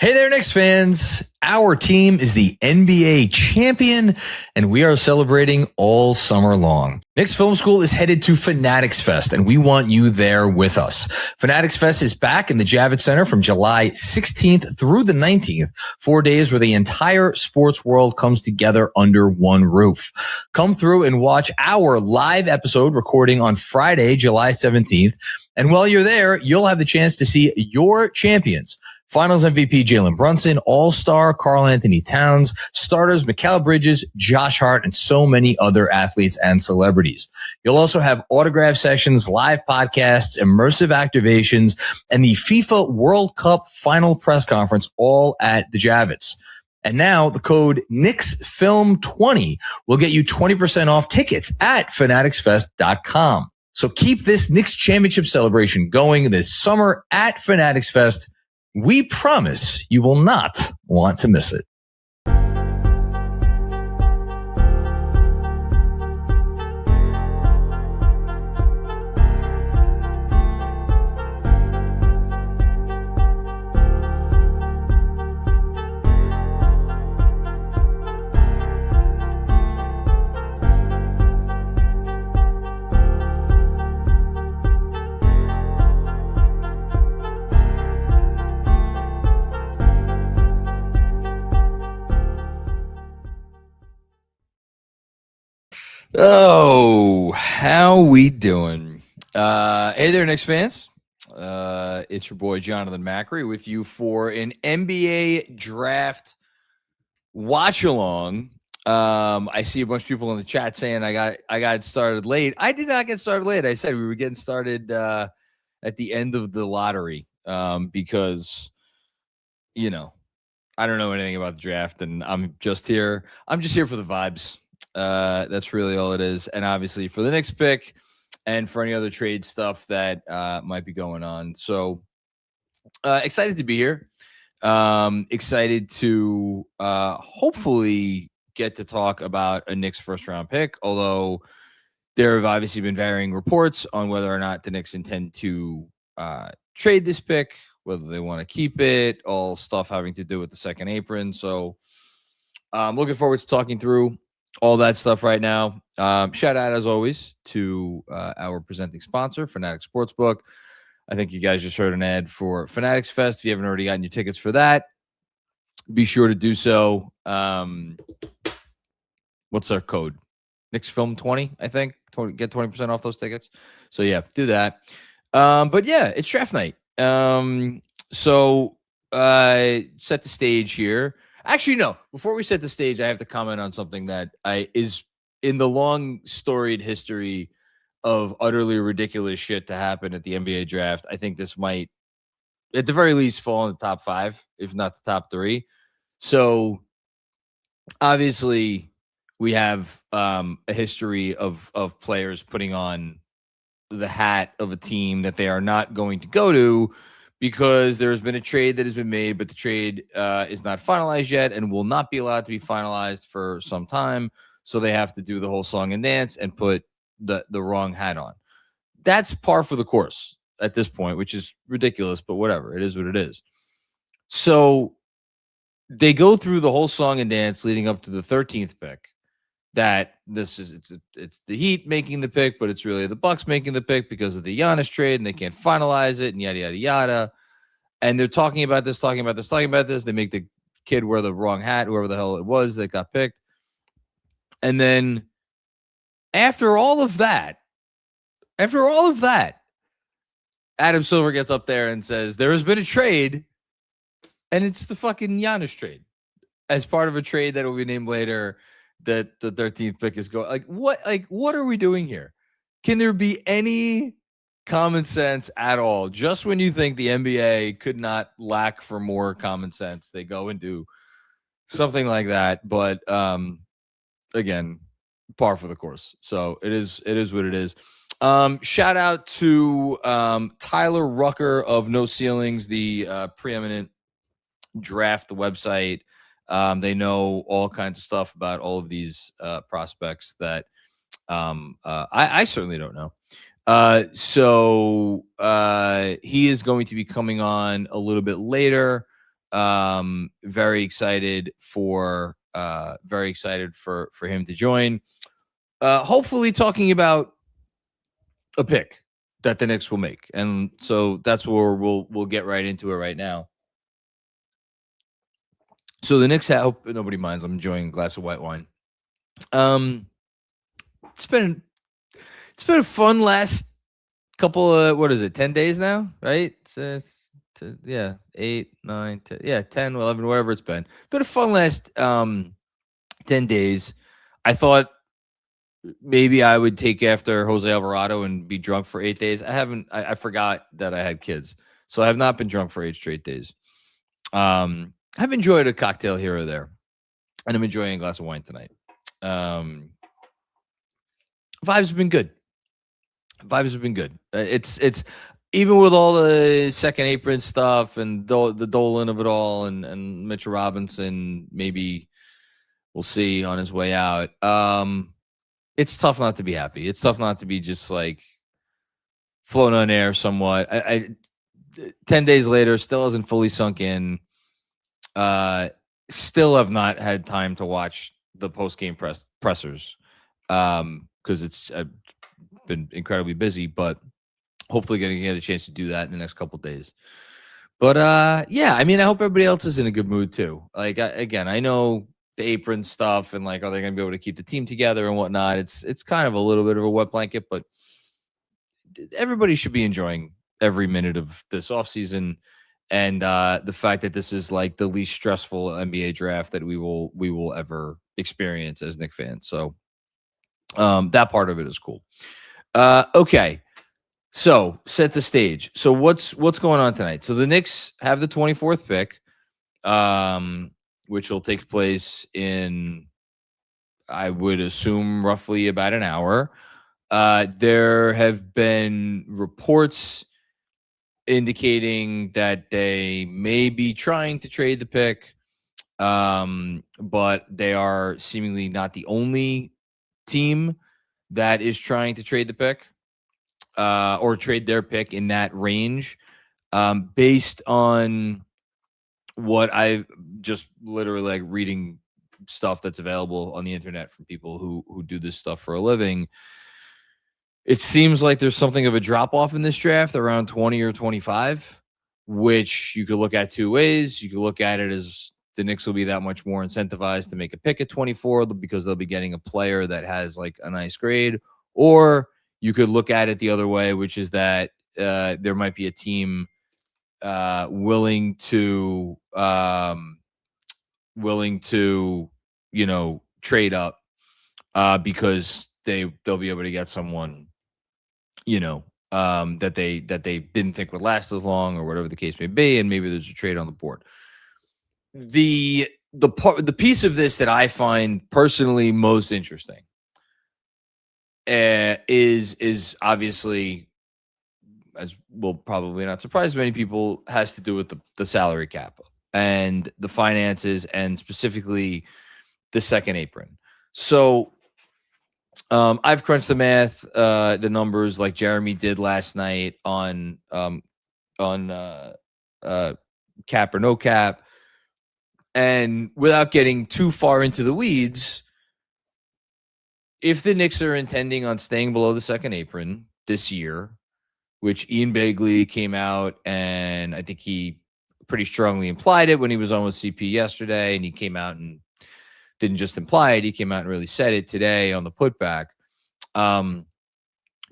Hey there, Knicks fans. Our team is the NBA champion, and we are celebrating all summer long. Knicks Film School is headed to Fanatics Fest, and we want you there with us. Fanatics Fest is back in the Javits Center from July 16th through the 19th, 4 days where the entire sports world comes together under one roof. Come through and watch our live episode recording on Friday, July 17th. And while you're there, you'll have the chance to see your champions. Finals MVP Jalen Brunson, All-Star Karl Anthony Towns, starters Mikal Bridges, Josh Hart, and so many other athletes and celebrities. You'll also have autograph sessions, live podcasts, immersive activations, and the FIFA World Cup final press conference all at the Javits. And now the code KNICKSFILM20 will get you 20% off tickets at fanaticsfest.com. So keep this Knicks championship celebration going this summer at Fanatics Fest. We promise you will not want to miss it. Oh, how we doing? Hey there, Knicks fans. It's your boy Jonathan Macri with you for an NBA draft watch along. I see a bunch of people in the chat saying I got started late. I did not get started late. I said we were getting started at the end of the lottery because I don't know anything about the draft, and I'm just here for the vibes. That's really all it is. And obviously for the next pick and for any other trade stuff that might be going on. So excited to be here. Excited to hopefully get to talk about a Knicks first round pick, although there have obviously been varying reports on whether or not the Knicks intend to trade this pick, whether they want to keep it, all stuff having to do with the second apron. So I'm looking forward to talking through all that stuff right now. Shout out, as always, to our presenting sponsor, Fanatics Sportsbook. I think you guys just heard an ad for Fanatics Fest. If you haven't already gotten your tickets for that, be sure to do so. What's our code? Knicks Film 20, I think. Get 20% off those tickets. So, yeah, do that. But, yeah, it's draft night. So, set the stage here. Actually, no. Before we set the stage, I have to comment on something that is in the long storied history of utterly ridiculous shit to happen at the NBA draft. I think this might, at the very least, fall in the top 5, if not the top 3. So, obviously, we have a history of players putting on the hat of a team that they are not going to go to, because there's been a trade that has been made, but the trade is not finalized yet and will not be allowed to be finalized for some time. So they have to do the whole song and dance and put the wrong hat on. That's par for the course at this point, which is ridiculous, but whatever. It is what it is. So they go through the whole song and dance leading up to the 13th pick. That it's the Heat making the pick, but it's really the Bucks making the pick because of the Giannis trade, and they can't finalize it, and yada yada yada. And they're talking about this. They make the kid wear the wrong hat, whoever the hell it was that got picked. And then after all of that, Adam Silver gets up there and says there has been a trade, and it's the fucking Giannis trade as part of a trade that will be named later. That the 13th pick is going. What are we doing here? Can there be any common sense at all? Just when you think the NBA could not lack for more common sense, they go and do something like that. But again, par for the course. So it is what it is. Shout out to Tyler Rucker of No Ceilings, the preeminent draft website. They know all kinds of stuff about all of these prospects that I certainly don't know. So he is going to be coming on a little bit later Very excited for him to join. Hopefully talking about a pick that the Knicks will make. And so that's where we'll get right into it right now. So the Knicks, I hope nobody minds. I'm enjoying a glass of white wine. It's been a fun last couple of 10 days now, right? Yeah, 8, 9, 10, yeah, 10, 11, whatever it's been. Been a fun last 10 days. I thought maybe I would take after Jose Alvarado and be drunk for 8 days. I forgot that I had kids. So I have not been drunk for 8 straight days. I've enjoyed a cocktail here or there, and I'm enjoying a glass of wine tonight. Vibes have been good. It's even with all the second apron stuff and the Dolan of it all, and Mitchell Robinson, maybe we'll see on his way out. It's tough not to be happy. It's tough not to be just like floating on air somewhat. I 10 days later, still hasn't fully sunk in. Still have not had time to watch the post-game pressers because it's been incredibly busy, but hopefully going to get a chance to do that in the next couple of days. But yeah, I mean, I hope everybody else is in a good mood too. Like, again, I know the apron stuff and like, are they going to be able to keep the team together and whatnot? It's kind of a little bit of a wet blanket, but everybody should be enjoying every minute of this offseason. And the fact that this is like the least stressful NBA draft that we will ever experience as Knicks fans. So that part of it is cool. Okay. So set the stage. So what's going on tonight? So the Knicks have the 24th pick, which will take place in, I would assume, roughly about an hour. There have been reports indicating that they may be trying to trade the pick, but they are seemingly not the only team that is trying to trade the pick or trade their pick in that range. Based on what I've just literally like reading stuff that's available on the internet from people who do this stuff for a living, it seems like there's something of a drop-off in this draft around 20 or 25, which you could look at two ways. You could look at it as the Knicks will be that much more incentivized to make a pick at 24 because they'll be getting a player that has like a nice grade. Or you could look at it the other way, which is that there might be a team willing to trade up because they'll be able to get someone that they didn't think would last as long, or whatever the case may be, and maybe there's a trade on the board. The piece of this that I find personally most interesting is obviously, as will probably not surprise many people, has to do with the salary cap and the finances, and specifically the second apron. So I've crunched the math, the numbers, like Jeremy did last night on cap or no cap. And without getting too far into the weeds, if the Knicks are intending on staying below the second apron this year, which Ian Begley came out and I think he pretty strongly implied it when he was on with CP yesterday, and he came out and didn't just imply it, he came out and really said it today on the putback,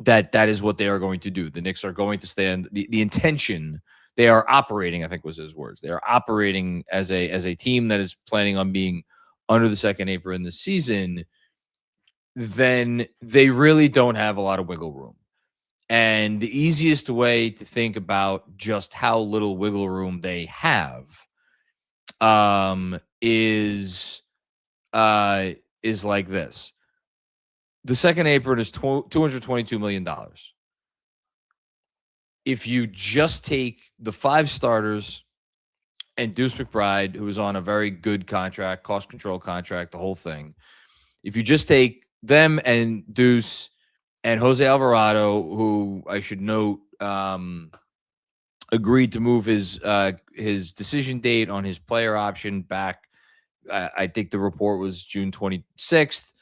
that is what they are going to do. The Knicks are going to stay on the intention. They are operating, I think was his words, they are operating as a team that is planning on being under the second apron this season. Then they really don't have a lot of wiggle room. And the easiest way to think about just how little wiggle room they have is like this. The second apron is $222 million. If you just take the 5 starters and Deuce McBride, who is on a very good contract, cost control contract, the whole thing, if you just take them and Deuce and Jose Alvarado, who I should note agreed to move his decision date on his player option back. I think the report was June 26th.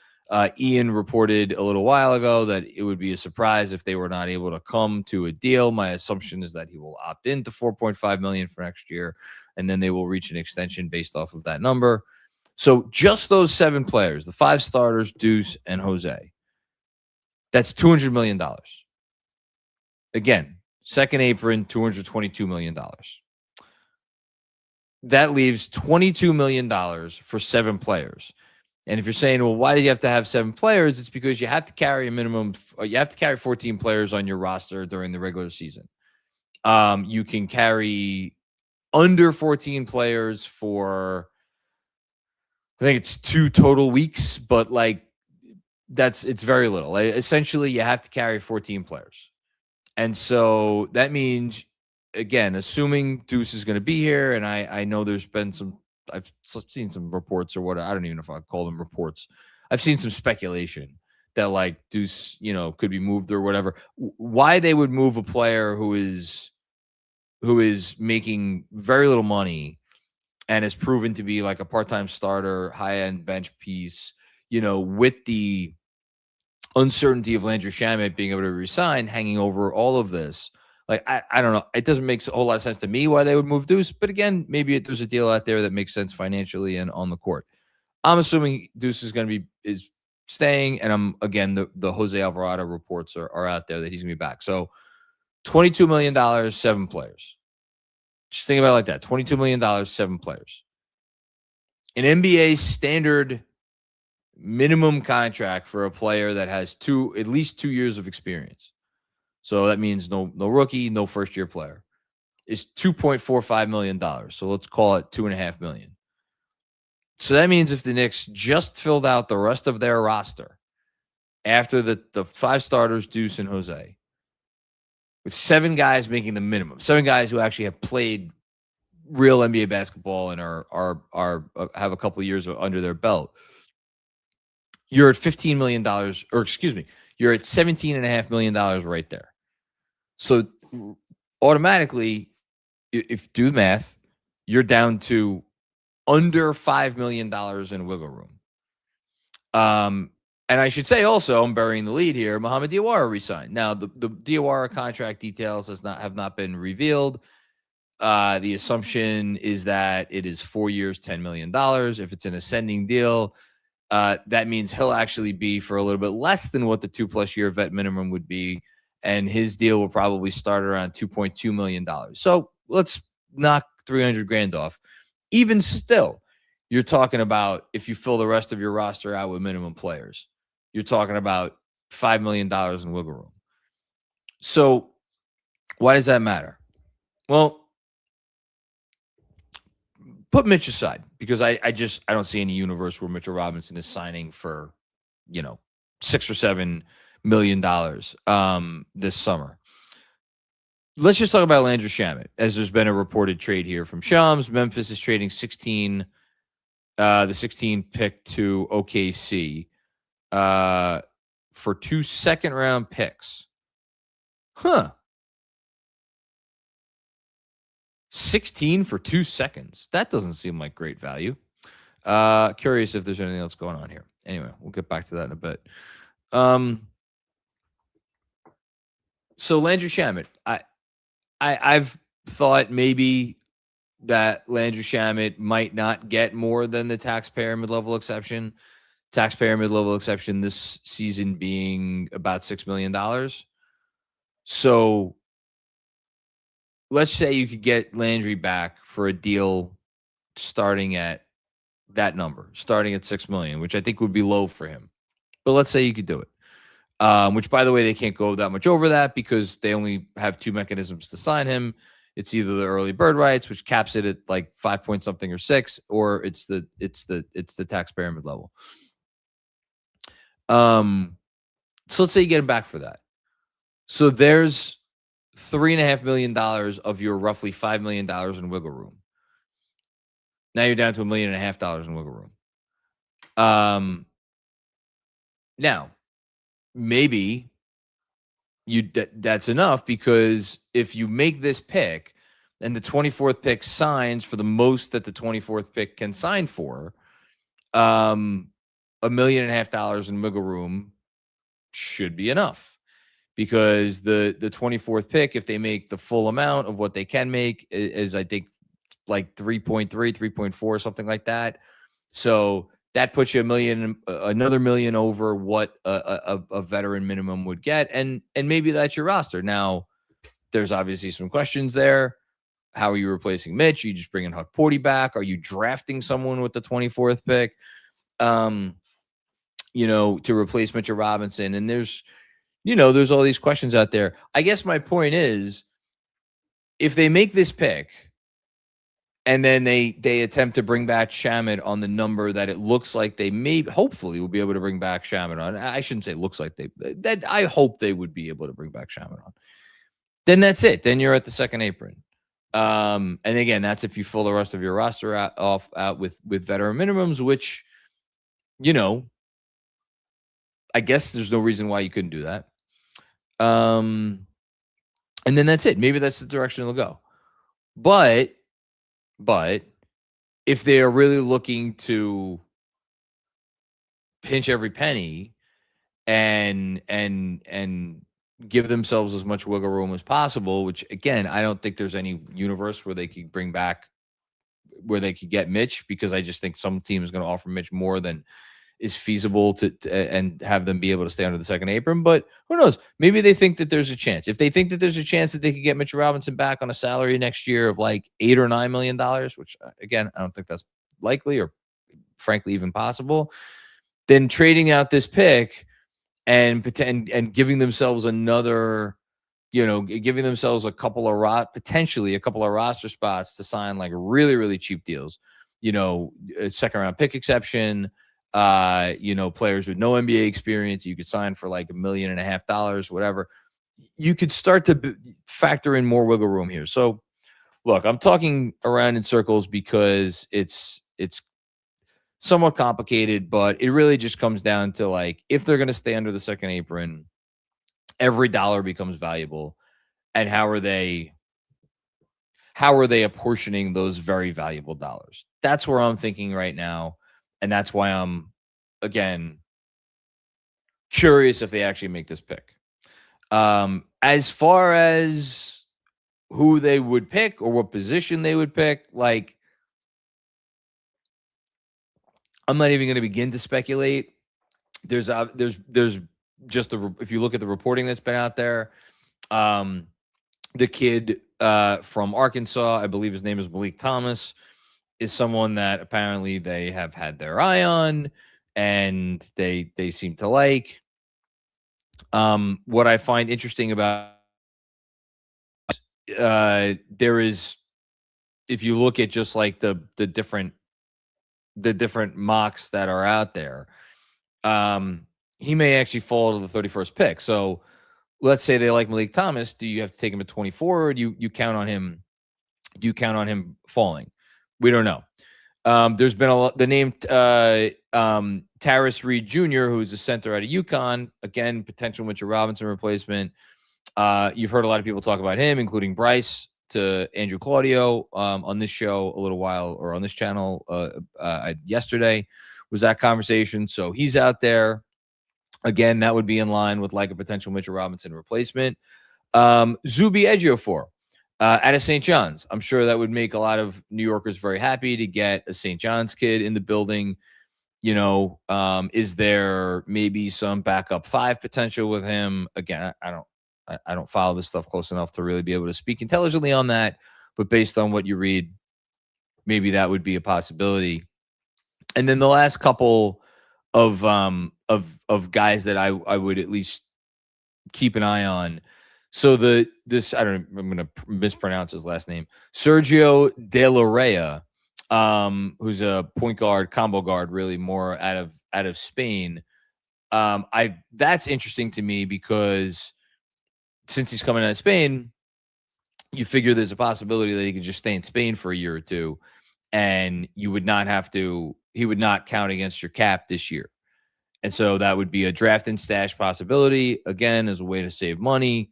Ian reported a little while ago that it would be a surprise if they were not able to come to a deal. My assumption is that he will opt into $4.5 million for next year, and then they will reach an extension based off of that number. So just those 7 players, the 5 starters, Deuce and Jose, that's $200 million. Again, second apron, $222 million. That leaves $22 million for 7 players. And if you're saying, well, why do you have to have 7 players? It's because you have to carry you have to carry 14 players on your roster during the regular season. You can carry under 14 players for, I think it's 2 total weeks, but like it's very little. Essentially, you have to carry 14 players. And so that means, again, assuming Deuce is going to be here, and I know there's been I've seen some reports or what, I don't even know if I'd call them reports. I've seen some speculation that like Deuce, could be moved or whatever. Why they would move a player who is making very little money and has proven to be like a part-time starter, high-end bench piece, with the uncertainty of Landry Shamet being able to resign hanging over all of this. Like, I don't know. It doesn't make a whole lot of sense to me why they would move Deuce. But again, maybe there's a deal out there that makes sense financially and on the court. I'm assuming Deuce is staying. And the Jose Alvarado reports are out there that he's going to be back. So $22 million, 7 players. Just think about it like that. $22 million, 7 players. An NBA standard minimum contract for a player that has at least 2 years of experience. So that means no rookie, no first-year player, is $2.45 million. So let's call it $2.5 million. So that means if the Knicks just filled out the rest of their roster after the 5 starters, Deuce and Jose, with 7 guys making the minimum, 7 guys who actually have played real NBA basketball and are have a couple of years under their belt, you're at $15 million, or excuse me, you're at $17.5 million right there. So automatically, if you do the math, you're down to under $5 million in wiggle room. And I should say also, I'm burying the lead here, Mohamed Diawara resigned. Now, the Diawara contract details have not been revealed. The assumption is that it is 4 years, $10 million. If it's an ascending deal, that means he'll actually be for a little bit less than what the 2+ year vet minimum would be. And his deal will probably start around $2.2 million. So let's knock $300,000 off. Even still, you're talking about, if you fill the rest of your roster out with minimum players, you're talking about $5 million in wiggle room. So why does that matter? Well, put Mitch aside, because I don't see any universe where Mitchell Robinson is signing for, $6 or $7 million this summer. Let's just talk about Landry Shamet, as there's been a reported trade here from Shams. Memphis is trading the 16 pick to OKC for 2 second-round picks. 16 for 2 seconds. That doesn't seem like great value. Curious if there's anything else going on here. Anyway, we'll get back to that in a bit. So Landry Shamet, I've thought maybe that Landry Shamet might not get more than the taxpayer mid-level exception. Taxpayer mid-level exception this season being about $6 million. So let's say you could get Landry back for a deal starting at that number, starting at $6 million, which I think would be low for him. But let's say you could do it. Which, by the way, they can't go that much over that because they only have 2 mechanisms to sign him. It's either the early bird rights, which caps it at like 5 point something or 6, or it's the taxpayer mid level. So let's say you get him back for that. So there's $3.5 million of your roughly $5 million in wiggle room. Now you're down to $1.5 million in wiggle room. Now, maybe that's enough, because if you make this pick, and the 24th pick signs for the most that the 24th pick can sign for, $1.5 million in wiggle room should be enough, because the 24th pick, if they make the full amount of what they can make, is I think like 3.3, 3.4, something like that. So that puts you another million over what a veteran minimum would get, and maybe that's your roster. Now, there's obviously some questions there. How are you replacing Mitch? Are you just bringing Huck Porty back? Are you drafting someone with the 24th pick, to replace Mitchell Robinson? And there's all these questions out there. I guess my point is, if they make this pick and then they attempt to bring back Shamet on the number that it looks like they hopefully will be able to bring back Shamet on. I shouldn't say looks like I hope they would be able to bring back Shamet on. Then that's it. Then you're at the second apron. And again, that's if you fill the rest of your roster out with veteran minimums, which, I guess there's no reason why you couldn't do that. And then that's it. Maybe that's the direction it'll go. But if they are really looking to pinch every penny and give themselves as much wiggle room as possible, which again, I don't think there's any universe where they could get Mitch, because I just think some team is going to offer Mitch more than is feasible to and have them be able to stay under the second apron. But who knows? Maybe they think that there's a chance. If they think that there's a chance that they could get Mitch Robinson back on a salary next year of like $8 or $9 million, which again, I don't think that's likely or frankly even possible, then trading out this pick and giving themselves another, giving themselves potentially a couple of roster spots to sign like really, really cheap deals, a second round pick exception, players with no NBA experience, you could sign for like $1.5 million, whatever. You could start to factor in more wiggle room here. So look, I'm talking around in circles because it's somewhat complicated, but it really just comes down to, like, if they're going to stay under the second apron, every dollar becomes valuable. And how are they apportioning those very valuable dollars? That's where I'm thinking right now. And that's why I'm, again, curious if they actually make this pick. As far as who they would pick or what position they would pick, like, I'm not even going to begin to speculate. There's just if you look at the reporting that's been out there, the kid from Arkansas, I believe his name is Malik Thomas, is someone that apparently they have had their eye on and they seem to like. What I find interesting about there is, if you look at just like the different mocks that are out there, he may actually fall to the 31st pick. So let's say they like Malik Thomas. Do you have to take him at 24, or do you count on him? Do you count on him falling? We don't know. There's been the name Taris Reed Jr., who's a center out of UConn. Again, potential Mitchell Robinson replacement. You've heard a lot of people talk about him, including Bryce to Andrew Claudio on this show a little while, or on this channel yesterday was that conversation. So he's out there. Again, that would be in line with like a potential Mitchell Robinson replacement. Zuby Ejiofor out of St. John's. I'm sure that would make a lot of New Yorkers very happy to get a St. John's kid in the building. Is there maybe some backup five potential with him? Again, I don't follow this stuff close enough to really be able to speak intelligently on that, but based on what you read, maybe that would be a possibility. And then the last couple of guys that I would at least keep an eye on. So I'm going to mispronounce his last name, Sergio De Larrea, who's a point guard, combo guard, really more out of Spain. That's interesting to me because since he's coming out of Spain, you figure there's a possibility that he could just stay in Spain for a year or two, and he would not count against your cap this year. And so that would be a draft and stash possibility, again, as a way to save money.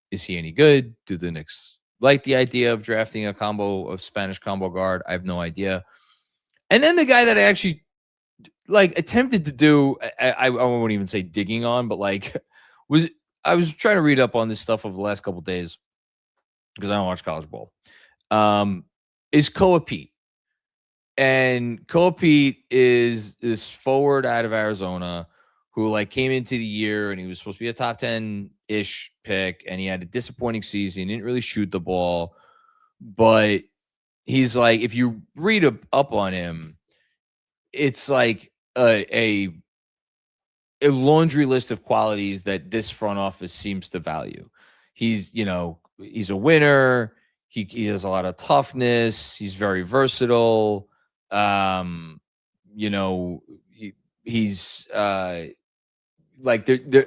Is he any good? Do the Knicks like the idea of drafting a combo of Spanish combo guard. I have no idea. And then the guy that I actually attempted to do, I won't even say digging on, but I was trying to read up on this stuff over the last couple of days because I don't watch college ball. Is Koa Peat. And Koa Peat is this forward out of Arizona who came into the year and he was supposed to be a top 10-ish pick, and he had a disappointing season. He didn't really shoot the ball, but he's if you read up on him, it's a laundry list of qualities that this front office seems to value. He's a winner. He has a lot of toughness. He's very versatile. He's there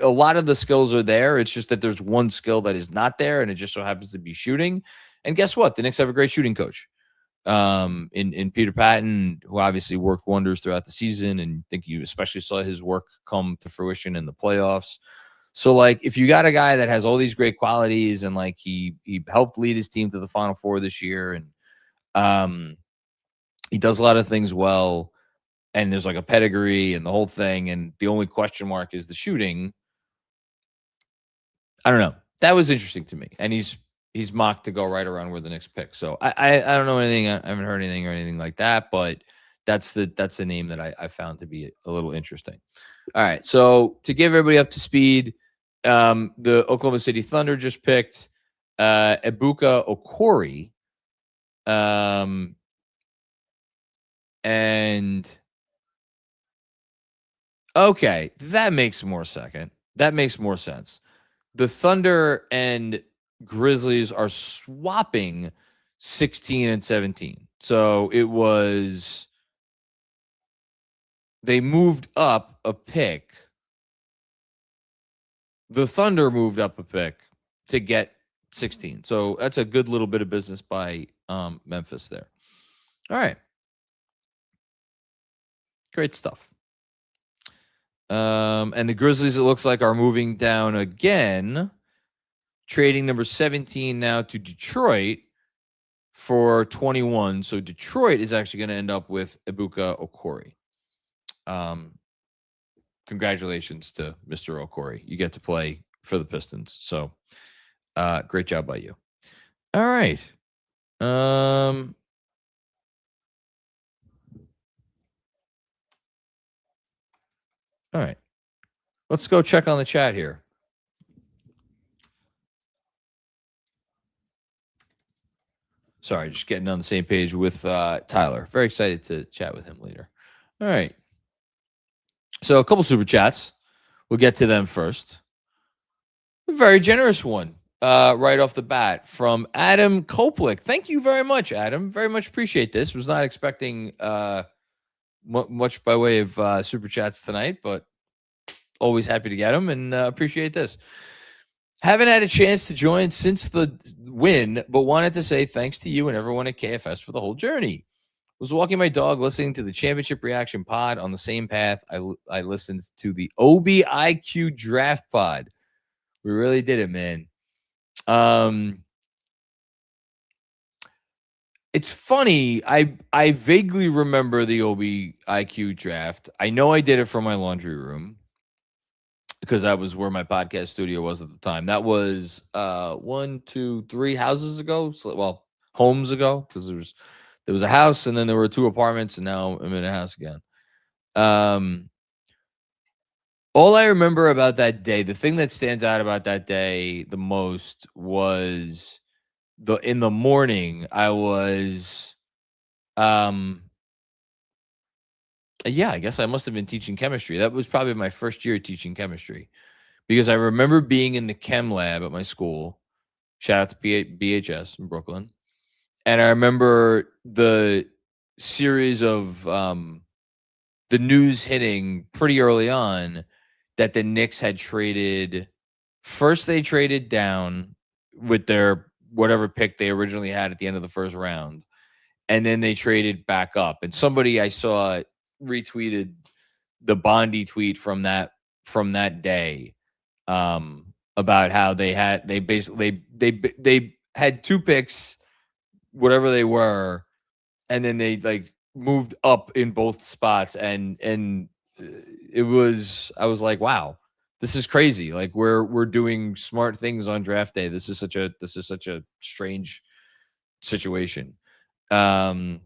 a lot of the skills are there. It's just that there's one skill that is not there, and it just so happens to be shooting. And guess what? The Knicks have a great shooting coach in Peter Patton, who obviously worked wonders throughout the season, and I think you especially saw his work come to fruition in the playoffs. So if you got a guy that has all these great qualities, and he helped lead his team to the Final Four this year, and he does a lot of things well, and there's a pedigree and the whole thing, and the only question mark is the shooting. I don't know. That was interesting to me, and he's mocked to go right around where the Knicks pick. So I don't know anything. I haven't heard anything or anything like that, but that's the name that I found to be a little interesting. All right, so to give everybody up to speed, the Oklahoma City Thunder just picked Ebuka Okori, and okay, that makes more sense. The Thunder and Grizzlies are swapping 16 and 17. So they moved up a pick. The Thunder moved up a pick to get 16. So that's a good little bit of business by Memphis there. All right. Great stuff. And the Grizzlies, it looks like, are moving down again, trading number 17 now to Detroit for 21. So Detroit is actually going to end up with Ebuka Okori. Congratulations to Mr. Okori. You get to play for the Pistons. So great job by you. All right. All right. Let's go check on the chat here. Sorry, just getting on the same page with Tyler. Very excited to chat with him later. All right. So a couple super chats. We'll get to them first. A very generous one right off the bat from Adam Koplik. Thank you very much, Adam. Very much appreciate this. Was not expecting much by way of super chats tonight, but always happy to get them and appreciate this. Haven't had a chance to join since the win, but wanted to say thanks to you and everyone at KFS for the whole journey. Was walking my dog listening to the championship reaction pod on the same path I listened to the OBIQ draft pod. We really did it, man. It's funny. I vaguely remember the OBIQ draft. I know I did it from my laundry room because that was where my podcast studio was at the time. That was 1, 2, 3 houses ago. Well, homes ago, because there was a house and then there were 2 apartments, and now I'm in a house again. All I remember about that day, the thing that stands out about that day the most was in the morning, I was, I guess I must have been teaching chemistry. That was probably my first year teaching chemistry, because I remember being in the chem lab at my school. Shout out to BHS in Brooklyn. And I remember the series of the news hitting pretty early on that the Knicks had traded. First, they traded down with their whatever pick they originally had at the end of the first round. And then they traded back up. And somebody I saw retweeted the Bondi tweet from that day about how they basically had 2 picks, whatever they were, and then they like moved up in both spots, and it was, I was like, wow, this is crazy. Like we're doing smart things on draft day. This is such a strange situation. And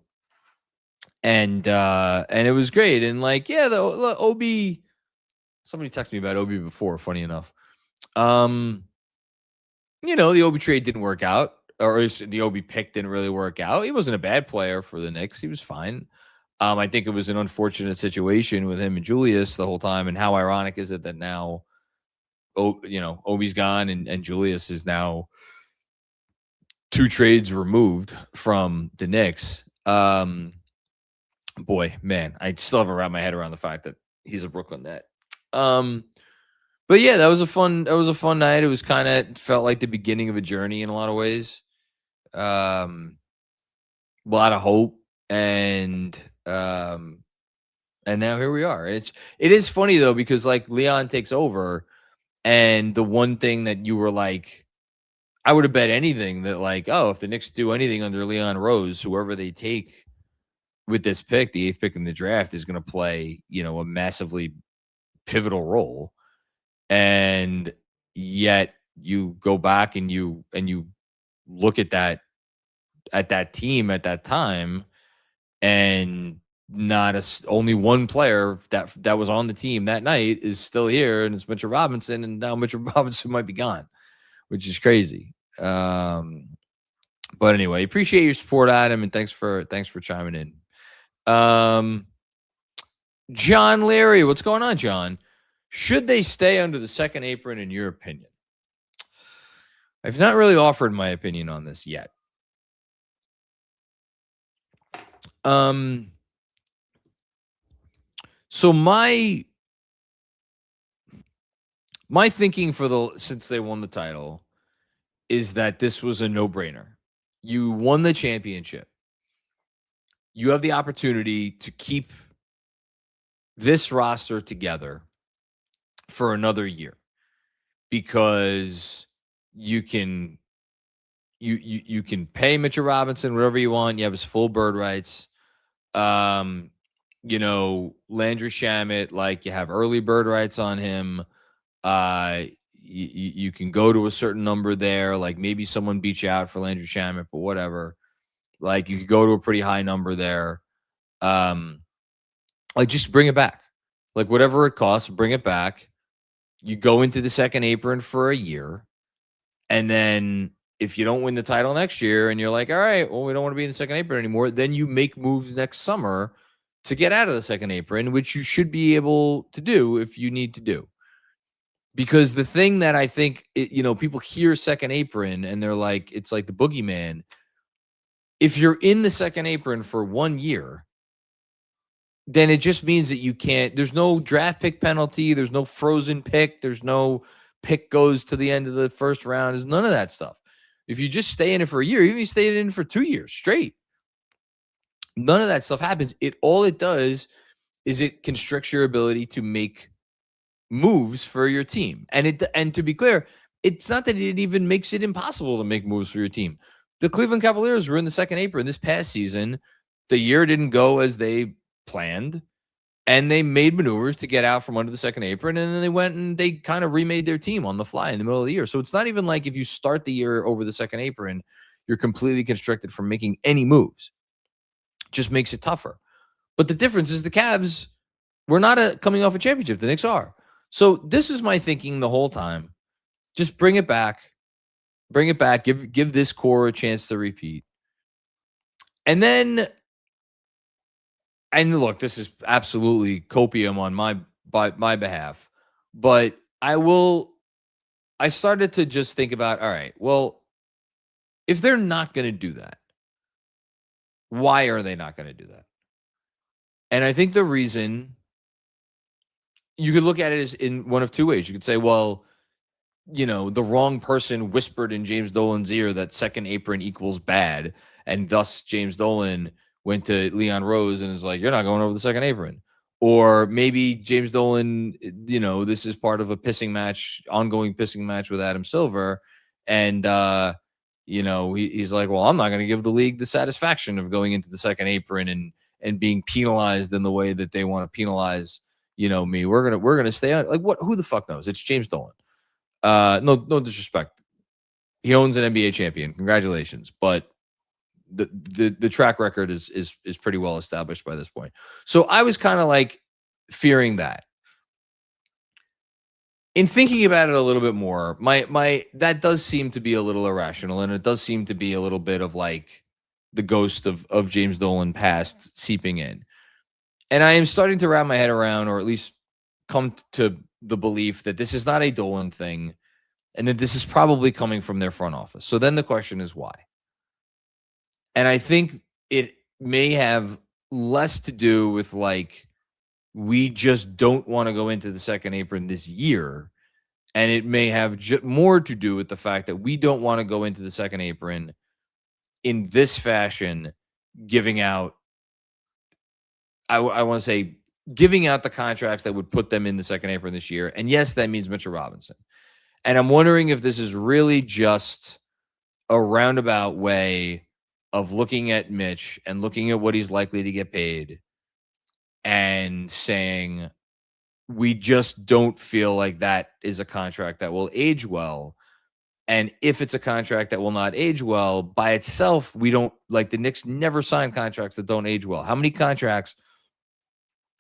it was great. And like, yeah, the OB, somebody texted me about OB before, funny enough. You know, the OB trade didn't work out, or the OB pick didn't really work out. He wasn't a bad player for the Knicks. He was fine. I think it was an unfortunate situation with him and Julius the whole time. And how ironic is it that now, Obi's gone and Julius is now 2 trades removed from the Knicks. Boy, man, I still haven't wrapped my head around the fact that he's a Brooklyn Net. But yeah, that was a fun night. It was kind of felt like the beginning of a journey in a lot of ways. A lot of hope, and now here we are. It is funny though, because like Leon takes over, and the one thing that you were like, I would have bet anything that like, oh, if the Knicks do anything under Leon Rose, whoever they take with this pick, the 8th pick in the draft, is going to play, a massively pivotal role. And yet you go back and you look at that team at that time, and only one player that was on the team that night is still here, and it's Mitchell Robinson, and now Mitchell Robinson might be gone, which is crazy. But anyway, appreciate your support, Adam, and thanks for chiming in. John Larry, what's going on, John? Should they stay under the second apron, in your opinion? I've not really offered my opinion on this yet. So my thinking since they won the title is that this was a no-brainer. You won the championship. You have the opportunity to keep this roster together for another year, because you can pay Mitchell Robinson whatever you want. You have his full bird rights. Landry Shamet, like, you have early bird rights on him. You can go to a certain number there. Like, maybe someone beats you out for Landry Shamet, but whatever. Like, you could go to a pretty high number there. Like, just bring it back. Like, whatever it costs, bring it back. You go into the second apron for a year. And then if you don't win the title next year and you're like, all right, well, we don't want to be in the second apron anymore, then you make moves next summer to get out of the second apron, which you should be able to do if you need to do. Because the thing that I think, people hear second apron and they're like, it's like the boogeyman. If you're in the second apron for 1 year, then it just means that you can't, there's no draft pick penalty. There's no frozen pick. There's no pick goes to the end of the first round. There's none of that stuff. If you just stay in it for a year, even if you stay in it for 2 years straight, none of that stuff happens. All it does is it constricts your ability to make moves for your team. And to be clear, it's not that it even makes it impossible to make moves for your team. The Cleveland Cavaliers were in the second apron this past season. The year didn't go as they planned, and they made maneuvers to get out from under the second apron, and then they went and they kind of remade their team on the fly in the middle of the year. So it's not even like if you start the year over the second apron, you're completely constricted from making any moves. It just makes it tougher. But the difference is the Cavs were not coming off a championship. The Knicks are. So this is my thinking the whole time. Just bring it back. Bring it back. Give this core a chance to repeat. And then, and look, this is absolutely copium on my behalf, but I started to just think about, all right, well, if they're not going to do that, why are they not going to do that? And I think the reason, you could look at it as in one of two ways. You could say, well, the wrong person whispered in James Dolan's ear that second apron equals bad, and thus James Dolan went to Leon Rose and is like, you're not going over the second apron. Or maybe James Dolan, this is part of a ongoing pissing match with Adam Silver. And he's like, well, I'm not going to give the league the satisfaction of going into the second apron and being penalized in the way that they want to penalize, me. We're gonna stay on. Like, what? Who the fuck knows? It's James Dolan. No disrespect. He owns an NBA champion. Congratulations, but the track record is pretty well established by this point. So I was kind of like fearing that. In thinking about it a little bit more, my that does seem to be a little irrational, and it does seem to be a little bit of like the ghost of James Dolan past seeping in. And I am starting to wrap my head around, or at least come to the belief that this is not a Dolan thing, and that this is probably coming from their front office. So then the question is why? And I think it may have less to do with like, we just don't want to go into the second apron this year. And it may have more to do with the fact that we don't want to go into the second apron in this fashion, giving out, I want to say, giving out the contracts that would put them in the second apron this year. And yes, that means Mitchell Robinson. And I'm wondering if this is really just a roundabout way of looking at Mitch and looking at what he's likely to get paid and saying, we just don't feel like that is a contract that will age well. And if it's a contract that will not age well by itself, we don't, like, the Knicks never sign contracts that don't age well. How many contracts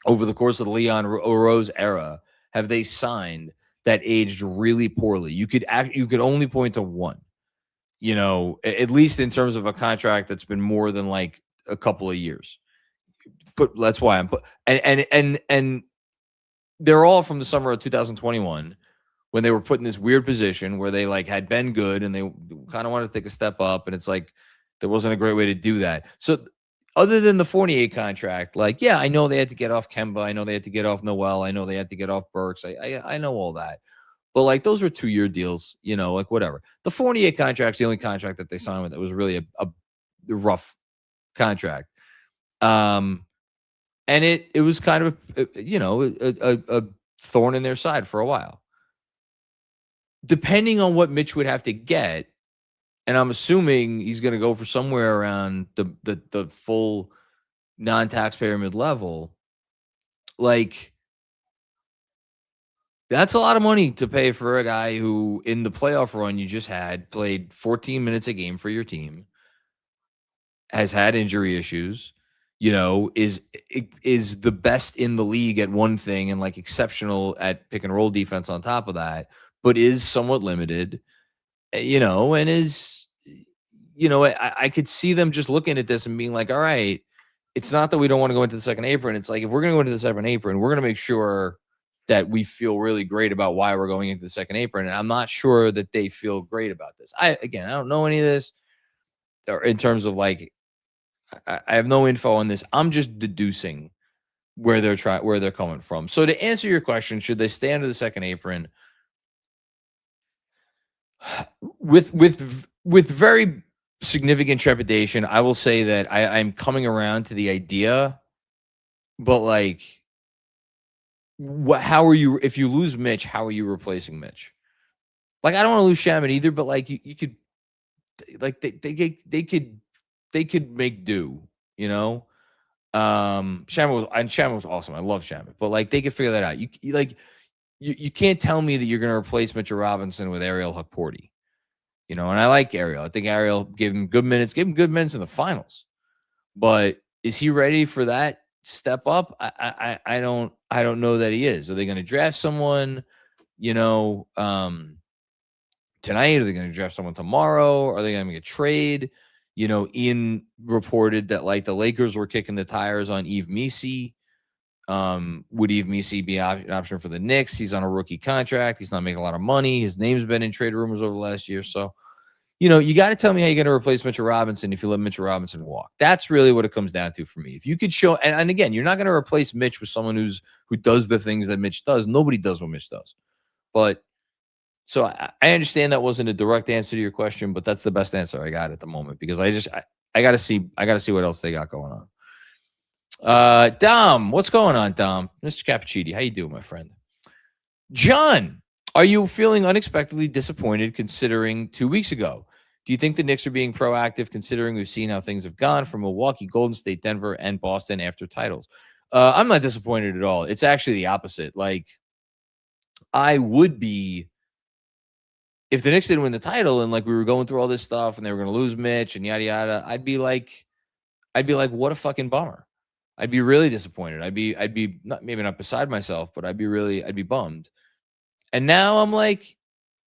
over the course of the Leon Rose era have they signed that aged really poorly? You could only point to one, at least in terms of a contract that's been more than like a couple of years. But that's why and they're all from the summer of 2021, when they were put in this weird position where they like had been good and they kind of wanted to take a step up, and it's like there wasn't a great way to do that. So other than the Fournier contract, like, yeah, I know they had to get off Kemba, I know they had to get off Noel, I know they had to get off Burks, I know all that. But like, those were 2-year deals, like whatever. The Fournier contract's the only contract that they signed with that was really a rough contract. And it was kind of, a thorn in their side for a while. Depending on what Mitch would have to get, and I'm assuming he's going to go for somewhere around the full non-taxpayer mid-level, like, that's a lot of money to pay for a guy who, in the playoff run you just had, played 14 minutes a game for your team, has had injury issues, is the best in the league at one thing and like exceptional at pick and roll defense on top of that, but is somewhat limited, and is, I could see them just looking at this and being like, all right, it's not that we don't want to go into the second apron. It's like, if we're going to go into the second apron, we're going to make sure that we feel really great about why we're going into the second apron. And I'm not sure that they feel great about this. I don't know any of this, or in terms of like, I have no info on this. I'm just deducing where they're coming from. So to answer your question, should they stay under the second apron? With very significant trepidation, I will say that I'm coming around to the idea, but like, how are you, if you lose Mitch, how are you replacing Mitch? Like, I don't want to lose Shaman either, but like, you could, like, they could make do, Shaman was awesome. I love Shaman, but like, they could figure that out. You can't tell me that you're going to replace Mitchell Robinson with Ariel Hukporti, and I like Ariel. I think Ariel gave him good minutes in the finals, but is he ready for that step up? I don't know that he is. Are they going to draft someone, tonight? Are they going to draft someone tomorrow? Are they going to make a trade? Ian reported that like the Lakers were kicking the tires on Yves Missi. Would Yves Missi be an option for the Knicks? He's on a rookie contract. He's not making a lot of money. His name's been in trade rumors over the last year. So, you got to tell me how you're going to replace Mitchell Robinson if you let Mitchell Robinson walk. That's really what it comes down to for me. If you could show, and again, you're not going to replace Mitch with someone who does the things that Mitch does. Nobody does what Mitch does. But so I understand that wasn't a direct answer to your question, but that's the best answer I got at the moment, because I got to see what else they got going on. Dom, what's going on, Dom? Mr. Cappuccini, how you doing, my friend? John, are you feeling unexpectedly disappointed considering 2 weeks ago Do you think the Knicks are being proactive considering we've seen how things have gone from Milwaukee, Golden State, Denver, and Boston after titles? I'm not disappointed at all. It's actually the opposite. Like, I would be if the Knicks didn't win the title and like we were going through all this stuff and they were going to lose Mitch and yada yada. I'd be like, what a fucking bummer. I'd be really disappointed. I'd be not maybe not beside myself, but I'd be bummed. And now I'm like,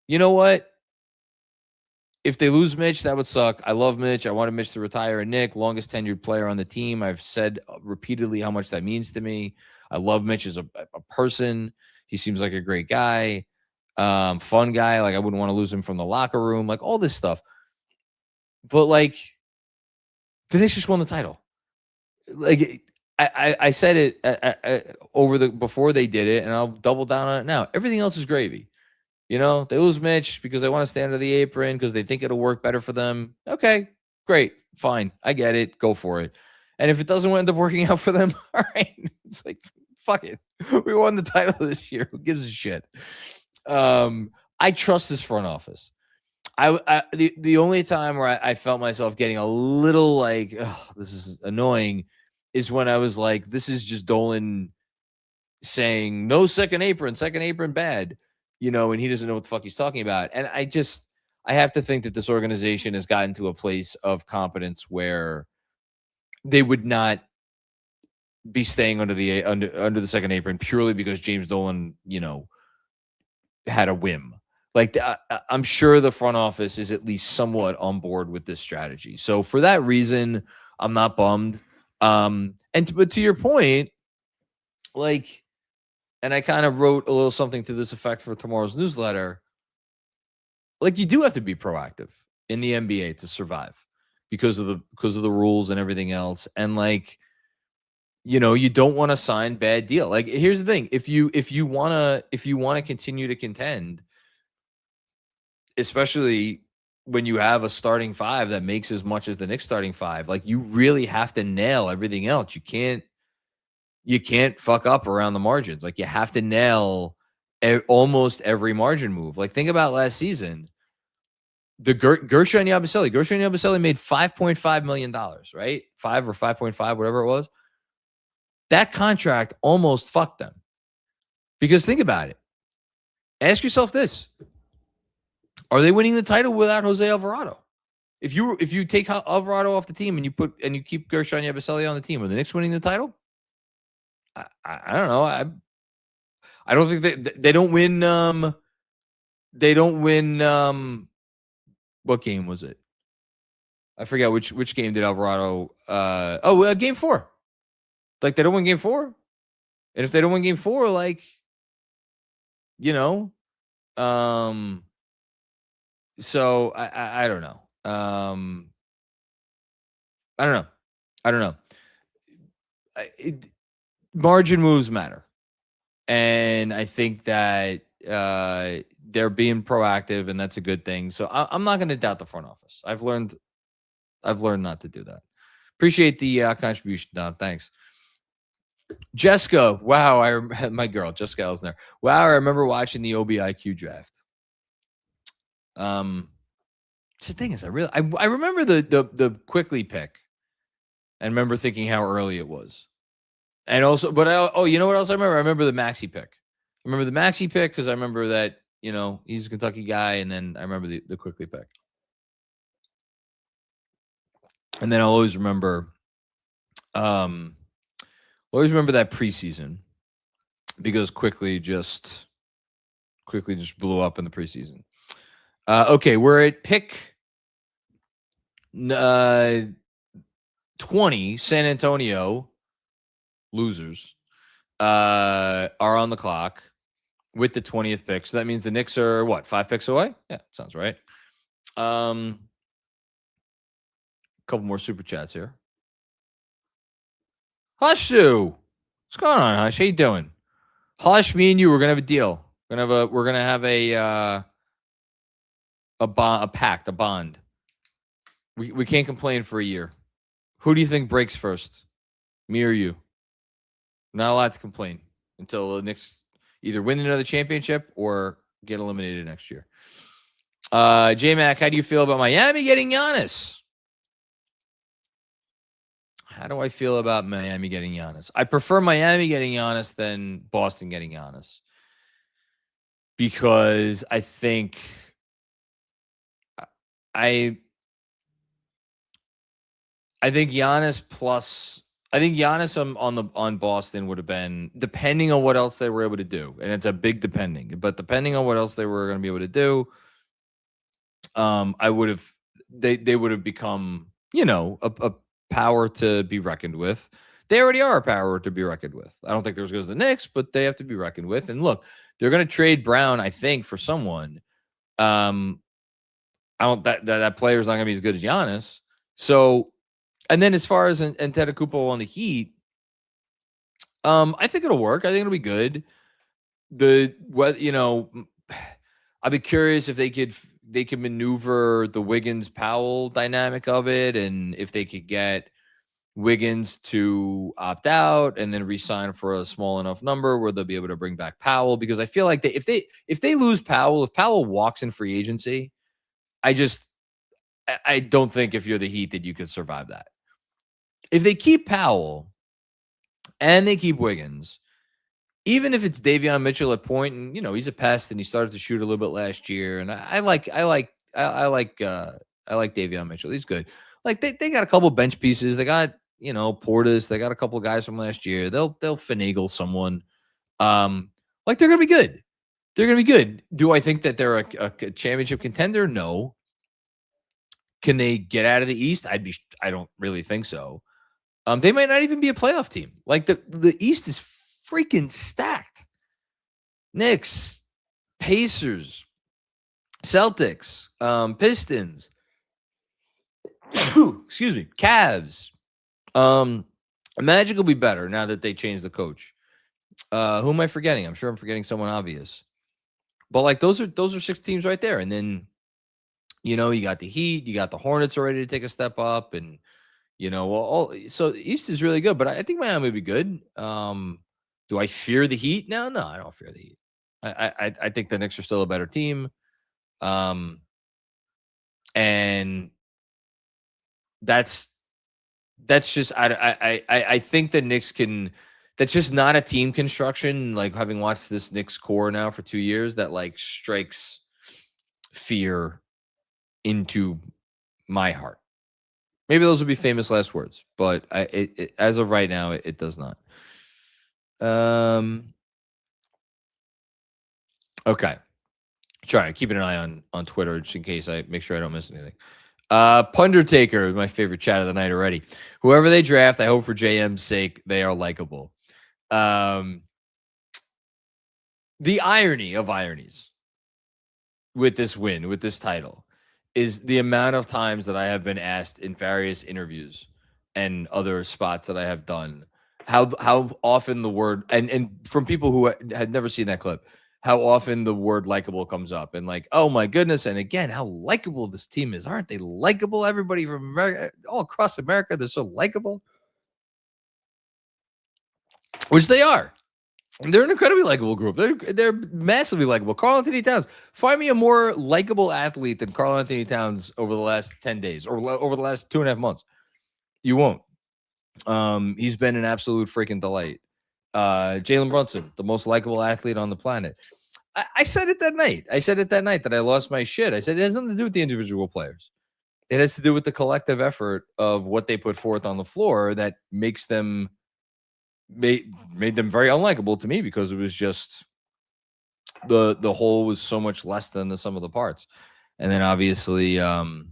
you know what? If they lose Mitch, that would suck. I love Mitch. I wanted Mitch to retire. And Nick, longest tenured player on the team. I've said repeatedly how much that means to me. I love Mitch as a person. He seems like a great guy, fun guy. Like I wouldn't want to lose him from the locker room, like all this stuff. But like, the Knicks just won the title. Like I said it before they did it, and I'll double down on it now. Everything else is gravy. You know, they lose Mitch because they want to stay under the apron because they think it'll work better for them. Okay, great, fine. I get it. Go for it. And if it doesn't end up working out for them, all right. It's like, fuck it. We won the title this year. Who gives a shit? I trust this front office. The only time where I felt myself getting a little like, oh, this is annoying is when I was like, this is just Dolan saying no second apron bad. You know, and he doesn't know what the fuck he's talking about. And I have to think that this organization has gotten to a place of competence where they would not be staying under the second apron purely because James Dolan, you know, had a whim. Like I'm sure the front office is at least somewhat on board with this strategy. So for that reason, I'm not bummed. But to your point, like, and I kind of wrote a little something to this effect for tomorrow's newsletter. Like, you do have to be proactive in the NBA to survive because of the rules and everything else. And like, you know, you don't want to sign bad deal. Like, here's the thing: if you want to continue to contend, especially when you have a starting five that makes as much as the Knicks starting five, like you really have to nail everything else. You can't fuck up around the margins. Like you have to nail almost every margin move. Like think about last season. The Gershon Yabusele made $5.5 million, right? 5 or 5.5, whatever it was. That contract almost fucked them. Because think about it. Ask yourself this. Are they winning the title without Jose Alvarado? If you take Alvarado off the team and you keep Gershon Yabusele on the team, are the Knicks winning the title? I don't know. I don't think they don't win. They don't win. What game was it? I forget which game did Alvarado. Game 4. Like they don't win game 4, and if they don't win game 4, like, you know, so I don't know. I don't know. Margin moves matter. And I think that they're being proactive, and that's a good thing. So I'm not going to doubt the front office. I've learned not to do that. Appreciate the contribution, Don. Thanks. Jessica, wow, my girl, Jessica Elsner. Wow, I remember watching the OBIQ draft. The thing is, I remember the Quickly pick, and remember thinking how early it was. And also, but you know what else I remember? I remember the Maxi pick. I remember the Maxi pick because I remember that, you know, he's a Kentucky guy, and then I remember the Quickly pick. And then I'll always remember, that preseason because Quickly just blew up in the preseason. Okay, we're at pick 20, San Antonio. Losers are on the clock with the 20th pick. So that means the Knicks are what, 5 picks away? Yeah, sounds right. Couple more super chats here. Hushu, what's going on, Hush? How you doing? Hush, me and you, we're gonna have a deal. We're gonna have a bond. We can't complain for a year. Who do you think breaks first? Me or you? Not allowed to complain until the Knicks either win another championship or get eliminated next year. J-Mac, how do you feel about Miami getting Giannis? How do I feel about Miami getting Giannis? I prefer Miami getting Giannis than Boston getting Giannis because I think I think Giannis plus I think Giannis on Boston would have been, depending on what else they were able to do, and it's a big depending, but depending on what else they were going to be able to do, I would have they would have become, a power to be reckoned with. They already are a power to be reckoned with. I don't think they're as good as the Knicks, but they have to be reckoned with. And look, they're going to trade Brown, I think, for someone. I don't that player's not going to be as good as Giannis. So, and then as far as Antetokounmpo on the Heat, I think it'll work. I think it'll be good. I'd be curious if they could maneuver the Wiggins Powell dynamic of it, and if they could get Wiggins to opt out and then re-sign for a small enough number where they'll be able to bring back Powell. Because I feel like if they lose Powell, if Powell walks in free agency, I don't think if you're the Heat that you could survive that. If they keep Powell and they keep Wiggins, even if it's Davion Mitchell at point, and he's a pest and he started to shoot a little bit last year, and I like Davion Mitchell. He's good. Like they got a couple bench pieces. They got Portis. They got a couple guys from last year. They'll finagle someone. They're gonna be good. They're gonna be good. Do I think that they're a championship contender? No. Can they get out of the East? I don't really think so. They might not even be a playoff team. Like the East is freaking stacked. Knicks, Pacers, Celtics, Pistons, excuse me, Cavs. Magic will be better now that they changed the coach. Who am I forgetting? I'm sure I'm forgetting someone obvious. But those are 6 teams right there. And then you got the Heat, you got the Hornets ready to take a step up, and so the East is really good. But I think Miami will be good. Do I fear the Heat? No, I don't fear the Heat. I think the Knicks are still a better team. And that's just I think the Knicks can. That's just not a team construction. Like, having watched this Knicks core now for 2 years, that strikes fear into my heart. Maybe those would be famous last words, but as of right now, it does not. Okay. Try keeping an eye on Twitter just in case I make sure I don't miss anything. Pundertaker, my favorite chat of the night already. Whoever they draft, I hope for JM's sake they are likable. The irony of ironies with this win, with this title, is the amount of times that I have been asked in various interviews and other spots that I have done, how often the word, and from people who had never seen that clip, how often the word likable comes up, and oh my goodness. And again, how likable this team is. Aren't they likable? Everybody from America, all across America, they're so likable, which they are. They're an incredibly likable group. They're massively likable. Karl Anthony Towns. Find me a more likable athlete than Karl Anthony Towns over the last 10 days or over the last 2.5 months. You won't. He's been an absolute freaking delight. Jalen Brunson, the most likable athlete on the planet. I said it that night. That I lost my shit. I said it has nothing to do with the individual players. It has to do with the collective effort of what they put forth on the floor that makes them made them very unlikable to me, because it was just the whole was so much less than the sum of the parts. And then obviously it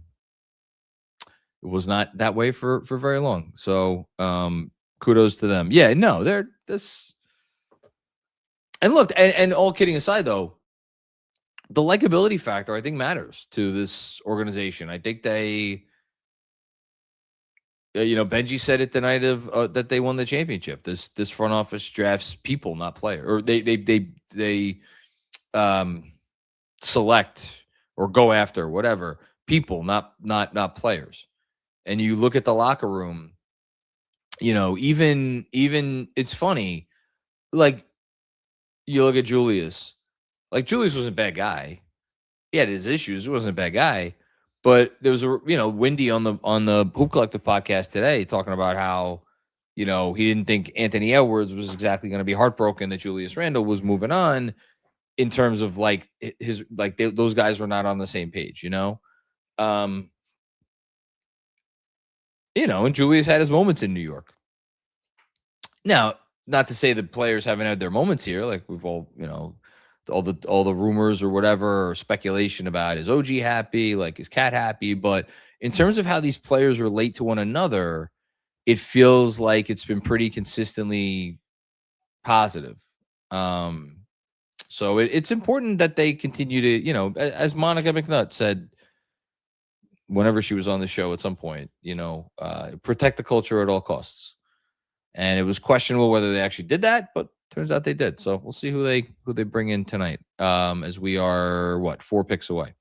was not that way for very long. So kudos to them. Yeah, no, they're this. And look, and all kidding aside though, the likability factor I think matters to this organization. I think they Benji said it the night of that they won the championship. This front office drafts people, not players, or they select or go after whatever people, not players. And you look at the locker room, even it's funny. Like, you look at Julius. Like, Julius was a bad guy. he had his issues. He wasn't a bad guy, but there was a Windy on the Hoop Collective podcast today talking about how he didn't think Anthony Edwards was exactly going to be heartbroken that Julius Randle was moving on, in terms of like those guys were not on the same page, and Julius had his moments in New York. Now, not to say that players haven't had their moments here. Like we've all, all the rumors or whatever, or speculation about, is OG happy? Like, is Cat happy? But in terms of how these players relate to one another, it feels like it's been pretty consistently positive. So it's important that they continue to, as Monica McNutt said whenever she was on the show at some point, protect the culture at all costs. And it was questionable whether they actually did that, but turns out they did. So we'll see who they bring in tonight, as we are 4 picks away.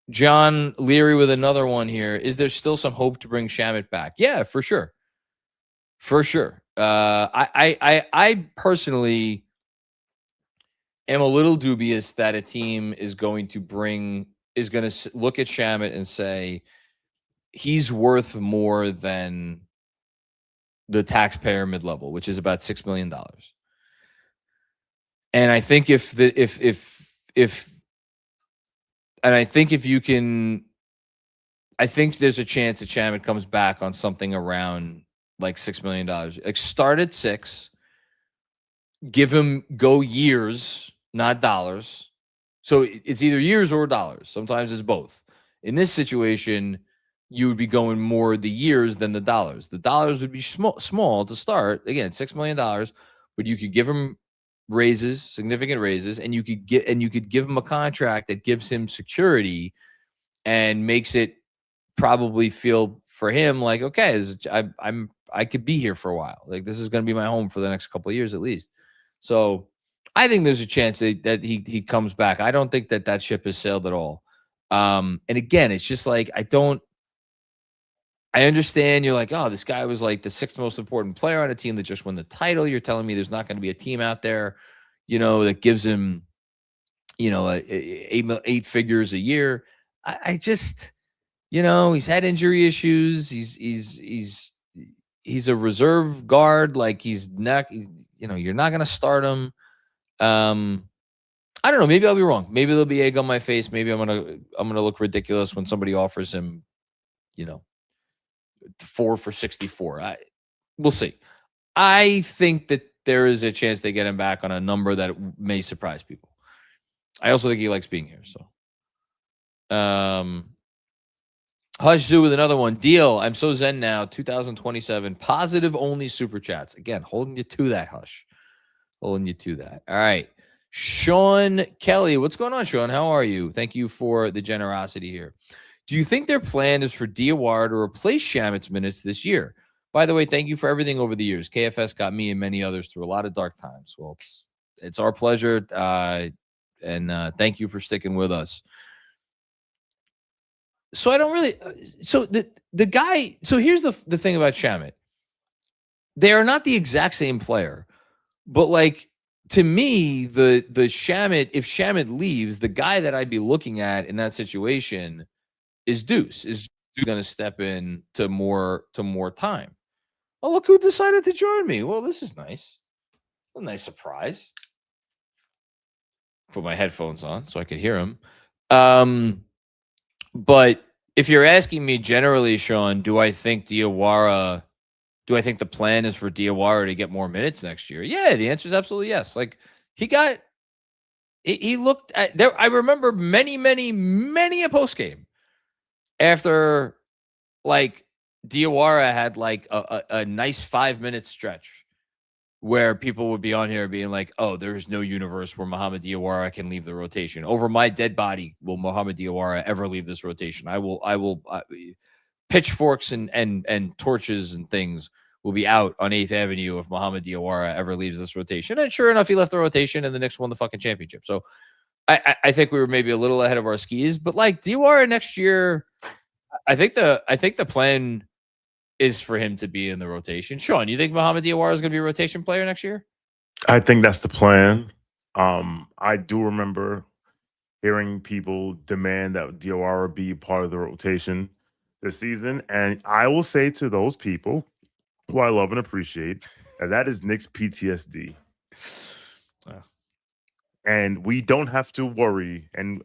John Leary with another one here. Is there still some hope to bring Shamet back? Yeah, for sure. For sure. I personally am a little dubious that a team is going to look at Shamet and say he's worth more than the taxpayer mid-level, which is about $6 million. And I think if I think there's a chance that Shamet comes back on something around like $6 million. Like, start at 6, give him go years, not dollars. So it's either years or dollars. Sometimes it's both. In this situation, you would be going more the years than the dollars. The dollars would be small to start. Again, $6 million, but you could give him raises, significant raises, and you could give him a contract that gives him security and makes it probably feel for him like, okay, I could be here for a while. Like, this is going to be my home for the next couple of years at least. So I think there's a chance that he comes back. I don't think that ship has sailed at all. And again, it's just like, I understand you're like, oh, this guy was like the 6th most important player on a team that just won the title. You're telling me there's not going to be a team out there, that gives him, 8 figures a year. I just, he's had injury issues. He's a reserve guard. Like, he's not, you're not going to start him. I don't know. Maybe I'll be wrong. Maybe there'll be egg on my face. Maybe I'm gonna look ridiculous when somebody offers him, 4 for 64. We'll see. I think that there is a chance they get him back on a number that may surprise people. I also think he likes being here. So, Hush Zoo with another one. Deal. I'm so zen now. 2027 positive only super chats. Again, holding you to that, Hush. Holding you to that. All right. Sean Kelly. What's going on, Sean? How are you? Thank you for the generosity here. Do you think their plan is for Diawara to replace Shamet's minutes this year? By the way, thank you for everything over the years. KFS got me and many others through a lot of dark times. Well, it's our pleasure, and thank you for sticking with us. So I don't really. So the guy. So here's the thing about Shamet. They are not the exact same player, but like, to me, the Shamet. If Shamet leaves, the guy that I'd be looking at in that situation is Deuce. Is going to step in to more time. Oh, look who decided to join me. Well, this is nice. A nice surprise. Put my headphones on so I could hear him. But if you're asking me generally, Sean, do I think the plan is for Diawara to get more minutes next year? Yeah, the answer is absolutely yes. Like, he looked at there. I remember many a post game after, like, Diawara had like a nice 5-minute stretch where people would be on here being like, oh, there's no universe where Mohamed Diawara can leave the rotation. Over my dead body will Mohamed Diawara ever leave this rotation. I will pitchforks and torches and things will be out on 8th Avenue if Mohamed Diawara ever leaves this rotation. And sure enough, he left the rotation and the Knicks won the fucking championship. So I think we were maybe a little ahead of our skis, but like, Diawara next year, I think the plan is for him to be in the rotation. Sean, you think Mohamed Diawara is going to be a rotation player next year? I think that's the plan. I do remember hearing people demand that Diawara be part of the rotation this season. And I will say to those people who I love and appreciate that is Knicks PTSD. And we don't have to worry and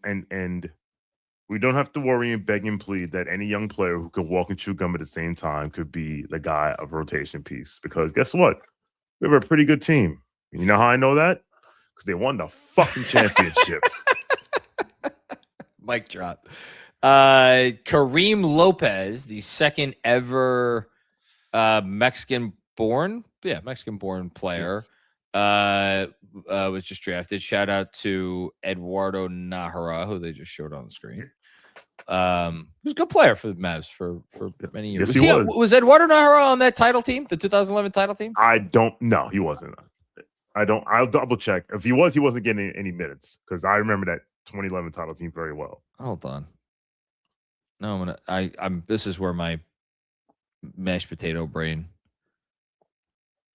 we don't have to worry and beg and plead that any young player who could walk and chew gum at the same time could be the guy of rotation piece. Because guess what? We have a pretty good team. You know how I know that? Because they won the fucking championship. Mic drop. Kareem Lopez, the second ever Mexican-born player, was just drafted. Shout out to Eduardo Nájera, who they just showed on the screen. He was a good player for the Mavs for many years. Yes, he was. Was Eduardo Nájera on that title team, the 2011 title team? I don't know. He wasn't. I'll double check. If he was, he wasn't getting any minutes because I remember that 2011 title team very well. Hold on. No, I'm. This is where my mashed potato brain.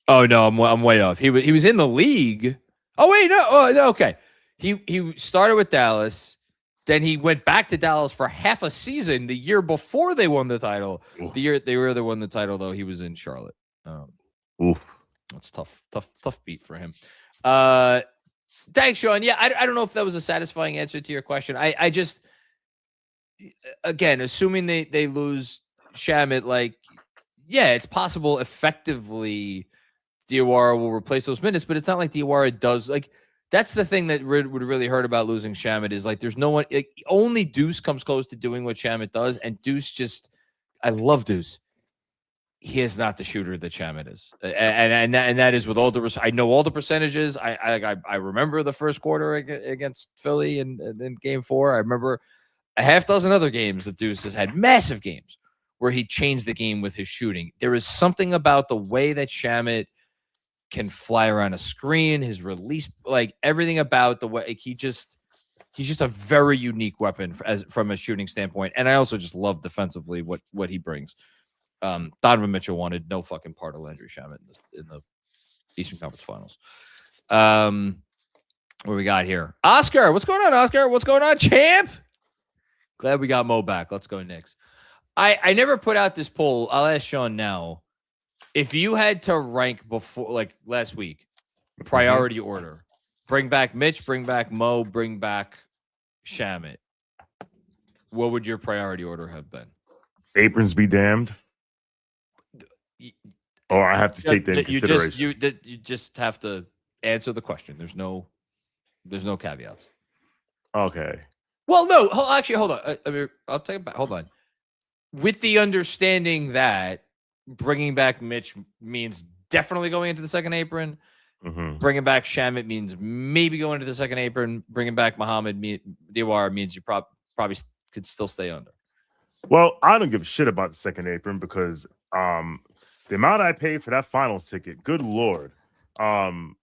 Oh no, I'm way off. He was in the league. Oh wait, no. Oh no, okay. He started with Dallas. Then he went back to Dallas for half a season the year before they won the title. The year they won the title, though, he was in Charlotte. Oof. That's tough beat for him. Thanks, Sean. Yeah, I don't know if that was a satisfying answer to your question. I just, again, assuming they lose Shamet, like, yeah, it's possible effectively Diawara will replace those minutes, but it's not like Diawara does. Like, that's the thing that would really hurt about losing Shamet is like there's no one. Like, only Deuce comes close to doing what Shamet does, and Deuce just, I love Deuce. He is not the shooter that Shamet is, and that is with all the. I know all the percentages. I remember the first quarter against Philly and in Game 4. I remember a half dozen other games that Deuce has had, massive games where he changed the game with his shooting. There is something about the way that Shamet can fly around a screen, his release, like everything about the way he's just a very unique weapon from a shooting standpoint. And I also just love defensively what he brings. Donovan Mitchell wanted no fucking part of Landry Shamet in the Eastern Conference Finals. What we got here? Oscar, what's going on, Oscar? What's going on, champ? Glad we got Mo back. Let's go Knicks. I never put out this poll. I'll ask Sean now. If you had to rank before, like last week, priority order, bring back Mitch, bring back Mo, bring back Shamet, what would your priority order have been? Aprons be damned. Or I have to take that into consideration. You just have to answer the question. There's no caveats. Okay. Well, no. Actually, hold on. I'll take it back. Hold on. With the understanding that bringing back Mitch means definitely going into the second apron. Mm-hmm. Bringing back Shamet means maybe going into the second apron. Bringing back Diawara means you probably could still stay under. Well, I don't give a shit about the second apron because the amount I paid for that finals ticket, good Lord. So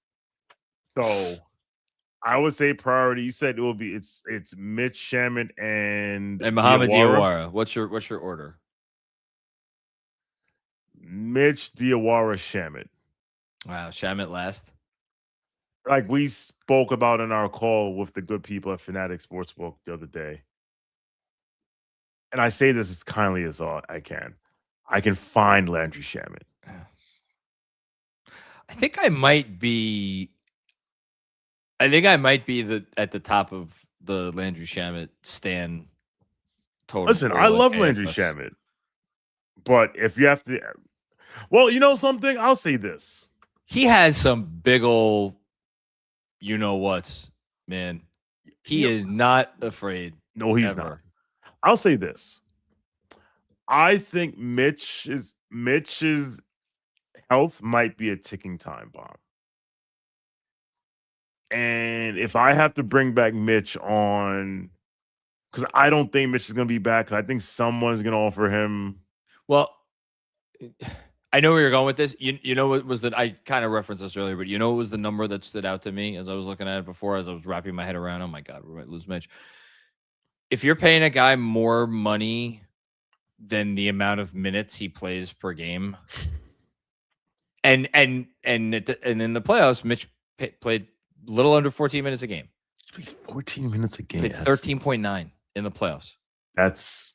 I would say priority. You said it will be it's Mitch, Shamet, and Mohamed Diawara. What's your order? Mitch, Diawara, Shamet. Wow, Shamet last. Like we spoke about in our call with the good people at FANATICS Sportsbook the other day. And I say this as kindly as I can. I can find Landry Shamet. I think I might be at the top of the Landry Shamet stan total. Listen, I love Landry Shamet. But if you have to, well, you know something? I'll say this. He has some big ol' you know what's, man. He is not afraid. No, he's not. I'll say this. I think Mitch's health might be a ticking time bomb. And if I have to bring back Mitch on, because I don't think Mitch is going to be back. I think someone's going to offer him. Well, I know where you're going with this. You know what was that? I kind of referenced this earlier, but you know what was the number that stood out to me as I was looking at it before, as I was wrapping my head around, oh my God, we might lose Mitch. If you're paying a guy more money than the amount of minutes he plays per game, and in the playoffs, Mitch played a little under 14 minutes a game. 14 minutes a game. 13.9 in the playoffs. That's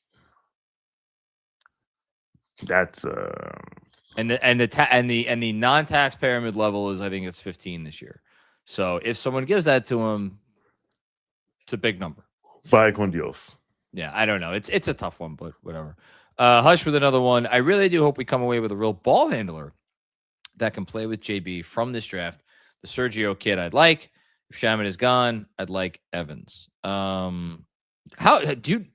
and the non-taxpayer mid-level is, I think it's 15 this year. So if someone gives that to him, it's a big number. Vaya con Dios. Yeah, I don't know. It's a tough one, but whatever. Hush with another one. I really do hope we come away with a real ball handler that can play with JB from this draft. The Sergio kid I'd like. If Shaman is gone, I'd like Evans. How much do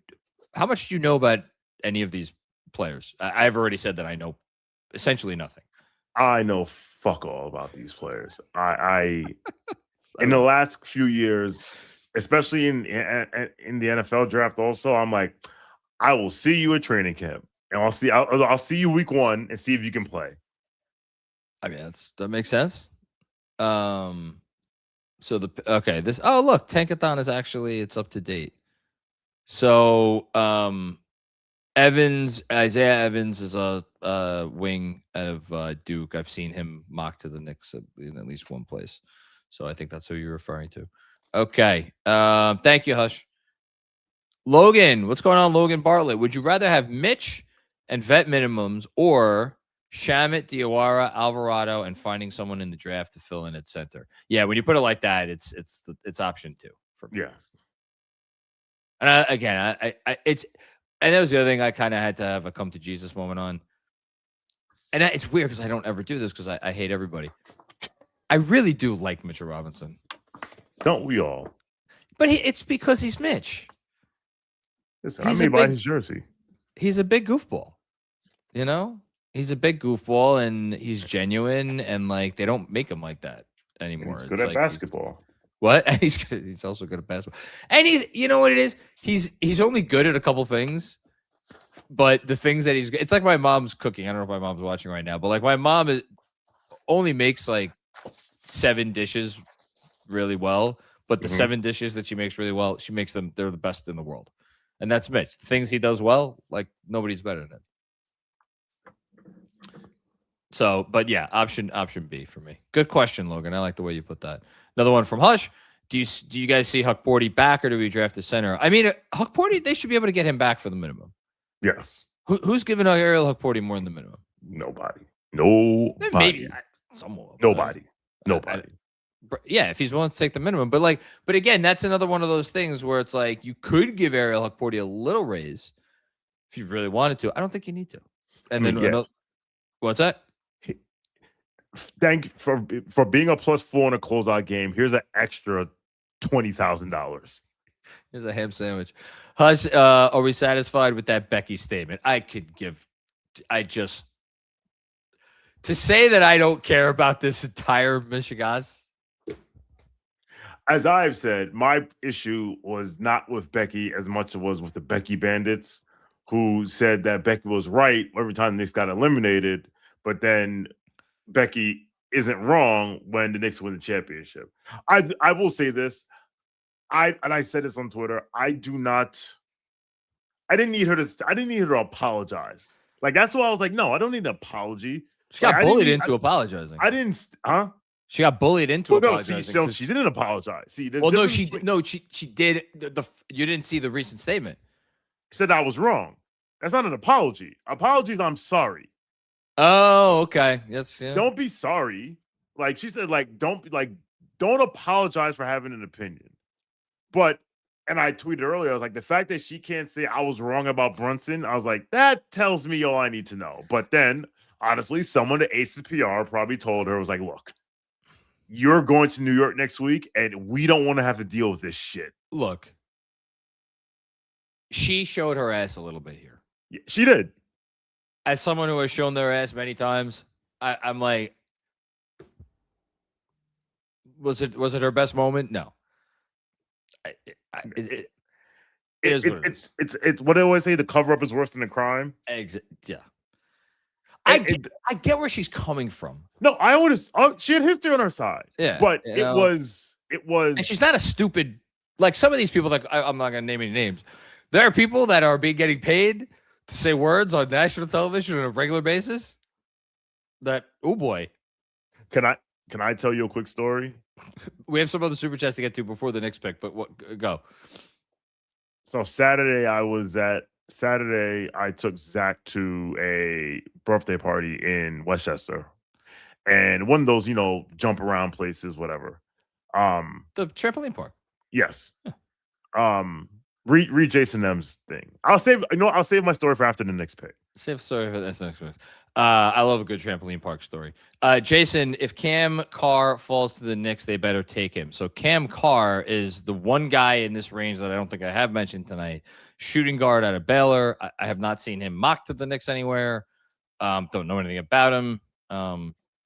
you know about any of these players? I've already said that I know essentially nothing. I know fuck all about these players. I in the last few years, especially in the NFL draft, also, I'm like, I will see you at training camp, and I'll see you week 1 and see if you can play. I mean, that makes sense. Look, Tankathon is actually, it's up to date. So Isaiah Evans is a wing of Duke. I've seen him mocked to the Knicks in at least one place. So I think that's who you're referring to. Okay. Thank you, Hush. Logan, what's going on, Logan Bartlett? Would you rather have Mitch and vet minimums or Shamit, Diawara, Alvarado, and finding someone in the draft to fill in at center? Yeah, when you put it like that, it's option 2 for me. Yeah. And and that was the other thing I kind of had to have a come to Jesus moment on. And it's weird because I don't ever do this because I hate everybody. I really do like Mitchell Robinson. Don't we all? But it's because he's Mitch. Listen, I may buy his jersey. He's a big goofball. You know? He's a big goofball and he's genuine, and like they don't make him like that anymore. He's good at basketball. What? And he's also good at basketball. And you know what it is? He's only good at a couple things, but the things that it's like my mom's cooking. I don't know if my mom's watching right now, but like my mom only makes like 7 dishes really well, but the 7 dishes that she makes really well, she makes them, they're the best in the world. And that's Mitch. The things he does well, like nobody's better than it. So, but yeah, option B for me. Good question, Logan. I like the way you put that. Another one from Hush. Do you guys see Huck Bordy back, or do we draft a center? I mean, Huck Bordy, they should be able to get him back for the minimum. Yes. Who's giving Ariel Huck Bordy more than the minimum? Nobody. Maybe someone. Nobody. Yeah, if he's willing to take the minimum. But again, that's another one of those things where it's like you could give Ariel Huck Bordy a little raise if you really wanted to. I don't think you need to. And what's that? Thank you for being a +4 in a closeout game. Here's an extra $20,000. Here's a ham sandwich. Hush, are we satisfied with that Becky statement? To say that I don't care about this entire Michigas. As I've said, my issue was not with Becky as much as it was with the Becky Bandits, who said that Becky was right every time the Knicks got eliminated, but then Becky isn't wrong when the Knicks win the championship. I will say this. I said this on Twitter. I didn't need her to apologize. Like, that's why I was like, no, I don't need an apology. She got bullied into apologizing. She got bullied into apologizing. She didn't apologize. She did. You didn't see the recent statement. She said I was wrong. That's not an apology. Apologies, I'm sorry. Oh, okay. Yes. Yeah. Don't be sorry. Like she said, don't apologize for having an opinion. And I tweeted earlier, I was like, the fact that she can't say I was wrong about Brunson, I was like, that tells me all I need to know. But then, honestly, someone at Aces PR probably told her, was like, look, you're going to New York next week, and we don't want to have to deal with this shit. Look, she showed her ass a little bit here. Yeah, she did. As someone who has shown their ass many times, I'm like, was it her best moment? No. It's what I always say, the cover up is worse than the crime. Yeah. I get where she's coming from. No, she had history on her side. Yeah. But it was and she's not a stupid, like some of these people that I'm not gonna name any names. There are people that are getting paid to say words on national television on a regular basis. That, oh boy. Can I tell you a quick story? We have some other super chats to get to before the Knicks pick, but go. So Saturday I took Zach to a birthday party in Westchester, and one of those, jump around places, whatever. The trampoline park. Yes. Read Jason M's thing. I'll save my story for after the Knicks pick. Save story for this next one. I love a good trampoline park story. Jason, if Cam Carr falls to the Knicks, they better take him. So Cam Carr is the one guy in this range that I don't think I have mentioned tonight. Shooting guard out of Baylor. I have not seen him mocked to the Knicks anywhere. Don't know anything about him.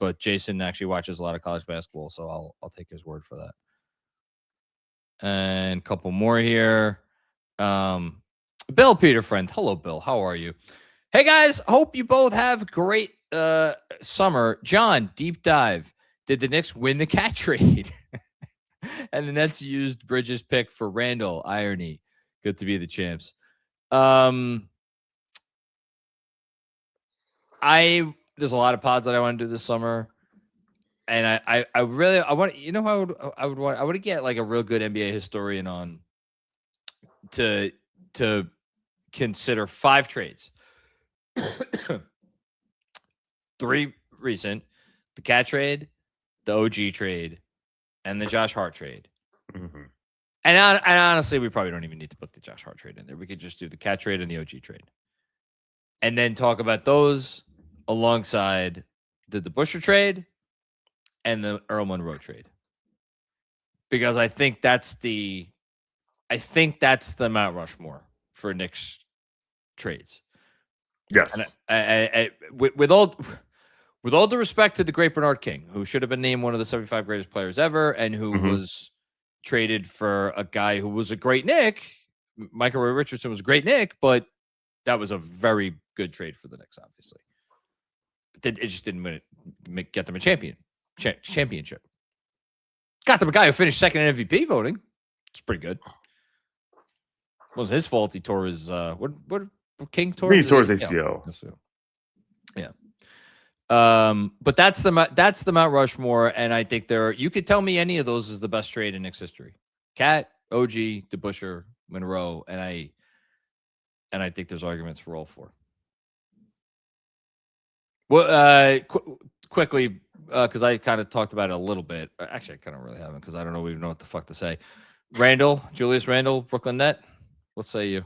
But Jason actually watches a lot of college basketball, so I'll take his word for that. And a couple more here. Bill Peter friend. Hello, Bill. How are you? Hey guys, hope you both have great summer. John, deep dive. Did the Knicks win the cat trade? And the Nets used Bridges' pick for Randall. Irony. Good to be the champs. There's a lot of pods that I want to do this summer. And I want, I would get like a real good NBA historian on to consider 5 trades. 3 recent, the cat trade, the OG trade, and the Josh Hart trade. Mm-hmm. And honestly, we probably don't even need to put the Josh Hart trade in there. We could just do the cat trade and the OG trade. And then talk about those alongside the Busher trade and the Earl Monroe trade. Because I think that's the Mount Rushmore for Knicks trades. Yes. And with all due respect to the great Bernard King, who should have been named one of the 75 greatest players ever, and who was traded for a guy who was a great Knick. Michael Ray Richardson was a great Knick, but that was a very good trade for the Knicks, obviously. It just didn't get them a championship. Got them a guy who finished second in MVP voting. It's pretty good. It wasn't his fault. He tore his what King tore his ACL. Yeah. But that's the Mount Rushmore, and I think you could tell me any of those is the best trade in Knicks history. Cat, OG, DeBusschere, Monroe, and I think there's arguments for all 4. Well, quickly, because I kind of talked about it a little bit. Actually, I kind of really haven't, because I don't even know what the fuck to say. Julius Randle, Brooklyn Net. What say you?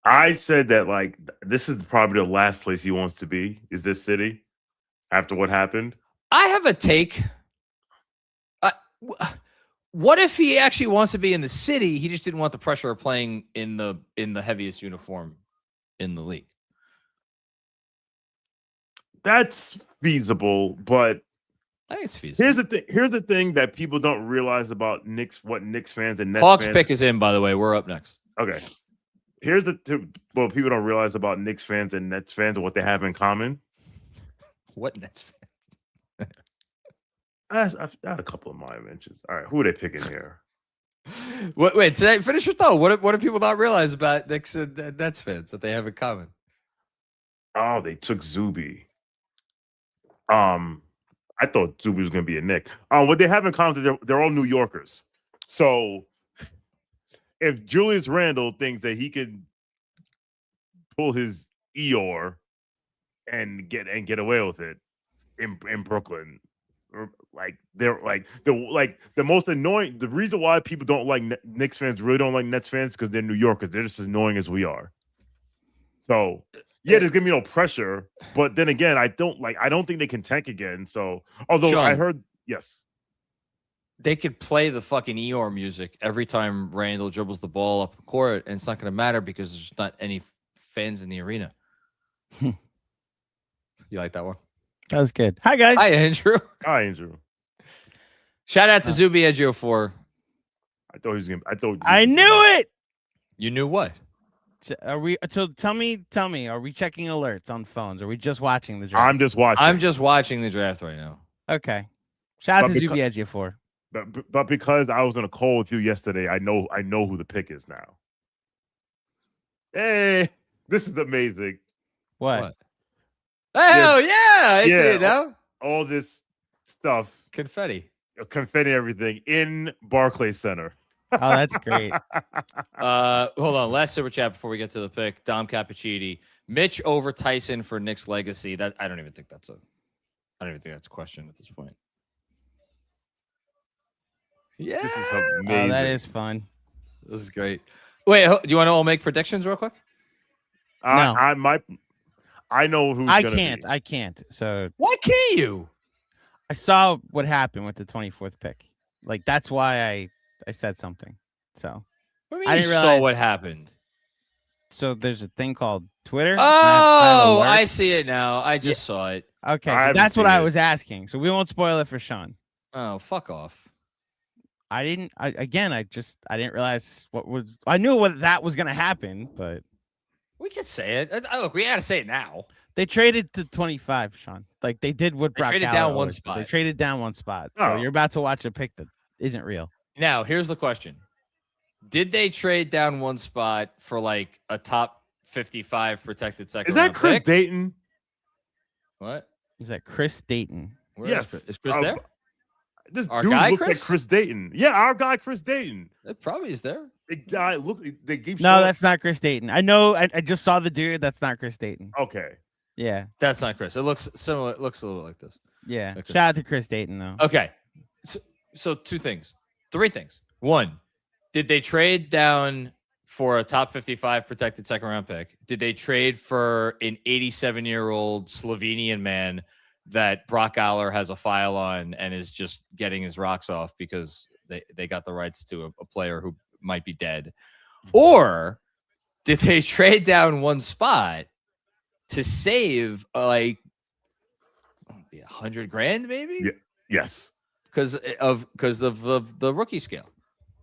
I said that this is probably the last place he wants to be. Is this city after what happened? I have a take. What if he actually wants to be in the city? He just didn't want the pressure of playing in the heaviest uniform in the league. That's feasible, but I think it's feasible. Here's the thing that people don't realize about Knicks. What Knicks fans and Nets Hawks fans, pick is in, by the way. We're up next. Okay. What people don't realize about Knicks fans and Nets fans and what they have in common. What Nets fans? I've got a couple of my mentions. All right, who are they picking here? Wait, finish your thought. What do people not realize about Knicks and Nets fans that they have in common? Oh, they took Zuby. I thought Zuby was going to be a Knick. What they have in common, they're all New Yorkers. So if Julius Randle thinks that he could pull his Eeyore and get away with it in Brooklyn, the most annoying. The reason why people don't like Knicks fans really don't like Nets fans because they're New Yorkers. They're just as annoying as we are. So yeah, there's gonna be no pressure. But then again, I don't think they can tank again. So although Shawn, I heard yes. They could play the fucking Eeyore music every time Randall dribbles the ball up the court, and it's not going to matter because there's not any fans in the arena. You like that one? That was good. Hi, guys. Hi, Andrew. Hi, Andrew. Shout out to Zuby Edgio for. I thought he was going to. I knew it. You knew what? Are we? So tell me. Are we checking alerts on phones? Are we just watching the draft? I'm just watching. I'm just watching the draft right now. Okay. Shout out to Zuby Edgio for. But because I was on a call with you yesterday, I know who the pick is now. Hey, this is amazing. What? Hell yeah! I see it now. All this stuff. Confetti. confetti everything in Barclays Center. Oh, that's great. Hold on. Last super chat before we get to the pick. Dom Cappuccini. Mitch over Tyson for Knicks legacy. That I don't even think that's a question at this point. Yeah. This is Oh, amazing. that is fun. This is great. Wait, do you want to all make predictions real quick? No. I know who's I gonna can't. be. I can't. So Why can't you? I saw what happened with the 24th pick. Like that's why I said something. So What do you I mean didn't you saw realize- what happened? so there's a thing called Twitter. and Oh, I I have see it now. I just saw it. alerts. Okay, I so haven't that's what seen I it. was asking. So we won't spoil it for Shawn. Oh, fuck off. I didn't. I didn't realize what was. I knew what that was gonna happen, but We could say it. Look, we gotta say it now. they traded to 25, Shawn. Like they did what They Brock traded Aller down one always did. They spot. traded down one spot. So Oh. you're about to watch a pick that isn't real. Now, here's the question. Did they trade down one spot for like a top 55 protected second Is that round Chris pick? Dayton? What? Is that Chris Dayton? Where Yes. Is Chris there? This Our dude guy, looks Chris? like Chris Dayton. Yeah, our guy Chris Dayton. It probably is there. The guy look. They keep No, showing- that's not Chris Dayton. I know. I just saw the dude. That's not Chris Dayton. okay. Yeah, That's not Chris. It looks similar. It looks a little like this. yeah. Okay. Shout out to Chris Dayton though. Okay. So three things. One, did they trade down for a top 55 protected second round pick? Did they trade for an 87-year-old Slovenian man that Brock Aller has a file on and is just getting his rocks off because they got the rights to a player who might be dead? Or did they trade down one spot to save like $100,000 maybe? Yeah. Yes. Because of the rookie scale.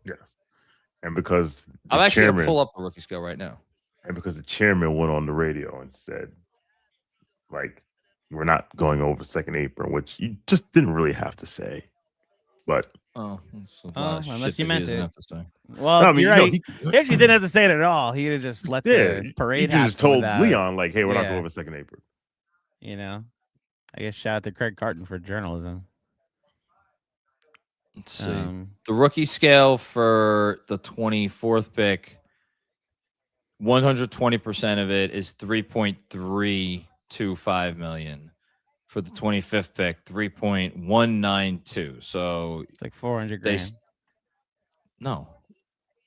Yes. And because I'm the actually chairman, gonna pull up the rookie scale right now. and because the chairman went on the radio and said, like, we're not going over second apron, which you just didn't really have to say. But Oh, that's a lot Oh, of shit unless that you he meant doesn't it. have to say. Well, I mean, you're you know, right. He actually didn't have to say it at all. He could have just let yeah, the parade he happen just told without, Leon, like, hey, we're not yeah. going over second apron. You know, I guess shout out to Craig Carton for journalism. Let's see. Um, The rookie scale for the 24th pick, 120% of it is 3.325 million. For the 25th pick, 3.192. So it's like 400 they grand. no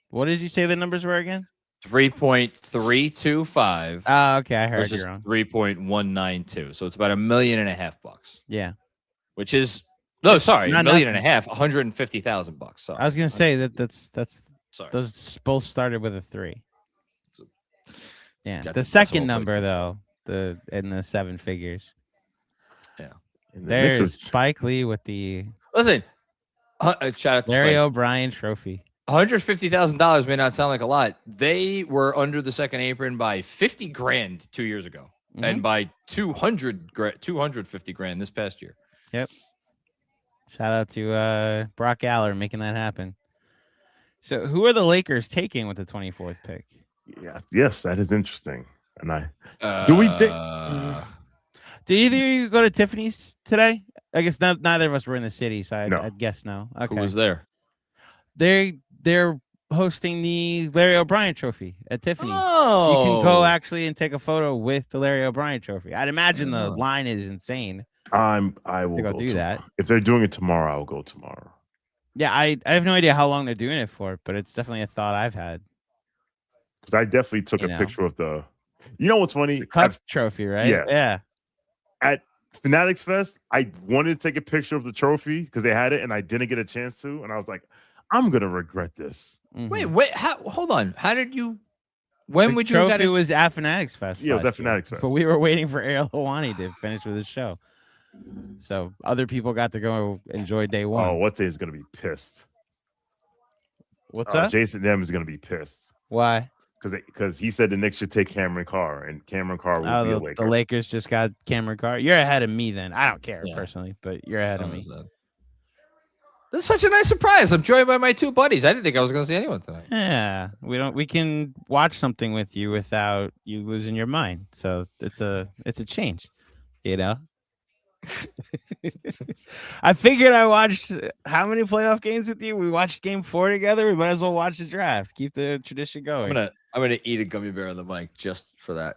What did you say the numbers were again? 3.325 Oh, okay, I heard versus you wrong. 3.192. So it's about $1.5 million bucks, Yeah, which is no, sorry, Not $1.5 million, nothing. $150,000. Sorry, I was gonna say that's sorry. those both started with a 3. So- Yeah, Got the the second decimal number point. though, the in the 7 figures. And the Knicks There's are- Spike Lee with the Listen, shout out to Larry Spike. O'Brien trophy. $150,000 may not sound like a lot. They were under the second apron by $50,000 2 years ago, Mhm. and by $250,000 this past year. Shout out to Brock Aller making that happen. So, who are the Lakers taking with the 24th pick? yes, that is interesting. And Do we think- Did either of you go to Tiffany's today? I guess neither of us were in the city, so No. I'd guess no. Okay, Who was there? they're hosting the Larry O'Brien trophy at Tiffany's. Oh, You can go actually and take a photo with the Larry O'Brien trophy. I'd imagine the Oh. line is insane. I will To go go do that. If they're doing it tomorrow, I'll go tomorrow. Yeah, I have no idea how long they're doing it for, but it's definitely a thought I've had. Because I definitely took You a know. picture of the. You know what's funny? The Cup trophy, right? yeah. At Fanatics Fest, I wanted to take a picture of the trophy because they had it, and I didn't get a chance to. And I was like, I'm gonna regret this. Mhm. wait. Hold on. How did you? When The would you trophy get it? was at Fanatics Fest. Yeah, it was last at year, Fanatics Fest. But we were waiting for Ariel Hawani to finish with his show. So other people got to go enjoy day one. Oh, what day is gonna be pissed? What's up? Jason M is gonna be pissed Why? because he said the Knicks should take Cameron Carr, and Cameron Carr will be a Oh, Laker. the Lakers just got Cameron Carr. You're ahead of me then. I don't care Yeah. personally, but you're ahead of me. This is such a nice surprise. I'm joined by my two buddies. I didn't think I was going to see anyone tonight. Yeah, we can watch something with you without you losing your mind. So it's a change, you know. I figured I watched how many playoff games with you? We watched game 4 together. We might as well watch the draft. Keep the tradition going. I'm gonna eat a gummy bear on the mic just for that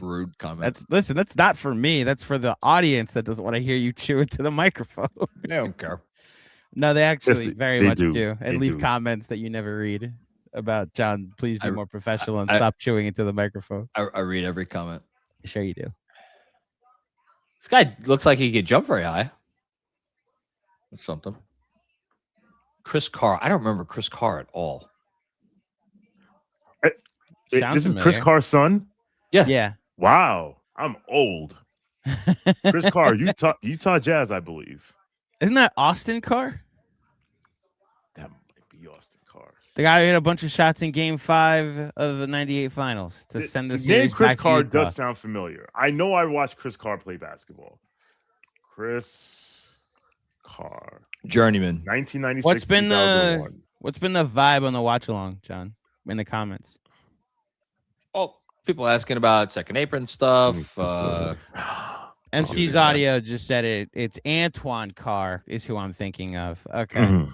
rude comment. That's not for me. That's for the audience that doesn't want to hear you chew into the microphone. I don't care. No, they actually very much do. And They leave do. comments that you never read about John. Please be more professional and stop chewing into the microphone. I read every comment. Sure you do. This guy looks like he could jump very high. That's something. Chris Carr. I don't remember Chris Carr at all. This is Chris Carr's son? Yeah. Wow. I'm old. Chris Carr, Utah Jazz, I believe. Isn't that Austin Carr? That might be Austin Carr. The guy who hit a bunch of shots in Game 5 of the '98 Finals to send the name series Chris back Carr to Utah. does sound familiar. I know I watched Chris Carr play basketball. Chris Carr, Journeyman. 1996. What's been the vibe on the watch along, John? In the comments. Oh, people asking about second apron stuff. MC's audio just said it. It's Antoine Carr is who I'm thinking of. Okay. Mm-hmm.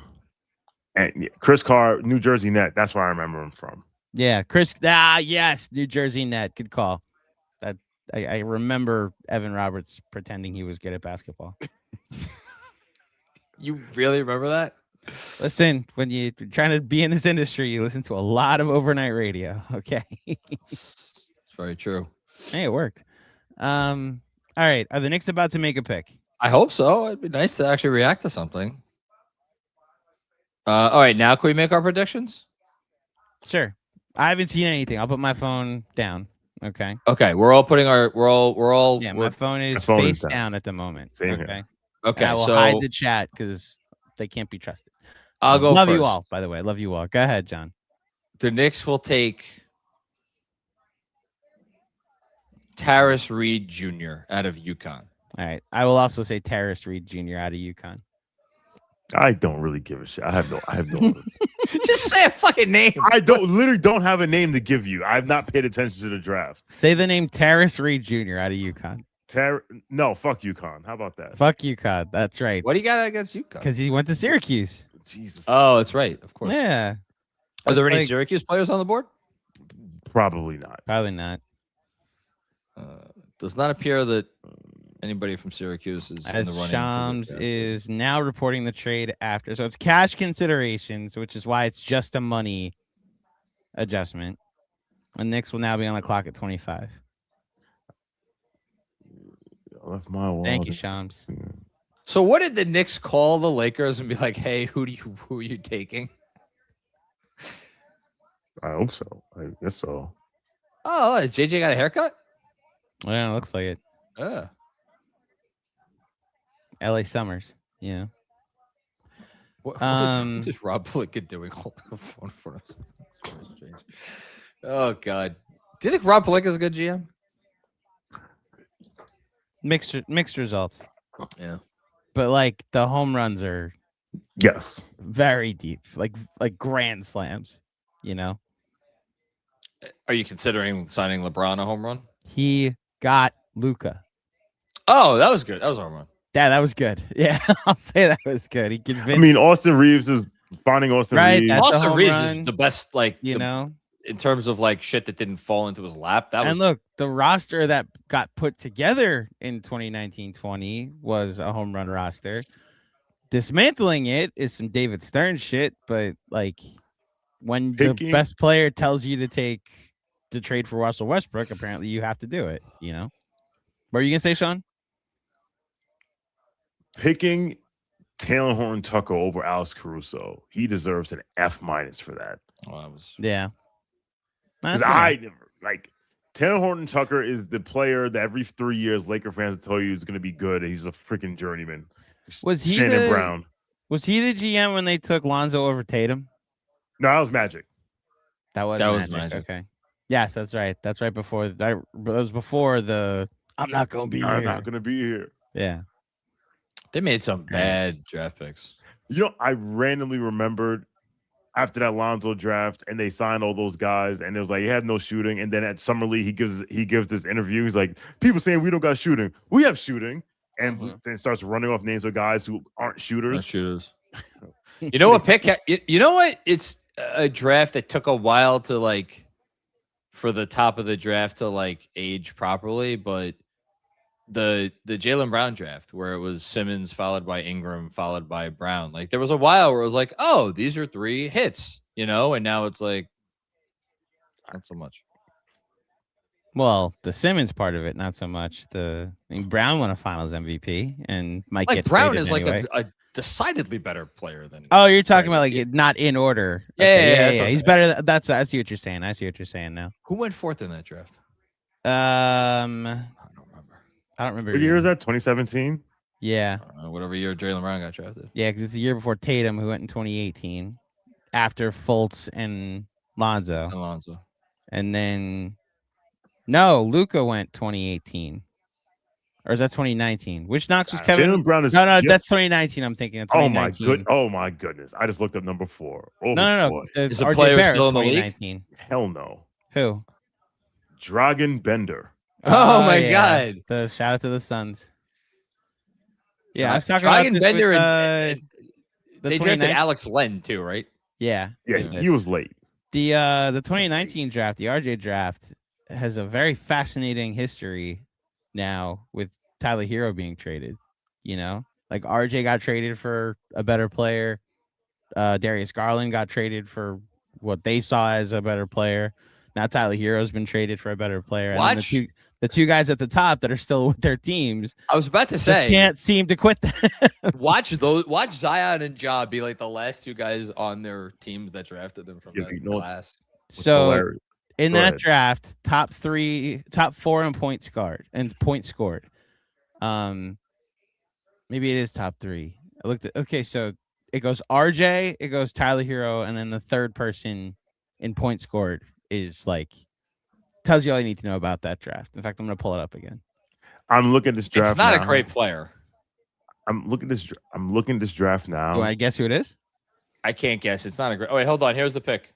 And Chris Carr, New Jersey Net. That's where I remember him from. Yeah, Chris. Yes, New Jersey Net. Good call. That I remember Evan Roberts pretending he was good at basketball. You really remember that? Listen, when you're trying to be in this industry, you listen to a lot of overnight radio. Okay. It's very true. Hey, it worked. All right. Are the Knicks about to make a pick? I hope so. It'd be nice to actually react to something. All right, now can we make our predictions? Sure. I haven't seen anything. I'll put my phone down. Okay. Okay, we're all putting our Yeah, my phone is phone face is down. down at the moment. Same Okay. here. Okay, And I will so hide the chat because they can't be trusted. I'll go Love first. you all, by the way. Love you all. Go ahead, John. The Knicks will take Terrace Reed Jr. out of UConn. All right. I will also say Terrace Reed Jr. out of UConn. I don't really give a shit. I have no. Just say a fucking name. I literally don't have a name to give you. I have not paid attention to the draft. Say the name Terrace Reed Jr. out of UConn. No, fuck UConn. How about that? Fuck UConn. That's right. What do you got against UConn? Because he went to Syracuse. Jesus. Oh, that's right. Of course. Yeah. Are there That's any like- Syracuse players on the board? Probably not. Probably not. Does not appear that anybody from Syracuse is in As the running. Shams is now reporting the trade after. So it's cash considerations, which is why it's just a money adjustment. And Knicks will now be on the clock at 25. I left my wallet. Thank you, Shams. So what did the Knicks call the Lakers and be like, "Hey, who are you taking?" I hope so. I guess so. Oh, has JJ got a haircut? Yeah, it looks like it. Yeah. LA Summers. Yeah. What Um, is Rob Pelinka doing holding the phone for us? That's very strange. Oh God. Do you think Rob Pelinka is a good GM? Mixed results. Yeah. But like the home runs are Yes. very deep, like grand slams, you know. Are you considering signing LeBron a home run? He got Luka. Oh, that was good. That was a home run. Yeah, that was good. Yeah, I'll say that was good. He convinced. I mean, Austin Reeves is finding Austin Right, Reeves. that's a Austin home Reeves run, is the best, like, you know. in terms of like shit that didn't fall into his lap. That And was look, the roster that got put together in 2019-20 was a home run roster. Dismantling it is some David Stern shit, but like when the best player tells you to take the trade for Russell Westbrook, apparently you have to do it, you know. What are you gonna say, Sean? Picking Taylor Horton Tucker over Alex Caruso, he deserves an F- for that. well, that was Yeah. Because That's I enough. never like Taylor Horton Tucker is the player that every 3 years Laker fans will tell you is going to be good. He's a freaking journeyman. Was he Shannon the- Brown? Was he the GM when they took Lonzo over Tatum? No, that was Magic. That was Magic. Okay. Yes, that's right. That's right before that was before the I'm not gonna be I'm here. not going to be here. Yeah. they made some bad draft picks. You know, I randomly remembered after that Lonzo draft, and they signed all those guys, and it was like he had no shooting. And then at Summer League, he gives this interview. He's like, people saying we don't got shooting, we have shooting. and then starts running off names of guys who aren't shooters. Not shooters. You know what pick? You know what? It's a draft that took a while to like for the top of the draft to like age properly, but the Jaylen Brown draft where it was Simmons followed by Ingram followed by Brown. Like there was a while where it was like, oh, these are 3 hits, you know, and now it's like not so much. Well, the Simmons part of it, not so much. Brown won a Finals MVP and might Like get Brown is anyway. like a decidedly better player than. Oh, you're talking about like not in order. Yeah, okay, yeah. He's better. I see what you're saying. I see what you're saying now. Who went 4th in that draft? I don't remember. What year is that? 2017. Yeah. Whatever year Jaylen Brown got drafted. Yeah, because it's the year before Tatum, who went in 2018, after Fultz and Lonzo. And then, no, Luka went 2018. Or is that 2019? Which Knox was Kevin? Jaylen Brown is no, that's 2019. I'm thinking of 2019. Oh my goodness! I just looked up number 4. Oh No. Is the player still in the league? Hell no. Who? Dragan Bender. Oh my God! The shout out to the Suns. Yeah, I was talking Dragan about this Bender with, and they drafted Alex Len too, right? Yeah. Yeah, he was late. The 2019 draft, the RJ draft, has a very fascinating history now with Tyler Hero being traded. You know, like RJ got traded for a better player. Darius Garland got traded for what they saw as a better player. Now Tyler Hero's been traded for a better player. Watch And the two guys at the top that are still with their teams. I was about to say, can't seem to quit them. Watch Zion and Ja be like the last 2 guys on their teams that drafted them from that class. So in that draft, top 4 in points scored. Maybe it is top 3. I looked at so it goes RJ, it goes Tyler Hero, and then the third person in points scored is like tells you all you need to know about that draft. In fact, I'm gonna pull it up again. I'm looking at this draft. It's not now. a great player. I'm looking at this draft now. Do I guess who it is? I can't guess. It's not a great. Oh wait, hold on. Here's the pick.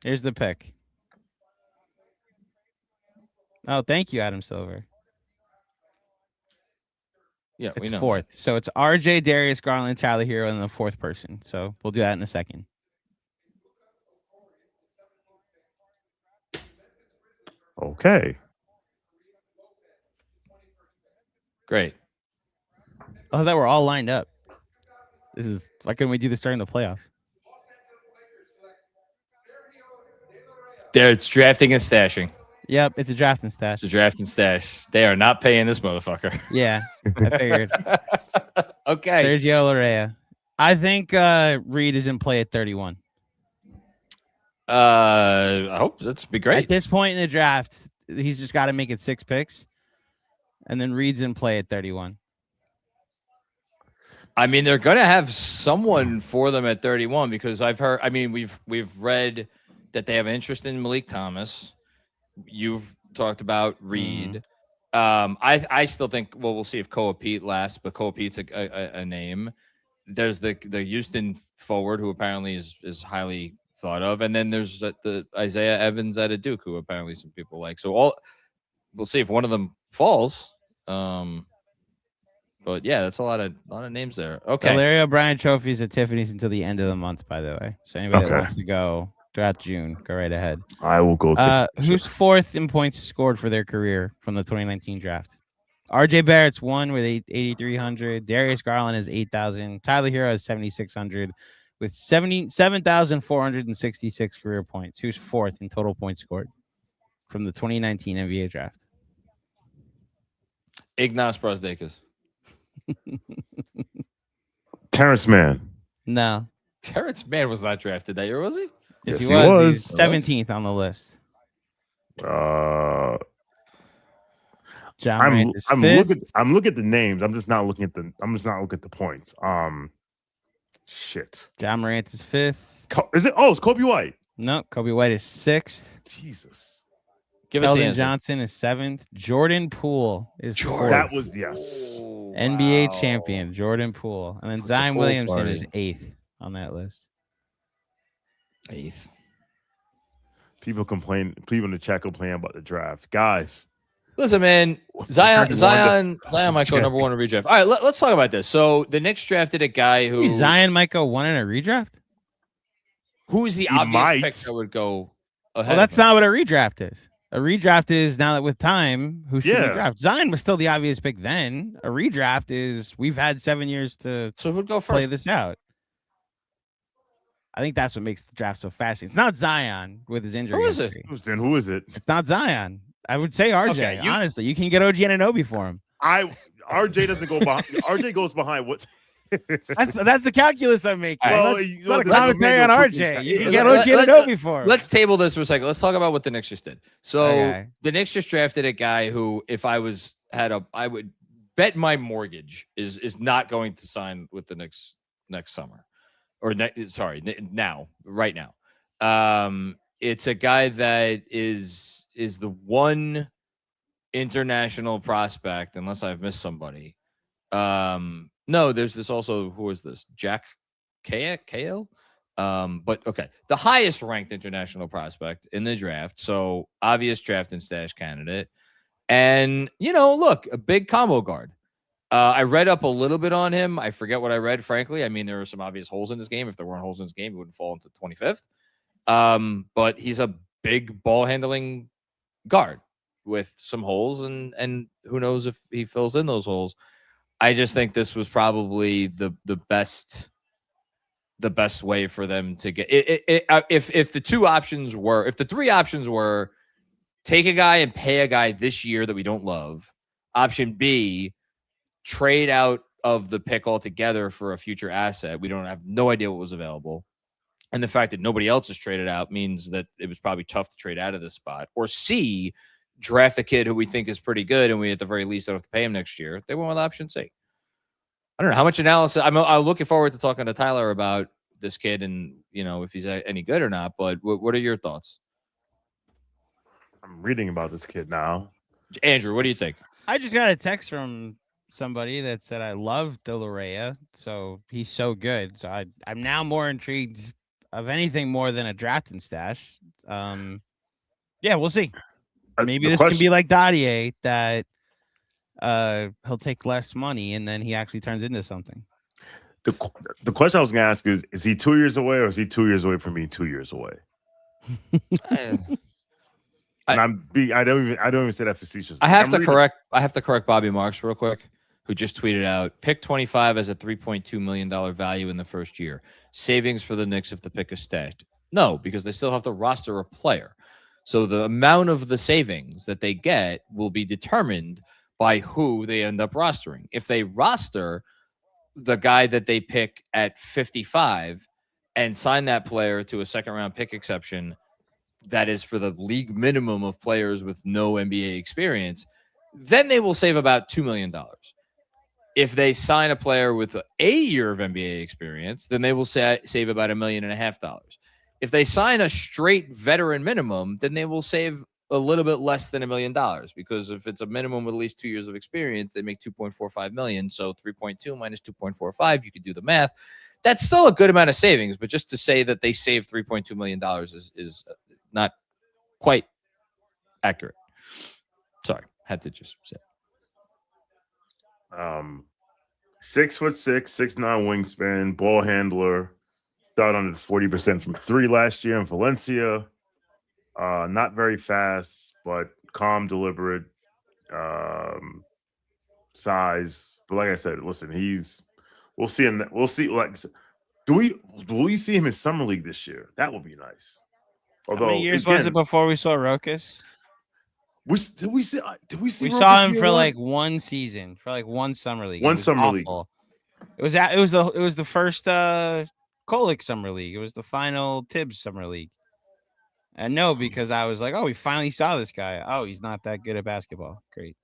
Oh, thank you, Adam Silver. Yeah, it's we know. 4th. So it's RJ, Darius Garland, Tyler Hero, and the 4th person. So we'll do that in a second. Okay. Great. Oh, that we're all lined up. Why couldn't we do this during the playoffs? There, it's drafting and stashing. Yep, it's a draft and stash. It's a draft and stash. They are not paying this motherfucker. Yeah, I figured. Okay. Sergio Larrea. I think Reed is in play at 31. I hope that's be great. At this point in the draft, he's just got to make it 6 picks, and then Reed's in play at 31. I mean, they're going to have someone for them at 31 because I've heard. I mean, we've read that they have interest in Malik Thomas. You've talked about Reed. I still think. Well, we'll see if Koa Peat lasts, but Koa Peat's a name. There's the Houston forward who apparently is highly thought of, and then there's the Isaiah Evans out of Duke who apparently some people like. So we'll see if one of them falls. But yeah, that's a lot of names there. Okay, The Larry O'Brien Trophy is at Tiffany's until the end of the month, by the way. So anybody that wants to go throughout June, go right ahead. I will go. Who's 4th in points scored for their career from the 2019 draft? RJ Barrett's 1 with 8,300. Darius Garland has 8,000. Tyler Hero has 7,600 with 7,466 career points. Who's 4th in total points scored from the 2019 NBA draft? Ignas Brazdeikis. Terrence Mann. No. Terrence Mann was not drafted that year, was he? Yes, he was. He's 17th on the list. I'm looking at the names. I'm just not looking at the points. Shit. John Morant is 5th. Is it? Oh, it's Kobe White. No, Kobe White is 6th. Jesus. Give us the Keldon answer. Johnson is 7th. Jordan Poole is 4th. That was yes. NBA champion Jordan Poole, and then It's a Zion pool Williamson party. is 8th on that list. 8th. People in the chat complain about the draft. Guys, Listen, man, Zion might go number 1 in redraft. All right, let's talk about this. So the Knicks drafted a guy who Zion might go 1 in a redraft. Who's the obvious pick that would go ahead? Well, that's not what a redraft is. A redraft is now that with time, who should we draft? Zion was still the obvious pick then. A redraft is we've had 7 years to who'd go first? Play this out. I think that's what makes the draft so fascinating. It's not Zion with his injury. Who is it? Who is it? It's not Zion. I would say RJ. Okay, honestly, you can get OG Anunoby for him. RJ doesn't go behind. RJ goes behind what? That's the calculus I'm making. Well, it's not a commentary on RJ. You can get OG Anunoby for him. Let's table this for a second. Let's talk about what the Knicks just did. So the Knicks just drafted a guy who, if I would bet my mortgage is not going to sign with the Knicks next summer, or right now. It's a guy that is the one international prospect, unless I've missed somebody. No, there's this also. Who is this? Jack Kale? But okay, the highest ranked international prospect in the draft. So obvious draft and stash candidate. And, look, a big combo guard. I read up a little bit on him. I forget what I read, frankly. I mean, there are some obvious holes in his game. If there weren't holes in his game, he wouldn't fall into 25th. But he's a big ball handling guard with some holes, and who knows if he fills in those holes. I just think this was probably the best way for them to get it. If the three options were take a guy and pay a guy this year that we don't love, option B, trade out of the pick altogether for a future asset. We don't have no idea what was available. And the fact that nobody else is traded out means that it was probably tough to trade out of this spot. Or C, draft a kid who we think is pretty good, and we at the very least don't have to pay him next year. They went with option C. I don't know how much analysis. I'm looking forward to talking to Tyler about this kid and, if he's any good or not. But what are your thoughts? I'm reading about this kid now. Andrew, what do you think? I just got a text from somebody that said I love De Larrea, so he's so good. So I'm now more intrigued of anything more than a draft and stash. We'll see. Maybe this can be like Dadier, that he'll take less money and then he actually turns into something. The question I was going to ask is he 2 years away, or is he 2 years away from being 2 years away? And I don't even say that facetiously. I have to correct Bobby Marks real quick, who just tweeted out, pick 25 as a $3.2 million value in the first year. Savings for the Knicks if the pick is stashed. No, because they still have to roster a player. So the amount of the savings that they get will be determined by who they end up rostering. If they roster the guy that they pick at 55 and sign that player to a second-round pick exception that is for the league minimum of players with no NBA experience, then they will save about $2 million. If they sign a player with a year of NBA experience, then they will save about $1.5 million. If they sign a straight veteran minimum, then they will save a little bit less than $1 million, because if it's a minimum with at least 2 years of experience, they make $2.45 million. So 3.2 minus 2.45, you could do the math. That's still a good amount of savings, but just to say that they saved $3.2 million is not quite accurate. Sorry, had to just say. 6'6", 6'9" wingspan, ball handler. Shot under 40% from 3 last year in Valencia. Not very fast, but calm, deliberate, size. But like I said, listen, we'll see him. We'll see. Like, will we see him in summer league this year? That would be nice. Although, how many years was it before we saw Rokas? Did we see? We saw him for like one season, for like one summer league. One summer league. It was the first Kolick summer league. It was the final Tibbs summer league. And no, because I was like, oh, we finally saw this guy. Oh, he's not that good at basketball. Great.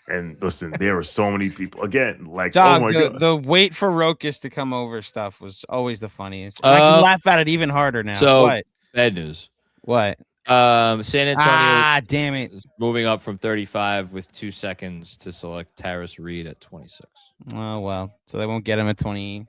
And listen, there were so many people. Again, like, Dog, oh my God. The wait for Rokas to come over stuff was always the funniest. And I can laugh at it even harder now. So, what? Bad news. What? San Antonio damn it. is moving up from 35 with 2 seconds to select Taris Reed at 26. Oh, well. So they won't get him at 31.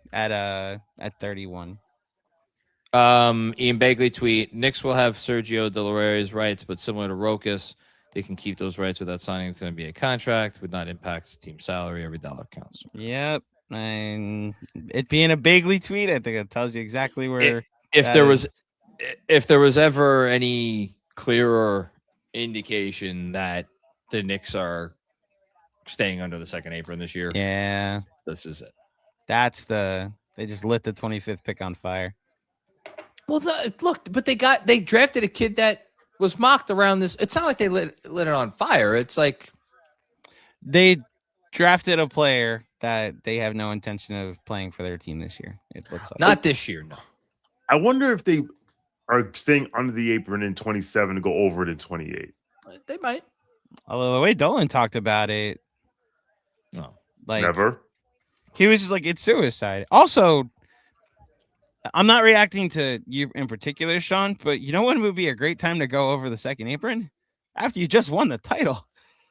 Ian Begley tweet, Knicks will have Sergio De Larrea's rights, but similar to Rokas, They can keep those rights without signing to an NBA contract, would not impact team salary. Every dollar counts. Yep. And it being a Bagley tweet, I think it tells you exactly where. If there was ever any clearer indication that the Knicks are staying under the second apron this year, yeah, this is it. They just lit the 25th pick on fire. Well, but they drafted a kid that was mocked around this. It's not like they lit it on fire. It's like they drafted a player that they have no intention of playing for their team this year. It looks like not this year. No. I wonder if they are staying under the apron in 27 to go over it in 28. They might. Although the way Dolan talked about it, no, like never. He was just like, it's suicide. Also, I'm not reacting to you in particular, Sean, but you know when would be a great time to go over the second apron? After you just won the title.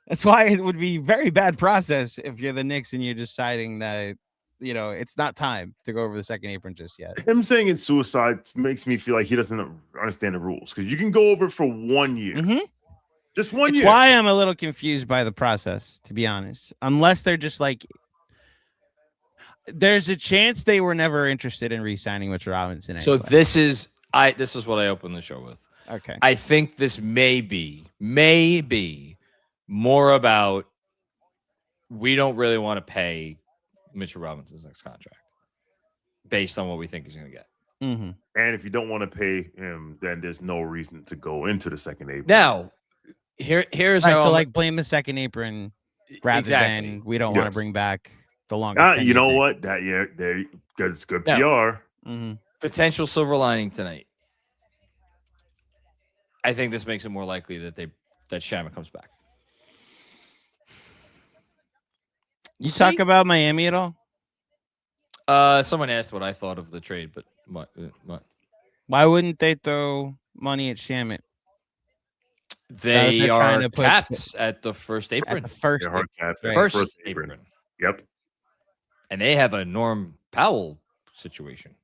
That's why it would be very bad process if you're the Knicks and you're deciding that, it's not time to go over the second apron just yet. Him saying it's suicide makes me feel like he doesn't understand the rules, because you can go over it for 1 year. Mm-hmm. Just 1 year. That's why I'm a little confused by the process, to be honest. Unless they're just like, there's a chance they were never interested in re-signing Mitch Robinson. So anyway. this is what I opened the show with. Okay. I think this may be more about we don't really want to pay Mitchell Robinson's next contract based on what we think he's going to get. Mm-hmm. And if you don't want to pay him, then there's no reason to go into the second apron. Now, here's right, how so like blame the second apron rather than we don't want to bring back the longest. You know what? That it's good PR. Mm-hmm. Potential silver lining tonight. I think this makes it more likely that Shamet comes back. You talk about Miami at all? Someone asked what I thought of the trade, but what? Why wouldn't they throw money at Shamet? They are capped at the first apron. At the first apron. Yep. And they have a Norm Powell situation.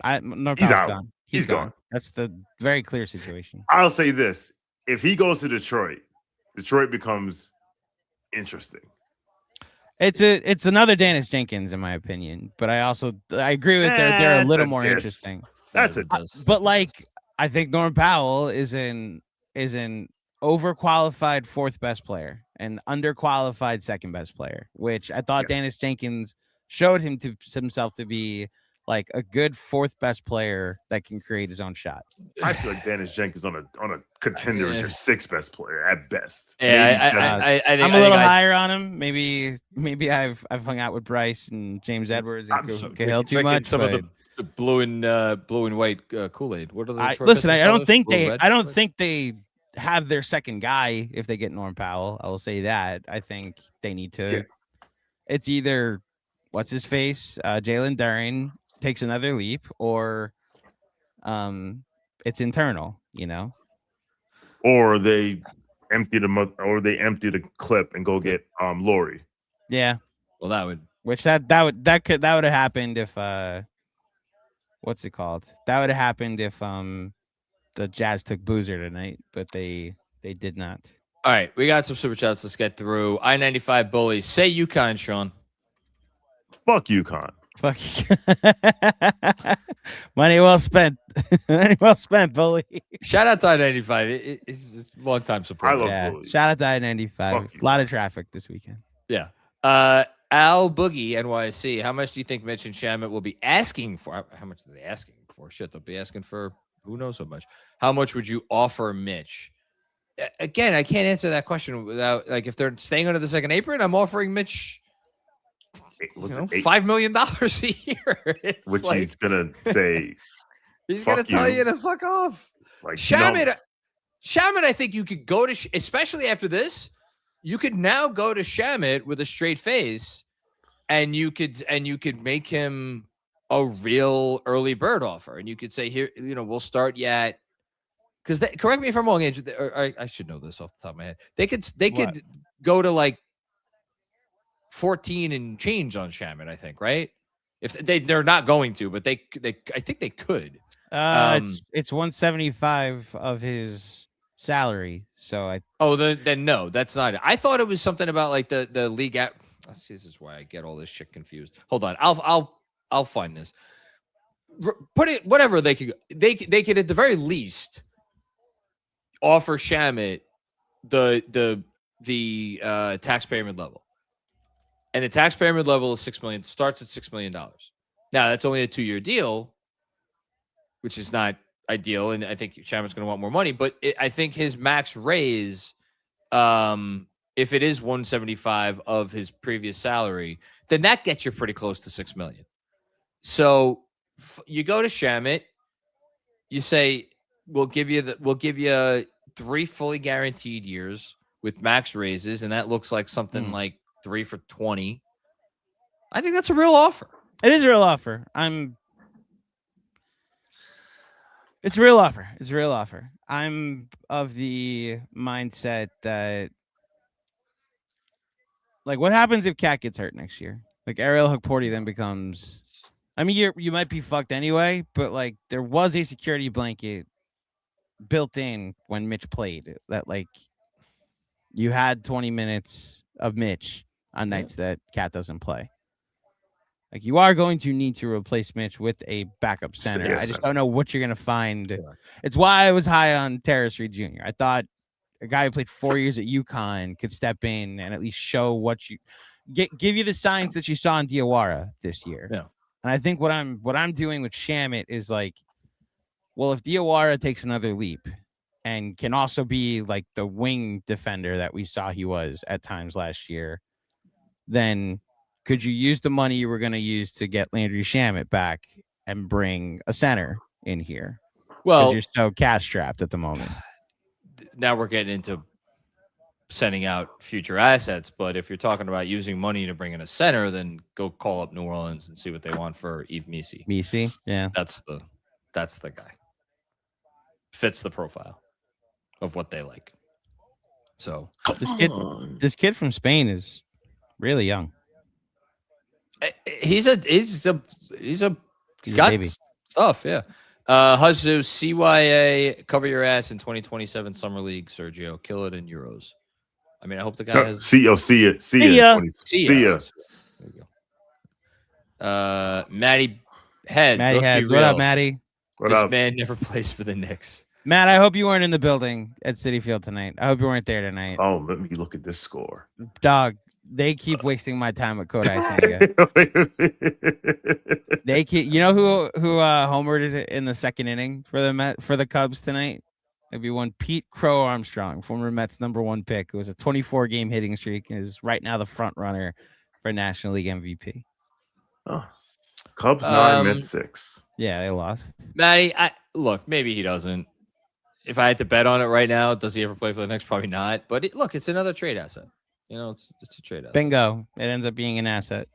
Norm Powell's gone. He's gone. That's the very clear situation. I'll say this. If he goes to Detroit becomes interesting. It's another Dennis Jenkins, in my opinion. But I agree with they're a little more interesting. That's a diss. But like, I think Norm Powell is an overqualified fourth best player and underqualified second best player, which I thought Dennis Jenkins showed himself to be like a good fourth best player that can create his own shot. I feel like Dennis Jenkins on a contender is your sixth best player at best. Yeah, I think I'm a little higher on him. Maybe I've hung out with Bryce and James Edwards and Cahill too much. Some of the blue and white Kool-Aid. What are the listen? I don't think they have their second guy if they get Norm Powell. I will say that. I think they need to. Yeah. It's either what's his face, Jalen Duren takes another leap, or it's internal, or they empty the clip and go get Laurie. Yeah. Well, that would have happened if what's it called? That would have happened if the Jazz took Boozer tonight, but they did not. All right, we got some super chats. Let's get through. I-95 bullies. Say UConn, Sean. Fuck UConn. Fuck you. Money well spent. Money well spent, bully. Shout out to I-95. It's a long time support. I love bullies. Shout out to I-95. A lot of traffic this weekend. Yeah. Al Boogie, NYC. How much do you think Mitch and Shamet will be asking for? How much are they asking for? Shit, they'll be asking for who knows how much. How much would you offer Mitch? Again, I can't answer that question without, like, if they're staying under the second apron, I'm offering Mitch $5 million a year. Which like, he's gonna say. He's gonna tell you to fuck off. Like Shamet, I think you could go to, especially after this, you could now go to Shamet with a straight face, and you could make him a real early bird offer, and you could say, here, we'll start yet. Because correct me if I'm wrong, Andrew. I should know this off the top of my head. They could go to like 14 and change on Shamet, I think, right? If they're not going to, but I think they could. It's 175 of his salary. So I then no, that's not it. I thought it was something about like the league app. Let's see, this is why I get all this shit confused. Hold on, I'll find this. Put it whatever they could. They could at the very least offer Shamit the taxpayer mid level, and the taxpayer mid level is $6 million. Starts at $6 million. Now that's only a 2-year deal, which is not ideal, and I think Shamit's going to want more money. But I think his max raise, if it is 175 of his previous salary, then that gets you pretty close to $6 million. So you go to Shamit, you say we'll give you 3 fully guaranteed years with max raises, and that looks like something like 3 for 20. I think that's a real offer. It is a real offer. It's a real offer. It's a real offer. I'm of the mindset that, like, what happens if Cat gets hurt next year? Like, Ariel Hukporti then becomes, I mean, you might be fucked anyway, but like, there was a security blanket built in when Mitch played that, like, you had 20 minutes of Mitch on nights that Cat doesn't play. Like, you are going to need to replace Mitch with a backup center. Yes, I just don't know what you're going to find. Yeah. It's why I was high on Terrace Reed Jr. I thought a guy who played 4 years at UConn could step in and at least show what you give you the signs that you saw in Diawara this year. Yeah. And I think what I'm doing with Shamit is like, well, if Diawara takes another leap and can also be like the wing defender that we saw he was at times last year, then could you use the money you were going to use to get Landry Shamit back and bring a center in here? Well, you're so cash strapped at the moment. Now we're getting into sending out future assets, but if you're talking about using money to bring in a center, then go call up New Orleans and see what they want for Yves Missi. Missi, yeah, that's the guy. Fits the profile of what they like. So this kid from Spain is really young. He's got baby stuff, yeah. Hudzu, CYA, cover your ass in 2027 Summer League, Sergio. Kill it in Euros. I mean, I hope the guy has... See ya. See ya. There you go. Matty Heads. Matty Heads. What up, Matty? This man never plays for the Knicks. Matt, I hope you weren't in the building at Citi Field tonight. I hope you weren't there tonight. Oh, let me look at this score. Dog, they keep wasting my time with Kodai Senga. They keep, you know who homered in the second inning for the Cubs tonight? It'd be one Pete Crow Armstrong, former Mets #1 pick, who was a 24-game hitting streak and is right now the front runner for National League MVP. Oh, Cubs 9, Mets 6. Yeah, they lost. Matty, look, maybe he doesn't. If I had to bet on it right now, does he ever play for the Knicks? Probably not. But look, it's another trade asset. You know, it's a trade asset. Bingo. It ends up being an asset.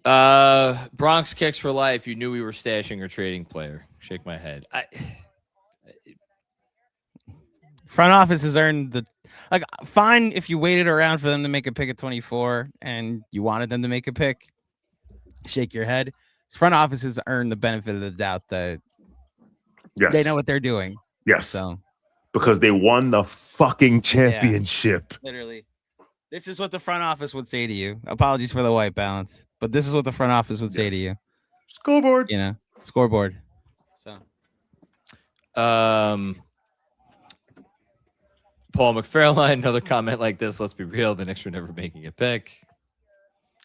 Bronx Kicks for life. You knew we were stashing or trading player. Shake my head. Front office has earned the fine if you waited around for them to make a pick at 24 and you wanted them to make a pick. Shake your head. Front office has earned the benefit of the doubt that they know what they're doing. Yes. So because they won the fucking championship. Yeah, literally. This is what the front office would say to you. Apologies for the white balance, but this is what the front office would say to you. Scoreboard. You know, scoreboard. So Paul McFarlane, another comment like this. Let's be real. The Knicks were never making a pick.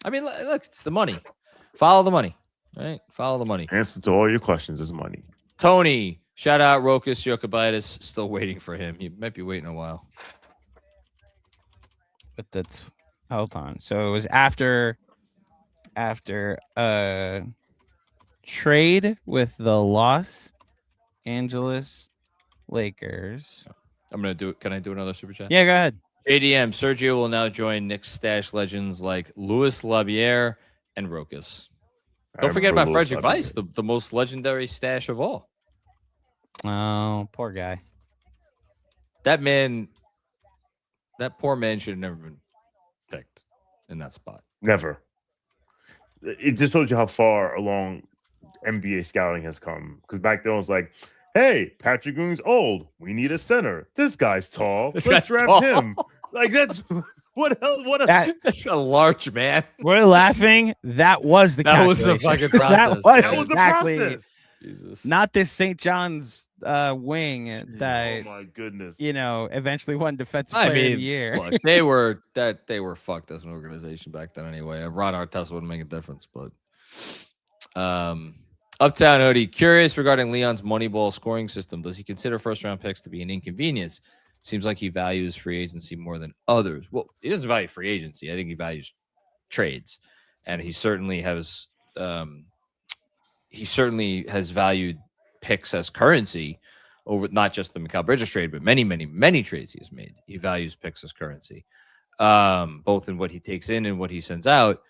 I mean, look, it's the money. Follow the money, right? Follow the money. Answer to all your questions is money. Tony, shout out Rokas Jokabitis. Still waiting for him. He might be waiting a while. But that's, hold on. So it was after trade with the Los Angeles Lakers. I'm going to do it. Can I do another super chat? Yeah, go ahead. JDM, Sergio will now join Knicks stash legends like Louis Labière and Rokas. Don't forget about Frederick Weiss, the most legendary stash of all. Oh, poor guy. That poor man should have never been picked in that spot. Never. It just told you how far along NBA scouting has come. Because back then it was like, Hey, Patrick Ewing's old. We need a center. This guy's tall. This Let's guy's draft tall. him. Like that's what hell? What a That's a large man. We're laughing. That was the That was the calculation. fucking process. that was the exactly process. Jesus. not this St. John's wing that Oh my goodness. eventually won defensive I player of mean, the year. look, they were fucked as an organization back then anyway. Ron Artest wouldn't make a difference, but Uptown Hoodie, curious regarding Leon's Moneyball scoring system. Does he consider first-round picks to be an inconvenience? Seems like he values free agency more than others. Well, he doesn't value free agency. I think he values trades, and he certainly has valued picks as currency over not just the Mikal Bridges trade, but many, many, many trades he has made. He values picks as currency, both in what he takes in and what he sends out.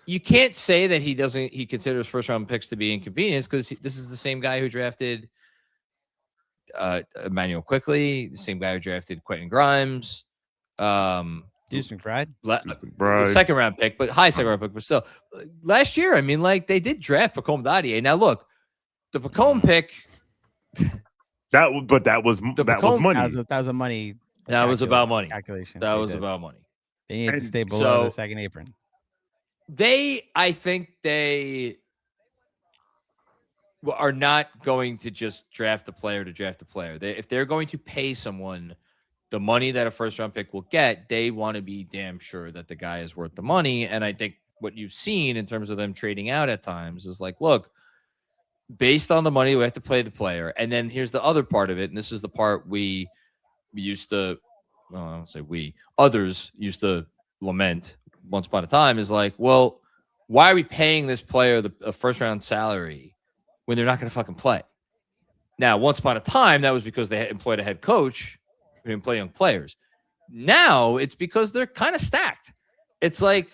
You can't say that he considers first round picks to be inconvenience, because this is the same guy who drafted Emmanuel Quickly, the same guy who drafted Quentin Grimes, Deuce McBride, Bride. second round pick, but high second round pick, but still last year, I mean, like they did draft Pacome Dadier. Now look, the Pacome pick, That was money. that was a money. that was about money. Calculation. That They was did. about money. They needed to And stay below the so- second apron. I think they are not going to just draft a player to draft a player. If they're going to pay someone the money that a first round pick will get, they want to be damn sure that the guy is worth the money. And I think what you've seen in terms of them trading out at times is like, look, based on the money, we have to play the player. And then here's the other part of it. And this is the part we used to, well, I don't say others used to lament once upon a time, is like, well, why are we paying this player a first round salary when they're not going to fucking play? Now, once upon a time, that was because they had employed a head coach who didn't play young players. Now it's because they're kind of stacked. It's like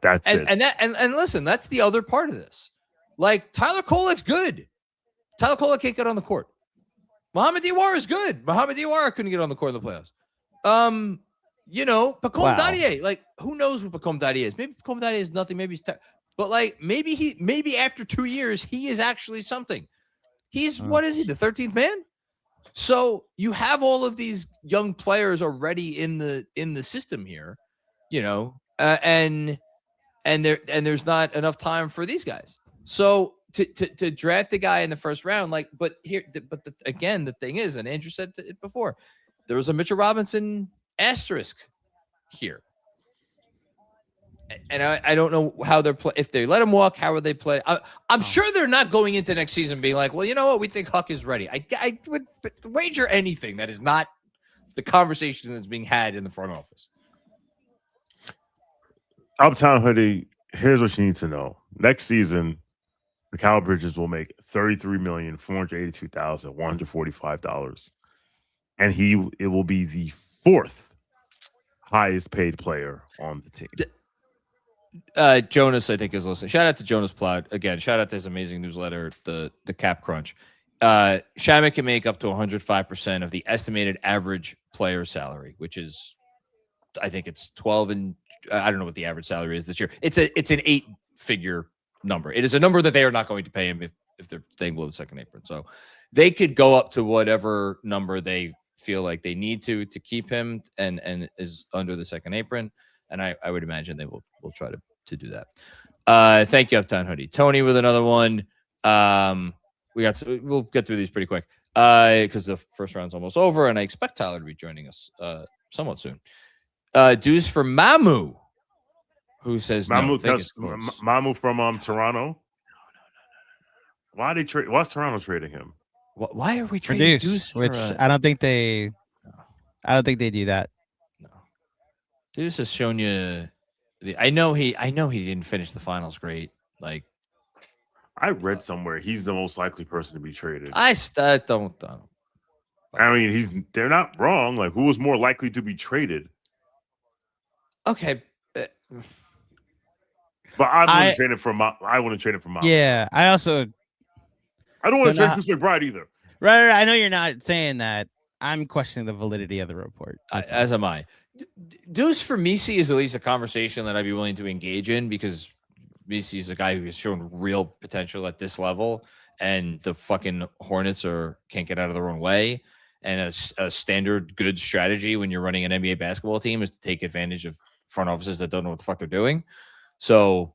that's it. And listen, that's the other part of this. Like Tyler Kolek's good. Tyler Kolek can't get on the court. Mohamed Diawara is good. Mohamed Diawara couldn't get on the court in the playoffs. Pacome Dadier, like who knows what Pacome Dadier is? Maybe Pacome Dadier is nothing. Maybe he's but like maybe after 2 years he is actually something. He's what is he? The 13th man. So you have all of these young players already in the system here, and there's not enough time for these guys. So to draft a guy in the first round, again, the thing is, and Andrew said it before, there was a Mitchell Robinson asterisk here. And I don't know how they're if they let him walk, how would they play? I'm sure they're not going into next season being like, well, you know what? We think Huck is ready. I would wager anything that is not the conversation that's being had in the front office. Uptown Hoodie, here's what you need to know. Next season, Mikal Bridges will make $33,482,145. And it will be the fourth highest paid player on the team. Jonas, I think, is listening. Shout out to Jonas Ploud. Again, shout out to his amazing newsletter, the Cap Crunch. Shaman can make up to 105% of the estimated average player salary, which is, I think it's 12, and I don't know what the average salary is this year. It's an 8-figure number. It is a number that they are not going to pay him if they're staying below the second apron. So they could go up to whatever number they feel like they need to keep him and is under the second apron. And I would imagine they will try to do that. Thank you, Uptown Hoodie. Tony with another one. We'll get through these pretty quick because the first round's almost over, and I expect Tyler to be joining us somewhat soon. Deuce for Mamu, who says Mamu from Toronto. No. Why they trade? Why's Toronto trading him? Why are we trading Deuce? Which I don't think they do that. Deuce has shown you. I know he didn't finish the finals great. Like I read somewhere he's the most likely person to be traded. I don't. I mean, they're not wrong. Like, who was more likely to be traded? Okay, but I want to trade it for Mom. Yeah, I don't want to trade Chris McBride either. Right. I know you're not saying that. I'm questioning the validity of the report. As am I. Deuce for Misi is at least a conversation that I'd be willing to engage in, because Misi is a guy who has shown real potential at this level, and the fucking Hornets can't get out of their own way. And a standard good strategy when you're running an NBA basketball team is to take advantage of front offices that don't know what the fuck they're doing. So,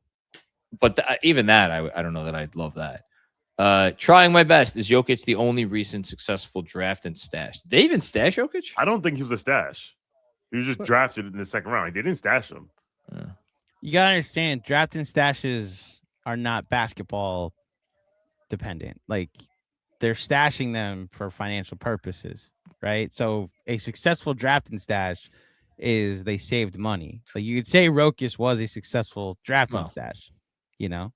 but even that, I don't know that I'd love that. Trying my best. Is Jokic the only recent successful draft and stash? Did they even stash Jokic? I don't think he was a stash. He was just drafted in the second round. They didn't stash him. You gotta understand, draft and stashes are not basketball dependent. Like, they're stashing them for financial purposes, right? So a successful draft and stash is they saved money. So you could say Rokas was a successful draft and stash, you know?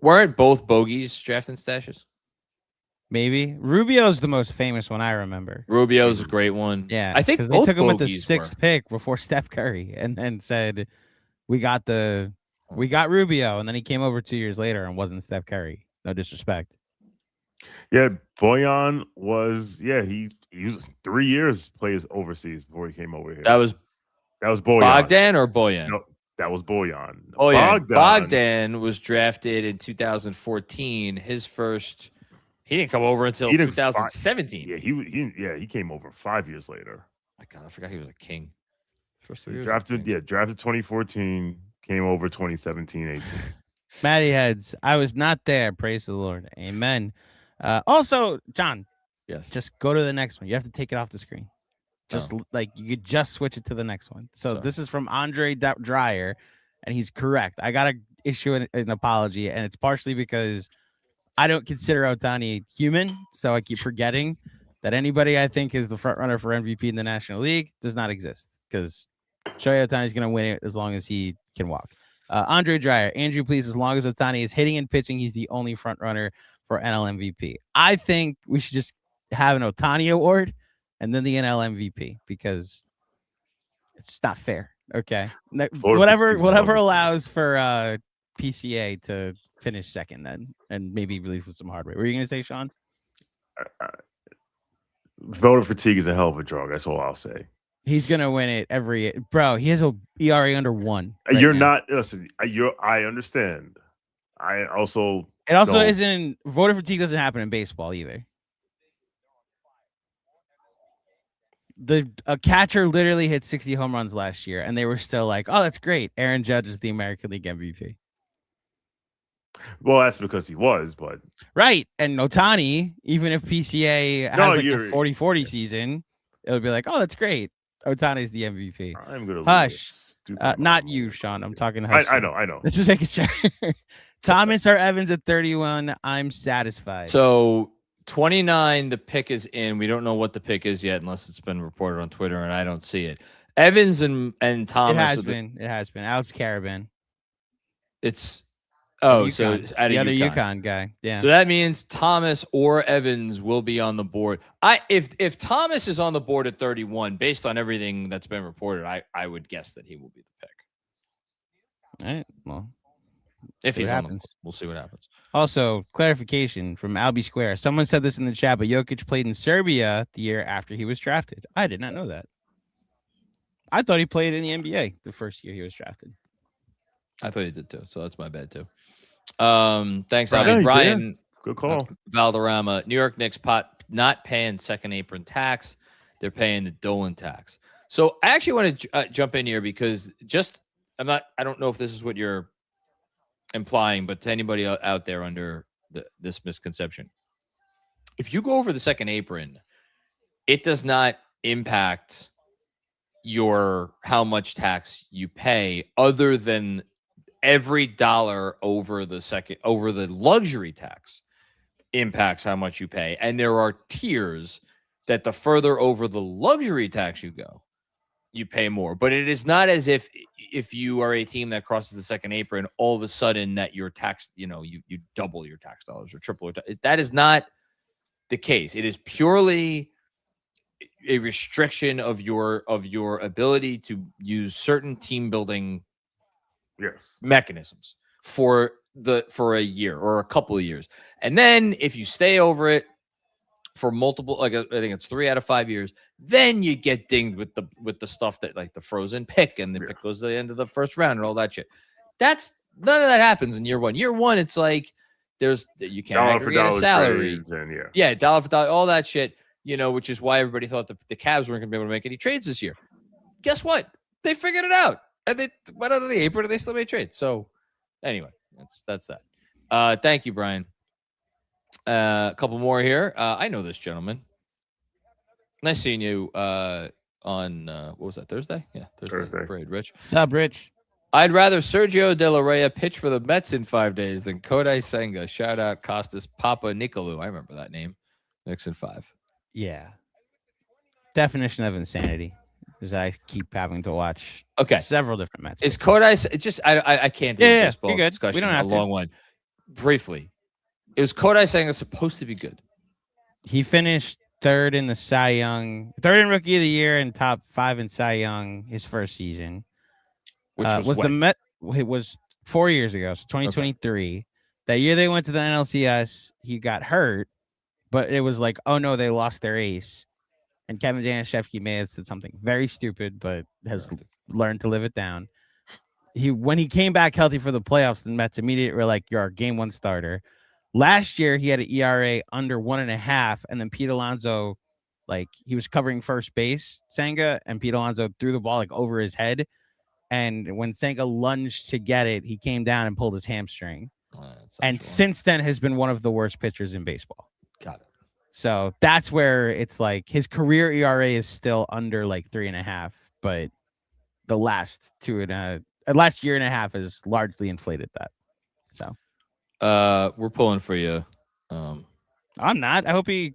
Weren't both bogeys draft and stashes? Maybe. Rubio's the most famous one I remember. Rubio's a great one. Yeah. I think because they took him with the 6th pick before Steph Curry and then said, we got Rubio. And then he came over 2 years later and wasn't Steph Curry. No disrespect. Yeah, Bojan was he was 3 years played overseas before he came over here. That was Bojan. Bogdan or Bojan? No, that was Bojan. Oh yeah, Bogdan was drafted in 2014. His first, he didn't come over until 2017. He came over 5 years later. My God, I forgot he was a king. First 3 years. Drafted 2014, came over 2017, 18. Matty Heads, I was not there. Praise the Lord. Amen. Also, John, yes, just go to the next one. You have to take it off the screen. Just like you could just switch it to the next one. So this is from Andre Dreyer, and he's correct. I gotta issue an apology, and it's partially because I don't consider Ohtani human, so I keep forgetting that anybody I think is the front runner for MVP in the National League does not exist, because Shohei Ohtani is gonna win it as long as he can walk. Andre Dreyer, Andrew, please, as long as Ohtani is hitting and pitching, he's the only front runner for NL MVP. I think we should just have an Ohtani award and then the NL MVP, because it's not fair. Okay. Whatever allows for PCA to finish second then, and maybe relief with some hard way. What were you going to say, Sean? Voter fatigue is a hell of a drug. That's all I'll say. He's gonna win it bro. He has a ERA under 1. You're not. Listen, I understand. It also isn't. Voter fatigue doesn't happen in baseball either. A catcher literally hit 60 home runs last year, and they were still like, "Oh, that's great. Aaron Judge is the American League MVP." Well, that's because he was, but right. And Ohtani, even if PCA has a 40-40 season, it would be like, "Oh, that's great. Ohtani's the MVP." I'm gonna hush. Not you, Sean. I'm talking hush. I know. Let's just make it sure. Thomas or Evans at 31. I'm satisfied. So 29, the pick is in. We don't know what the pick is yet, unless it's been reported on Twitter, and I don't see it. Evans and Thomas. It has been. Alex Caravan. It's so it's out the of other UConn. UConn guy. Yeah. So that means Thomas or Evans will be on the board. If Thomas is on the board at 31, based on everything that's been reported, I would guess that he will be the pick. All right. Well, if he's on the board, we'll see what happens. Also, clarification from Albie Square. Someone said this in the chat, but Jokic played in Serbia the year after he was drafted. I did not know that. I thought he played in the NBA the first year he was drafted. I thought he did too, so that's my bad too. Thanks, Albie. Brian, good call. Valderrama, New York Knicks not paying second apron tax; they're paying the Dolan tax. So I actually want to jump in here because I don't know if this is what you're implying, but to anybody out there under this misconception, if you go over the second apron, it does not impact how much tax you pay, other than every dollar over the luxury tax impacts how much you pay. And there are tiers that the further over the luxury tax you go, you pay more. But it is not as if you are a team that crosses the second apron, all of a sudden that your tax, you double your tax dollars or triple. That is not the case. It is purely a restriction of your ability to use certain team building mechanisms for a year or a couple of years. And then if you stay over it for multiple, I think it's 3 out of 5 years, then you get dinged with the stuff that, like, the frozen pick, and the pick goes to the end of the first round and all that shit. None of that happens in year one. Year one, it's like you can't dollar for aggregate a dollar salary. trades and Yeah, dollar for dollar, all that shit. Which is why everybody thought the Cavs weren't going to be able to make any trades this year. Guess what? They figured it out, and they went out of the apron, and they still made trades. So, anyway, that's that. Thank you, Brian. A couple more here. I know this gentleman. Nice seeing you on what was that, Thursday? Yeah, Thursday. Parade, Rich. What's up, Rich? I'd rather Sergio De Larrea pitch for the Mets in 5 days than Kodai Senga. Shout out Costas Papa Nicolou. I remember that name. Knicks in 5. Yeah. Definition of insanity is that I keep having to watch several different Mets. Is Kodai just I can't do a baseball discussion. We don't have a long one. Briefly, is Kodai Senga supposed to be good? He finished third in Rookie of the Year and top 5 in Cy Young his first season. Which was the Met? It was 4 years ago, so 2023. Okay. That year they went to the NLCS. He got hurt. But it was like, oh no, they lost their ace. And Kevin Danishevsky may have said something very stupid, but has learned to live it down. When he came back healthy for the playoffs, the Mets immediately were like, you're our game 1 starter. Last year, he had an ERA under 1.5, and then Pete Alonso, he was covering first base, Senga, and Pete Alonso threw the ball over his head. And when Senga lunged to get it, he came down and pulled his hamstring. And since then has been one of the worst pitchers in baseball. Got it. So that's where it's his career ERA is still under 3.5, but the last year and a half has largely inflated that. So we're pulling for you. I'm not. I hope he's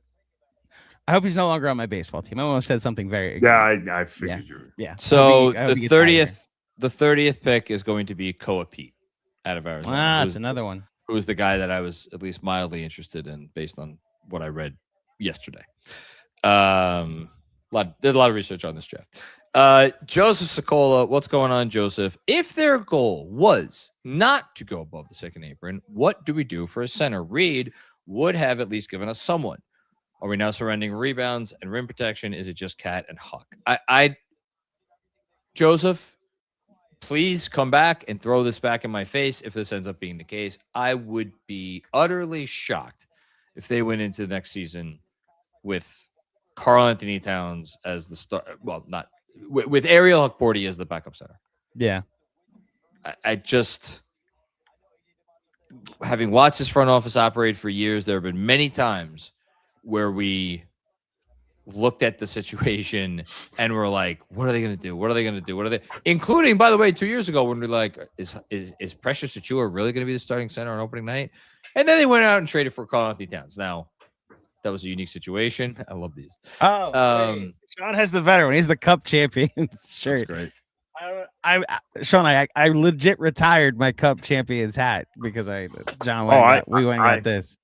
no longer on my baseball team. I almost said something very I figured you were. Yeah. So the 30th pick is going to be Koa Peat out of Arizona. That's another one. Who was the guy that I was at least mildly interested in based on what I read yesterday. Did a lot of research on this draft. Joseph Sokola, what's going on, Joseph? If their goal was not to go above the second apron, what do we do for a center? Reed would have at least given us someone. Are we now surrendering rebounds and rim protection? Is it just Cat and Huck? Joseph, please come back and throw this back in my face if this ends up being the case. I would be utterly shocked if they went into the next season with Karl Anthony Towns as the star. Well, not with Ariel Hukporti as the backup center. Yeah. I just, having watched this front office operate for years, there have been many times where we looked at the situation and we're like, what are they going to do? What are they going to do? What are they, including, by the way, 2 years ago when we're like, is Precious Achiuwa really going to be the starting center on opening night? And then they went out and traded for Karl Anthony Towns. Now, that was a unique situation. I love these. Oh, Shawn has the veteran. He's the Cup champions shirt. That's great. Shawn, I legit retired my Cup champions hat because we went and got this.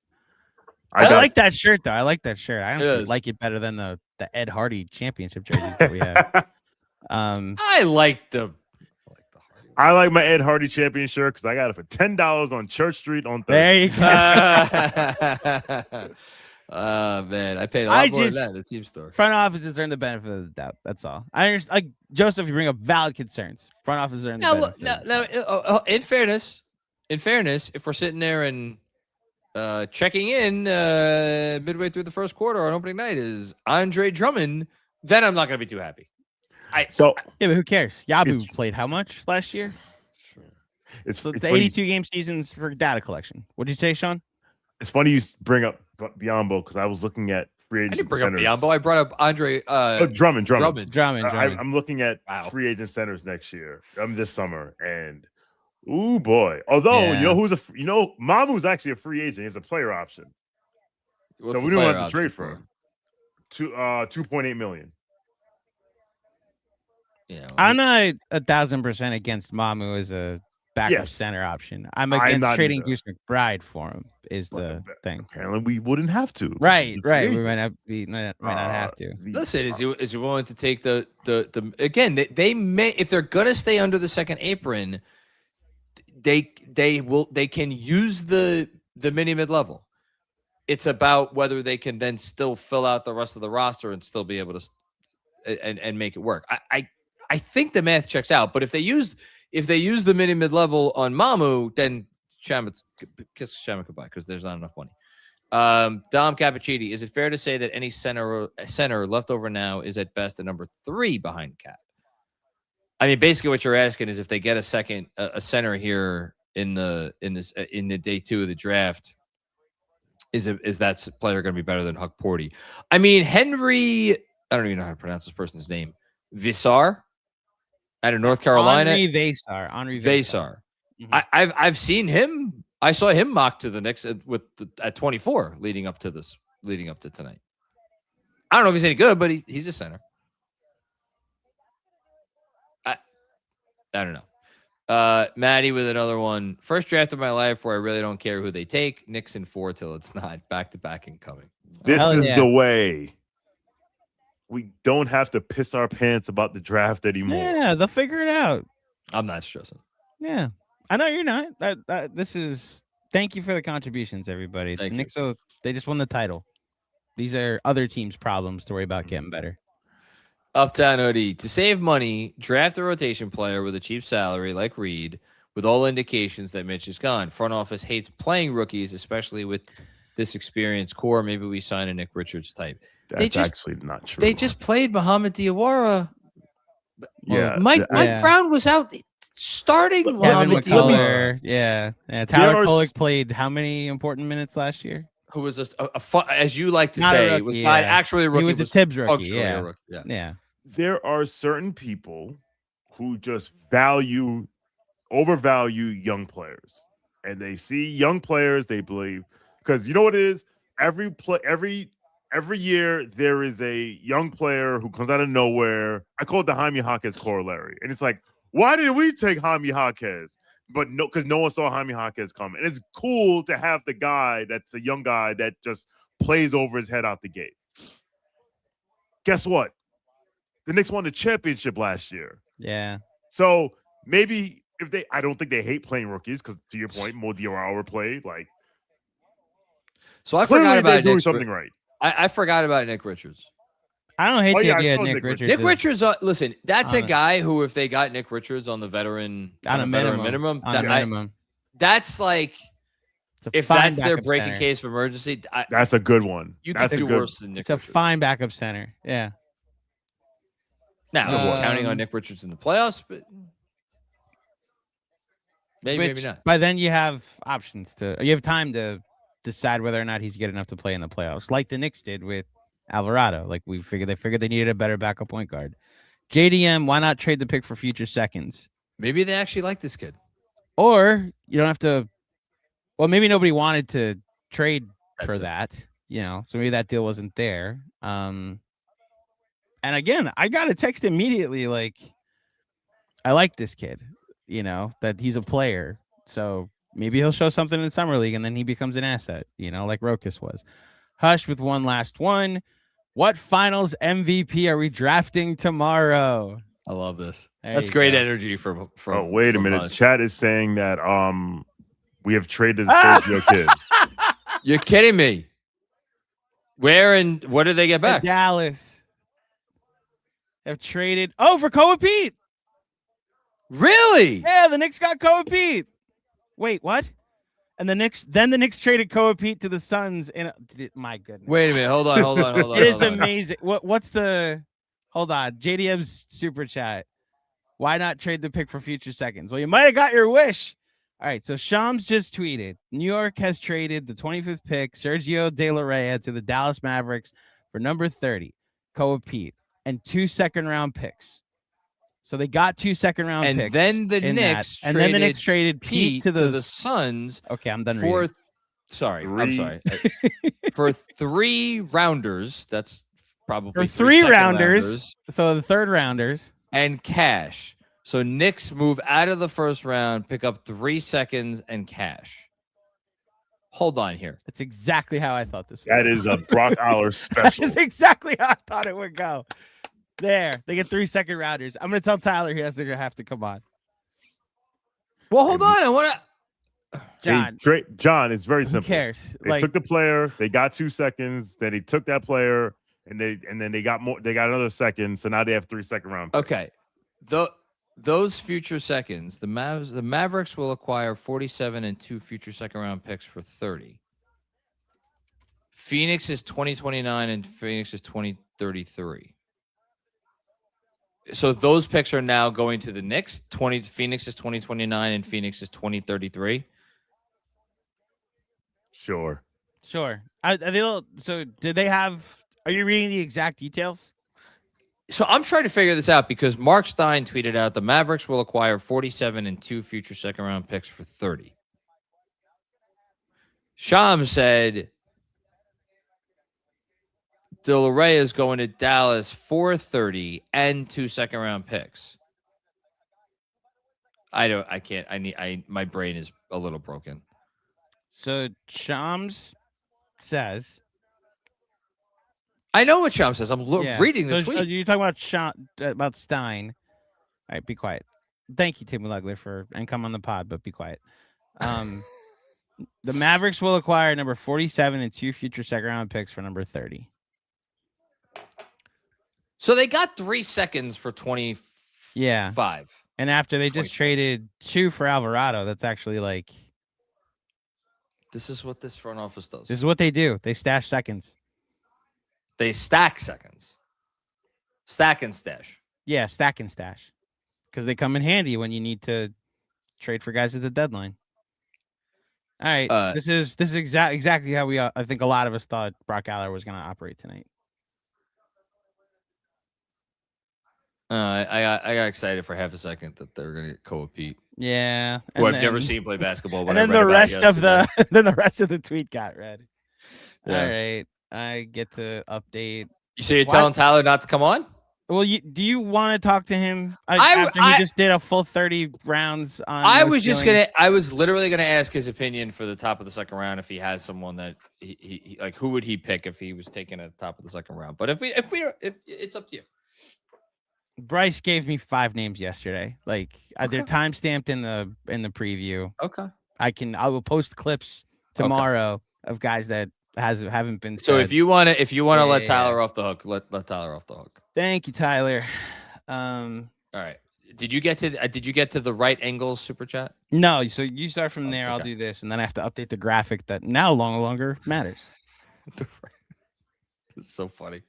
I like that shirt though. I like that shirt. I actually like it better than the Ed Hardie championship jerseys that we have. I like the I like my Ed Hardie champion shirt because I got it for $10 on Church Street on Thursday. There you go. Man, I paid a lot more than that at the team store. Front offices earn the benefit of the doubt. That's all. I understand. Like Joseph, you bring up valid concerns. Front offices earn the benefit. Now, in fairness, if we're sitting there and checking in midway through the first quarter on opening night is Andre Drummond, then I'm not going to be too happy. Yeah, but who cares? Yabu played how much last year? It's the 82 game seasons for data collection. What did you say, Shawn? It's funny you bring up Biyombo because I was looking at free agent. I didn't bring centers. up Biyombo. I brought up Andre. Drummond. I'm looking at free agent centers next year. This summer, and ooh boy. Although Mamu's actually a free agent. He's a player option. What's so we don't have to trade for him. $2.8 million. Yeah, I'm not 1,000% against Mamu as a backup center option. I'm against trading Deuce McBride for him. Is the thing? Apparently, we wouldn't have to. Right. We might not have to. Listen, is he willing to take the again? They may, if they're gonna stay under the second apron, they can use the mini mid level. It's about whether they can then still fill out the rest of the roster and still be able to and make it work. I think the math checks out, but if they use the mini mid level on Mamu, then Shamet goodbye because there's not enough money. Dom Cappuccini, is it fair to say that any center left over now is at best a number 3 behind Cat? I mean, basically what you're asking is if they get a center here in the day 2 of the draft, is that player going to be better than Huck Porty? I mean, Henry, I don't even know how to pronounce this person's name. Visar out of North Carolina. Henry Vesar. Mm-hmm. I've seen him. I saw him mocked to the Knicks at 24 leading up to tonight. I don't know if he's any good, but he's a center. I don't know. Maddie with another one. First draft of my life where I really don't care who they take. Knicks in 4 till it's not. Back to back incoming. This is the way. We don't have to piss our pants about the draft anymore. Yeah, they'll figure it out. I'm not stressing. Yeah, I know you're not. This is. Thank you for the contributions, everybody. Thank the Knicks, they just won the title. These are other teams' problems to worry about getting better. Uptown OD. To save money, draft a rotation player with a cheap salary like Reed, with all indications that Mitch is gone. Front office hates playing rookies, especially with this experienced core. Maybe we sign a Nick Richards type. That's actually not true. They just played Muhammad Diawara. Yeah. Mike Brown was out starting. Kevin McCullough. Yeah. Tyler Pollock played how many important minutes last year? Who was as you like to say, was not actually a rookie. He was a Tibbs rookie. Yeah. There are certain people who just overvalue young players, and they see young players, they believe, because you know what it is. Every year there is a young player who comes out of nowhere. I call it the Jaime Jaquez corollary, and it's like, why did we take Jaime Jaquez? But no, because no one saw Jaime Jaquez come. And it's cool to have the guy that's a young guy that just plays over his head out the gate. Guess what? The Knicks won the championship last year. Yeah. So maybe I don't think they hate playing rookies because, to your point, Mo Diawara played. So I forgot about they're doing something right. I forgot about Nick Richards. I don't hate the idea of Nick Richards. Nick Richards, listen, that's a guy who, if they got Nick Richards on the veteran minimum, that's like, if that's their breaking case for emergency, that's a good one. You can do worse than Nick Richards. It's a fine backup center. Yeah. Now, counting on Nick Richards in the playoffs, but maybe not. By then, you have options you have time to decide whether or not he's good enough to play in the playoffs, like the Knicks did with Alvarado. Like they figured they needed a better backup point guard. JDM, why not trade the pick for future seconds? Maybe they actually like this kid. Or you don't have to. Well, maybe nobody wanted to trade for that, so maybe that deal wasn't there. And again, I got a text immediately like, I like this kid, that he's a player. So maybe he'll show something in the summer league and then he becomes an asset, like Rokas was. Hush with one last one. What finals MVP are we drafting tomorrow? I love this. That's great energy from Oh, wait a minute. Hush. Chat is saying that we have traded the Sergio kid. You're kidding me. Where and what did they get back? Dallas. Have traded for Koa Peat. Really? Yeah, the Knicks got Koa Peat. Wait, what? And the Knicks traded Koa Peat to the Suns. My goodness. Wait a minute. Hold on. It is amazing. What's the? Hold on. JDM's super chat. Why not trade the pick for future seconds? Well, you might have got your wish. All right. So Shams just tweeted. New York has traded the 25th pick, Sergio De Larrea, to the Dallas Mavericks for number 30, Koa Peat, and 2 second-round picks. So they got 2 second-round picks. And then the Knicks traded Pete to the Suns. Okay, I'm done reading. I'm sorry. For 3 rounders. That's probably for 3 rounders. So the third rounders. And cash. So Knicks move out of the first round, pick up 3 seconds and cash. Hold on here. That's exactly how I thought this was. That is a Brock Aller special. That is exactly how I thought it would go. There, they get 3 second rounders. I'm gonna tell Tyler he has to have to come on. Well, hold on. I want to. John, it's very simple. Who cares? They took the player. They got 2 seconds. Then they took that player, and then they got more. They got another second. So now they have 3 second round picks. Okay. those future seconds, the Mavericks will acquire 47 and 2 future second-round picks for 30. Phoenix is 2029 and Phoenix is 2033. So those picks are now going to the Knicks. Phoenix is 2029 and Phoenix is 2033. Sure. So did they have? Are you reading the exact details? So I'm trying to figure this out because Mark Stein tweeted out the Mavericks will acquire 47 and 2 future second-round picks for 30. Sham said De Larrea is going to Dallas for 30 and 2 second-round picks. My brain is a little broken. So Shams says, I know what Sham says. I'm reading the tweet. You're talking about Stein. All right, be quiet. Thank you, Tim Legler, and come on the pod, but be quiet. The Mavericks will acquire number 47 and 2 future second-round picks for number 30. So they got 3 seconds for 25. Yeah. And after they just traded 2 for Alvarado, that's actually like. This is what this front office does. This is what they do. They stash seconds. They stack seconds. Stack and stash. Yeah, stack and stash. Because they come in handy when you need to trade for guys at the deadline. All right. This is exactly how I think a lot of us thought Brock Aller was going to operate tonight. I got excited for half a second that they were going to get Koa Peat. Yeah. Who I've never seen play basketball. And then the rest of the tweet got read. Yeah. All right. I get to update. So you're telling Tyler not to come on? Well, do you want to talk to him after he just did a full 30 rounds on? I was literally gonna ask his opinion for the top of the second round if he has someone that he like, who would he pick if he was taken at the top of the second round? But if it's up to you. Bryce gave me 5 names yesterday. Like they're time stamped in the preview. Okay. I will post clips tomorrow of guys that haven't been. So said. if you want to let Tyler off the hook, let Tyler off the hook. Thank you, Tyler. All right. Did you get to the right angles super chat? No. So you start from there. Okay. I'll do this, and then I have to update the graphic that now no longer matters. It's so funny.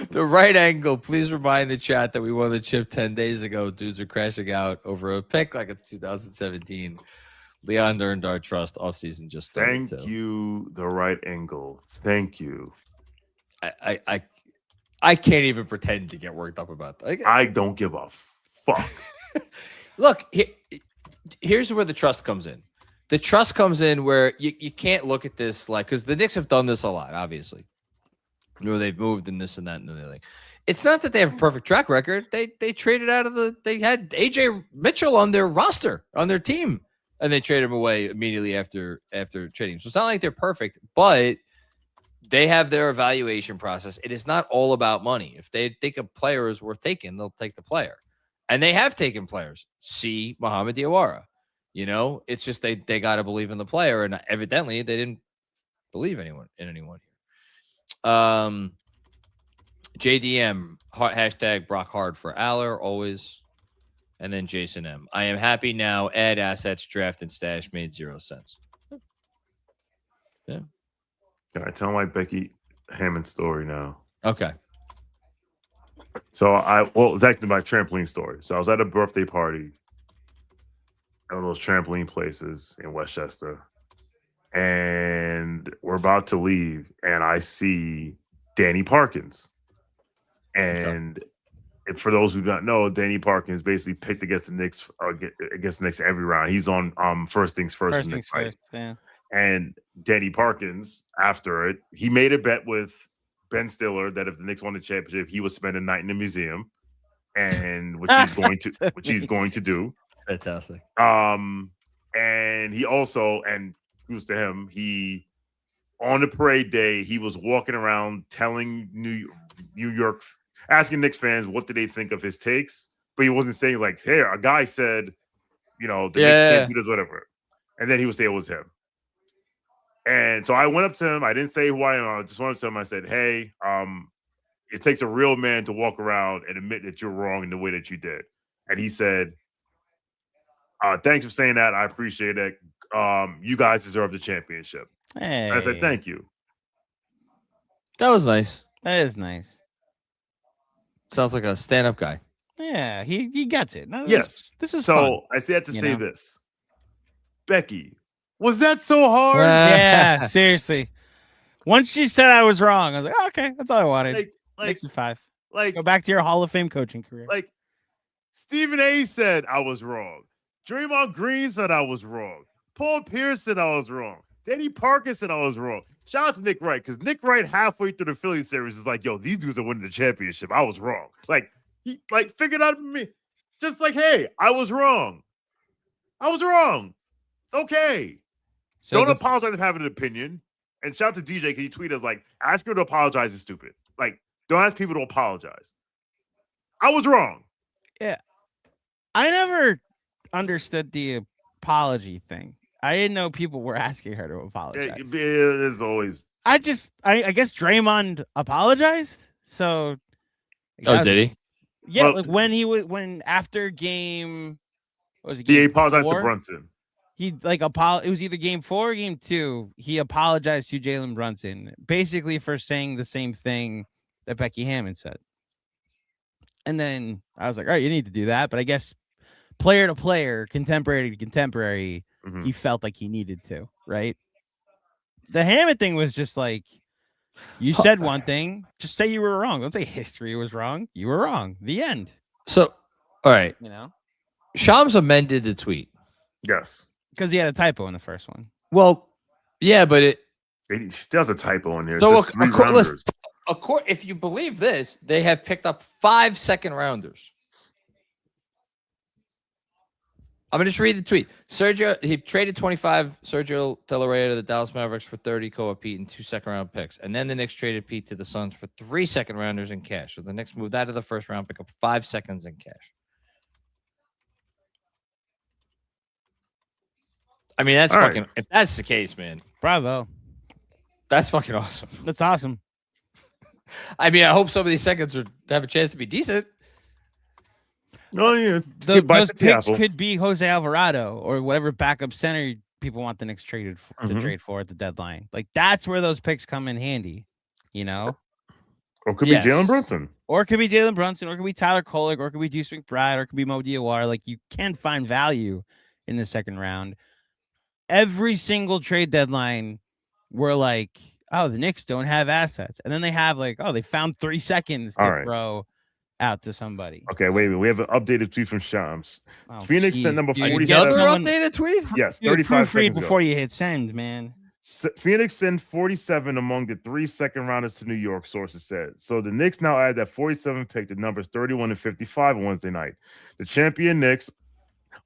The right angle. Please remind the chat that we won the chip 10 days ago. Dudes are crashing out over a pick like it's 2017. Leon earned our trust. Offseason just started. Thank you. The right angle. Thank you. I can't even pretend to get worked up about that. Like, I don't give a fuck. Look, here's where the trust comes in. The trust comes in where you can't look at this like, because the Knicks have done this a lot, obviously. Where they've moved and this and that and the other thing. It's not that they have a perfect track record. They traded out of they had AJ Mitchell on their roster, on their team, and they traded him away immediately after trading. So it's not like they're perfect, but they have their evaluation process. It is not all about money. If they think a player is worth taking, they'll take the player. And they have taken players. See Mohamed Diawara. You know, it's just they got to believe in the player, and evidently they didn't believe in anyone. JDM hashtag Brock Hard for Aller always, and then Jason M. I am happy now. Add assets, draft, and stash made 0 sense. Yeah. Can I tell my Becky Hammond story now? Okay. So it's actually my trampoline story. So I was at a birthday party at one of those trampoline places in Westchester. And we're about to leave, and I see Danny Parkins. And for those who don't know, Danny Parkins basically picked against the Knicks every round. He's on first things first. First things first, yeah. And Danny Parkins, after it, he made a bet with Ben Stiller that if the Knicks won the championship, he would spend a night in the museum, and which he's going to do. Fantastic. And he also, and kudos to him, he on the parade day, he was walking around telling New York, asking Knicks fans what did they think of his takes, but he wasn't saying like, hey, a guy said, the Knicks can't do this, whatever. And then he would say it was him. And so I went up to him. I didn't say who I am. I just went up to him. I said, hey, it takes a real man to walk around and admit that you're wrong in the way that you did. And he said, Thanks for saying that. I appreciate it. You guys deserve the championship. Hey, I said thank you. That was nice. That is nice. Sounds like a stand-up guy. Yeah, he gets it. No, Yes. this is so fun. I say to you say know? this. Becky, was that so hard? Yeah, seriously. Once she said I was wrong, I was like, oh, okay, that's all I wanted. Makes it 5. Go back to your Hall of Fame coaching career. Like Stephen A said I was wrong. Draymond Green said I was wrong. Paul Pierce said I was wrong. Danny Parker said I was wrong. Shout out to Nick Wright, because Nick Wright halfway through the Philly series is like, yo, these dudes are winning the championship. I was wrong. Like, he figured out me. Just like, hey, I was wrong. I was wrong. It's okay. So Don't apologize for having an opinion. And shout out to DJ, because he tweeted us like, ask her to apologize is stupid. Like, don't ask people to apologize. I was wrong. Yeah. I never understood the apology thing. I didn't know people were asking her to apologize. There's always. I guess Draymond apologized. So. Oh, did he? Yeah, Well, like when after game. What was it? He Game apologized 4? to Brunson. He it was either game 4 or game 2. He apologized to Jalen Brunson, basically for saying the same thing that Becky Hammond said. And then I was like, all right, you need to do that. But I guess player to player, contemporary to contemporary, he felt like he needed to, right? The Hammond thing was just like, you said one thing, just say you were wrong. Don't say history was wrong. You were wrong. The end. So, all right. You know? Shams amended the tweet. Yes. Because he had a typo in the first one. Well, yeah, but it. He still has a typo in here. So, So 3 rounders. If you believe this, they have picked up 5 second rounders. I'm going to just read the tweet. Sergio, he traded 25 Sergio De Larrea to the Dallas Mavericks for 30 Koa Peat and 2 second-round picks. And then the Knicks traded Pete to the Suns for 3 second-rounders in cash. So the Knicks moved out of the first round, pick up 5 seconds in cash. I mean, that's fucking. Right. If that's the case, man. Bravo. That's fucking awesome. That's awesome. I mean, I hope some of these seconds have a chance to be decent. Oh, yeah. Those picks could be Jose Alvarado or whatever backup center people want the Knicks to trade for at the deadline. Like, that's where those picks come in handy, you know? Or it could be Jalen Brunson. Or it could be Jalen Brunson, or it could be Tyler Kolek, or it could be Deuce McBride, or it could be Mo Diawara. Like, you can find value in the second round. Every single trade deadline, we're like, oh, the Knicks don't have assets. And then they have like, oh, they found 3 seconds to throw out to somebody. Okay, wait. We have an updated tweet from Shams. Oh, Phoenix sent number 47. Another updated tweet? Yes, 35 seconds before you hit send, man. Phoenix sent 47 among the 3 second rounders to New York, sources said. So the Knicks now add that 47 pick to numbers 31 and 55 on Wednesday night. The champion Knicks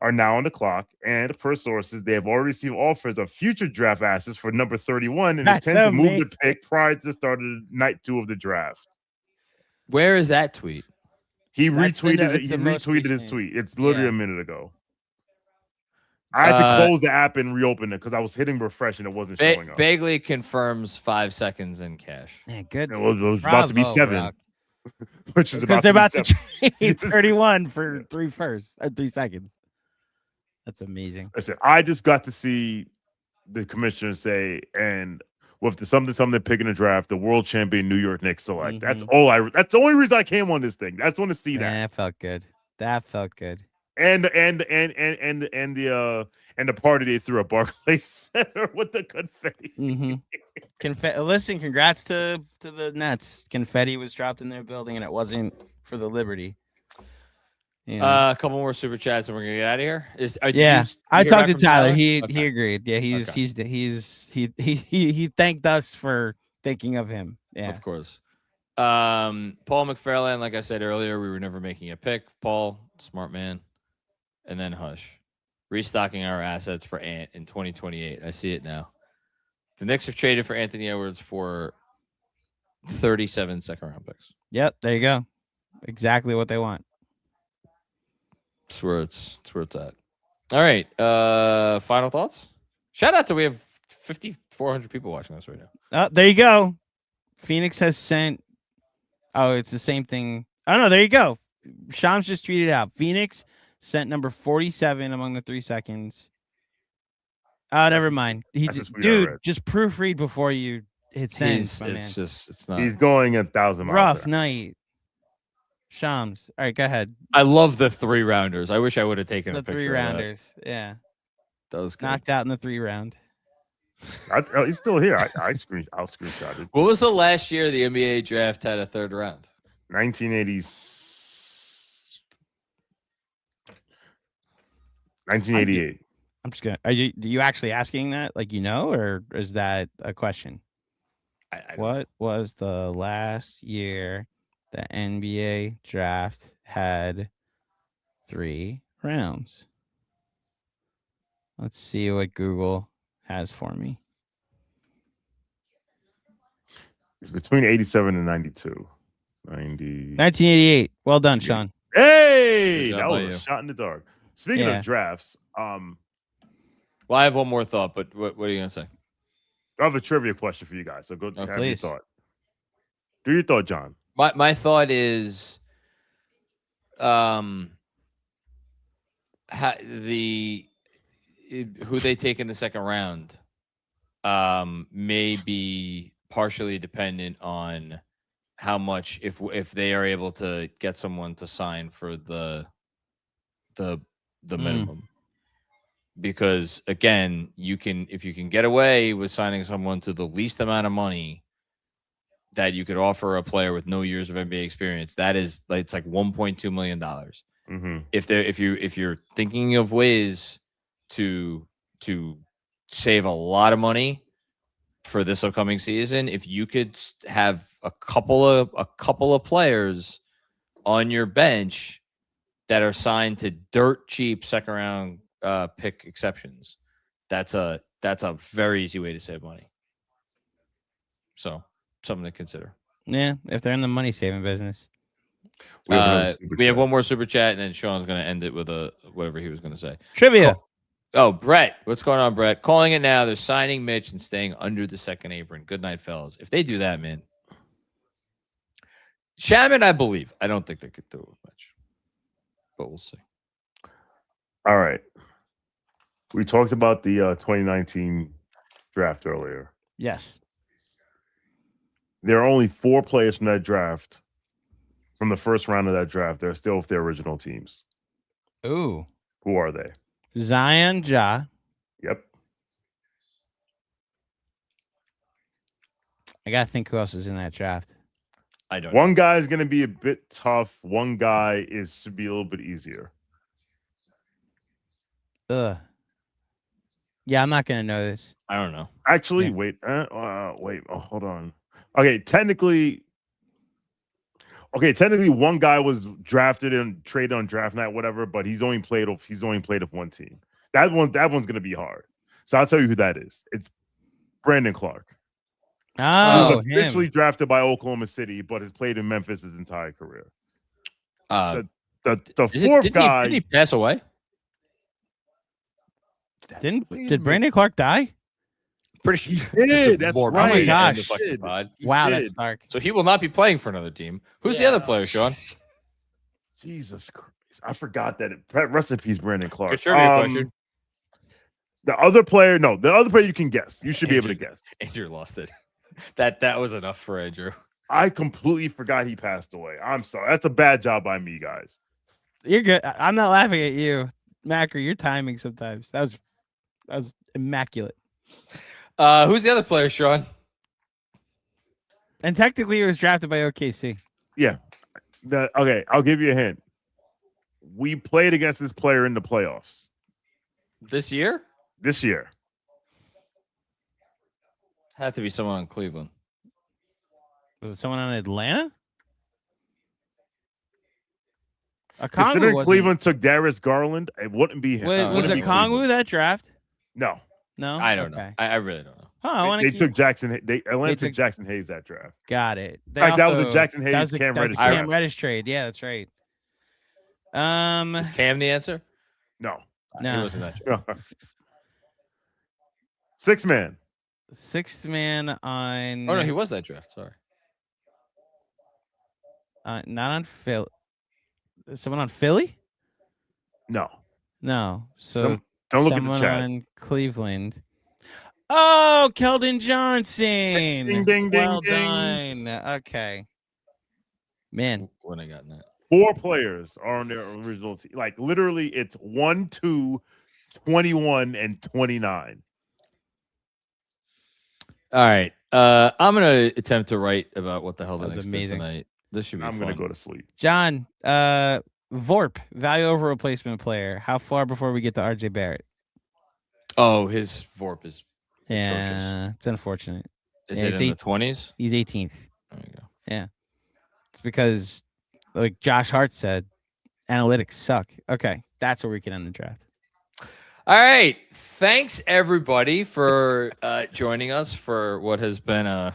are now on the clock, and per sources, they have already received offers of future draft assets for number 31 and intend to move the pick prior to the start of night 2 of the draft. Where is that tweet? He retweeted it. He retweeted his tweet. It's literally a minute ago. I had to close the app and reopen it because I was hitting refresh and it wasn't showing up. Bagley confirms 5 seconds in cash. Yeah, good. It was about to be 7. Which is because they're about to trade 31 for 3 seconds. That's amazing. Listen, I just got to see the commissioner say, and with the something picking a draft, the world champion New York Knicks select. That's the only reason I came on this thing. I just want to see that. That felt good. That felt good. And the party they threw at Barclays Center with the confetti. Listen, congrats to the Nets. Confetti was dropped in their building, and it wasn't for the Liberty. Yeah. A couple more super chats, and we're gonna get out of here. I talked to Tyler. He agreed. Yeah, he thanked us for thinking of him. Yeah, of course. Paul McFarland, like I said earlier, we were never making a pick. Paul, smart man, and then Hush, restocking our assets for Ant in 2028. I see it now. The Knicks have traded for Anthony Edwards for 37 second-round picks. Yep, there you go. Exactly what they want. It's where it's at. All right. Final thoughts. Shout out to we have 5,400 people watching us right now. There you go. Phoenix has sent. Oh, it's the same thing. Oh no, there you go. Shams just tweeted out. Phoenix sent number 47 among the 3 seconds. Oh, never mind. He that's just, a tweet I read. just proofread before you hit send. It's just it's not. He's going 1,000 miles. Rough an hour. night. Shams. All right, go ahead. I love the 3 rounders. I wish I would have taken The a picture 3 of that. rounders. Yeah. That was good. Knocked out in the 3 round. He's still here. I'll screenshot it. What was the last year the NBA draft had a 3rd round? 1988. I'm just gonna. Are you actually asking that? Like, or is that a question? I don't What was the last year the NBA draft had 3 rounds? Let's see what Google has for me. It's between 87 and 92. 1988. Well done, Sean. Hey, Good job that by was you. a shot in the dark. Speaking Yeah. of drafts, Well, I have one more thought, but what are you gonna say? I have a trivia question for you guys. So go have your please. thought. Do your thought, John. My thought is, who they take in the 2nd round, may be partially dependent on how much if they are able to get someone to sign for the minimum. Because again, if you can get away with signing someone to the least amount of money that you could offer a player with no years of NBA experience, it's like $1.2 million. Mm-hmm. If you're thinking of ways to save a lot of money for this upcoming season, if you could have a couple of players on your bench that are signed to dirt cheap 2nd round pick exceptions, that's a very easy way to save money. So something to consider. Yeah, if they're in the money saving business. We have one more super chat, and then Sean's going to end it with whatever he was going to say. Trivia. Oh, Brett. What's going on, Brett? Calling it now. They're signing Mitch and staying under the 2nd apron. Good night, fellas. If they do that, man. Shaman, I believe. I don't think they could do it much. But we'll see. All right. We talked about the 2019 draft earlier. Yes. There are only 4 players from that draft, from the 1st round of that draft. They're still with their original teams. Ooh. Who are they? Zion Ja. Yep. I gotta think who else is in that draft. I don't. One guy is going to be a bit tough. One guy should be a little bit easier. Ugh. Yeah, I'm not gonna know this. I don't know. Actually, Yeah. wait. Oh, hold on. Okay, technically, one guy was drafted and traded on draft night, whatever. But he's only played with one team. That one's going to be hard. So I'll tell you who that is. It's Brandon Clark. Oh, He was officially drafted by Oklahoma City, but has played in Memphis his entire career. The 4th guy. Did he pass away? Did Brandon Clark die? Pretty sure. He did. This is That's more right. Oh my than gosh. the fucking pod. Wow, did. that's dark. So he will not be playing for another team. Who's the other player, Sean? Jesus Christ. I forgot that. Rest in peace, Brandon Clark. Good trivia question. The other player you can guess. You should be able to guess. Andrew lost it. That was enough for Andrew. I completely forgot he passed away. I'm sorry. That's a bad job by me, guys. You're good. I'm not laughing at you, Macri. Your timing sometimes. That was immaculate. Who's the other player, Sean? And technically, he was drafted by OKC. Yeah. Okay, I'll give you a hint. We played against this player in the playoffs This year? this year. Had to be someone on Cleveland. Was it someone on Atlanta? Considering Cleveland took Darius Garland, it wouldn't be him. Was Wouldn't it be Kongwu Cleveland. that draft? No. No, I don't know. I really don't know. Huh, They took Jackson. Atlanta took Jackson Hayes that draft. Got it. In fact, that was the Jackson Hayes Cam Reddish Cam draft. Reddish trade. Yeah, that's right. Is Cam the answer? No. He No. wasn't that sure. 6 man. 6th man on. Oh no, he was that draft. Sorry. Not on Philly. Someone on Philly? No. No. So Don't look at the someone chat. on Cleveland. Oh, Keldon Johnson. Ding, ding, well ding. done. Okay. Man. When I got that. 4 players are on their original team. Like literally, it's 1, 2, 21, and 29. All right. I'm gonna attempt to write about what the hell the That was Knicks did amazing. tonight. This should be I'm fun. gonna go to sleep. John, Vorp, value over replacement player. How far before we get to RJ Barrett? Oh, his Vorp is atrocious. Yeah, it's unfortunate. Is Yeah, it it's in the 20s? He's 18th. There you go. Yeah. It's because, like Josh Hart said, analytics suck. Okay. That's where we can end the draft. All right. Thanks, everybody, for joining us for what has been a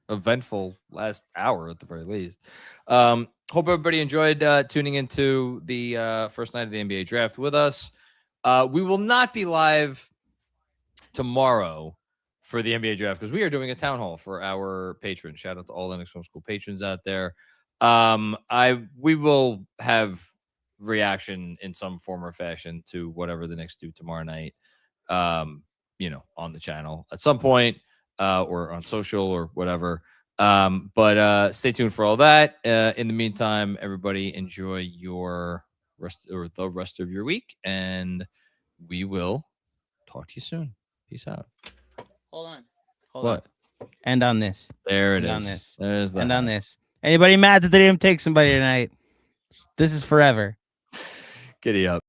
eventful last hour at the very least. Hope everybody enjoyed tuning into the first night of the NBA draft with us. We will not be live tomorrow for the NBA draft because we are doing a town hall for our patrons. Shout out to all the Knicks Film School patrons out there. We will have reaction in some form or fashion to whatever the Knicks do tomorrow night, on the channel at some point, or on social or whatever. But stay tuned for all that. In the meantime, everybody enjoy your the rest of your week, and we will talk to you soon. Peace out. Hold on. What? End on this. There it End on is. this. There's that. End on this. Anybody mad that they didn't take somebody tonight? This is forever. Giddy up.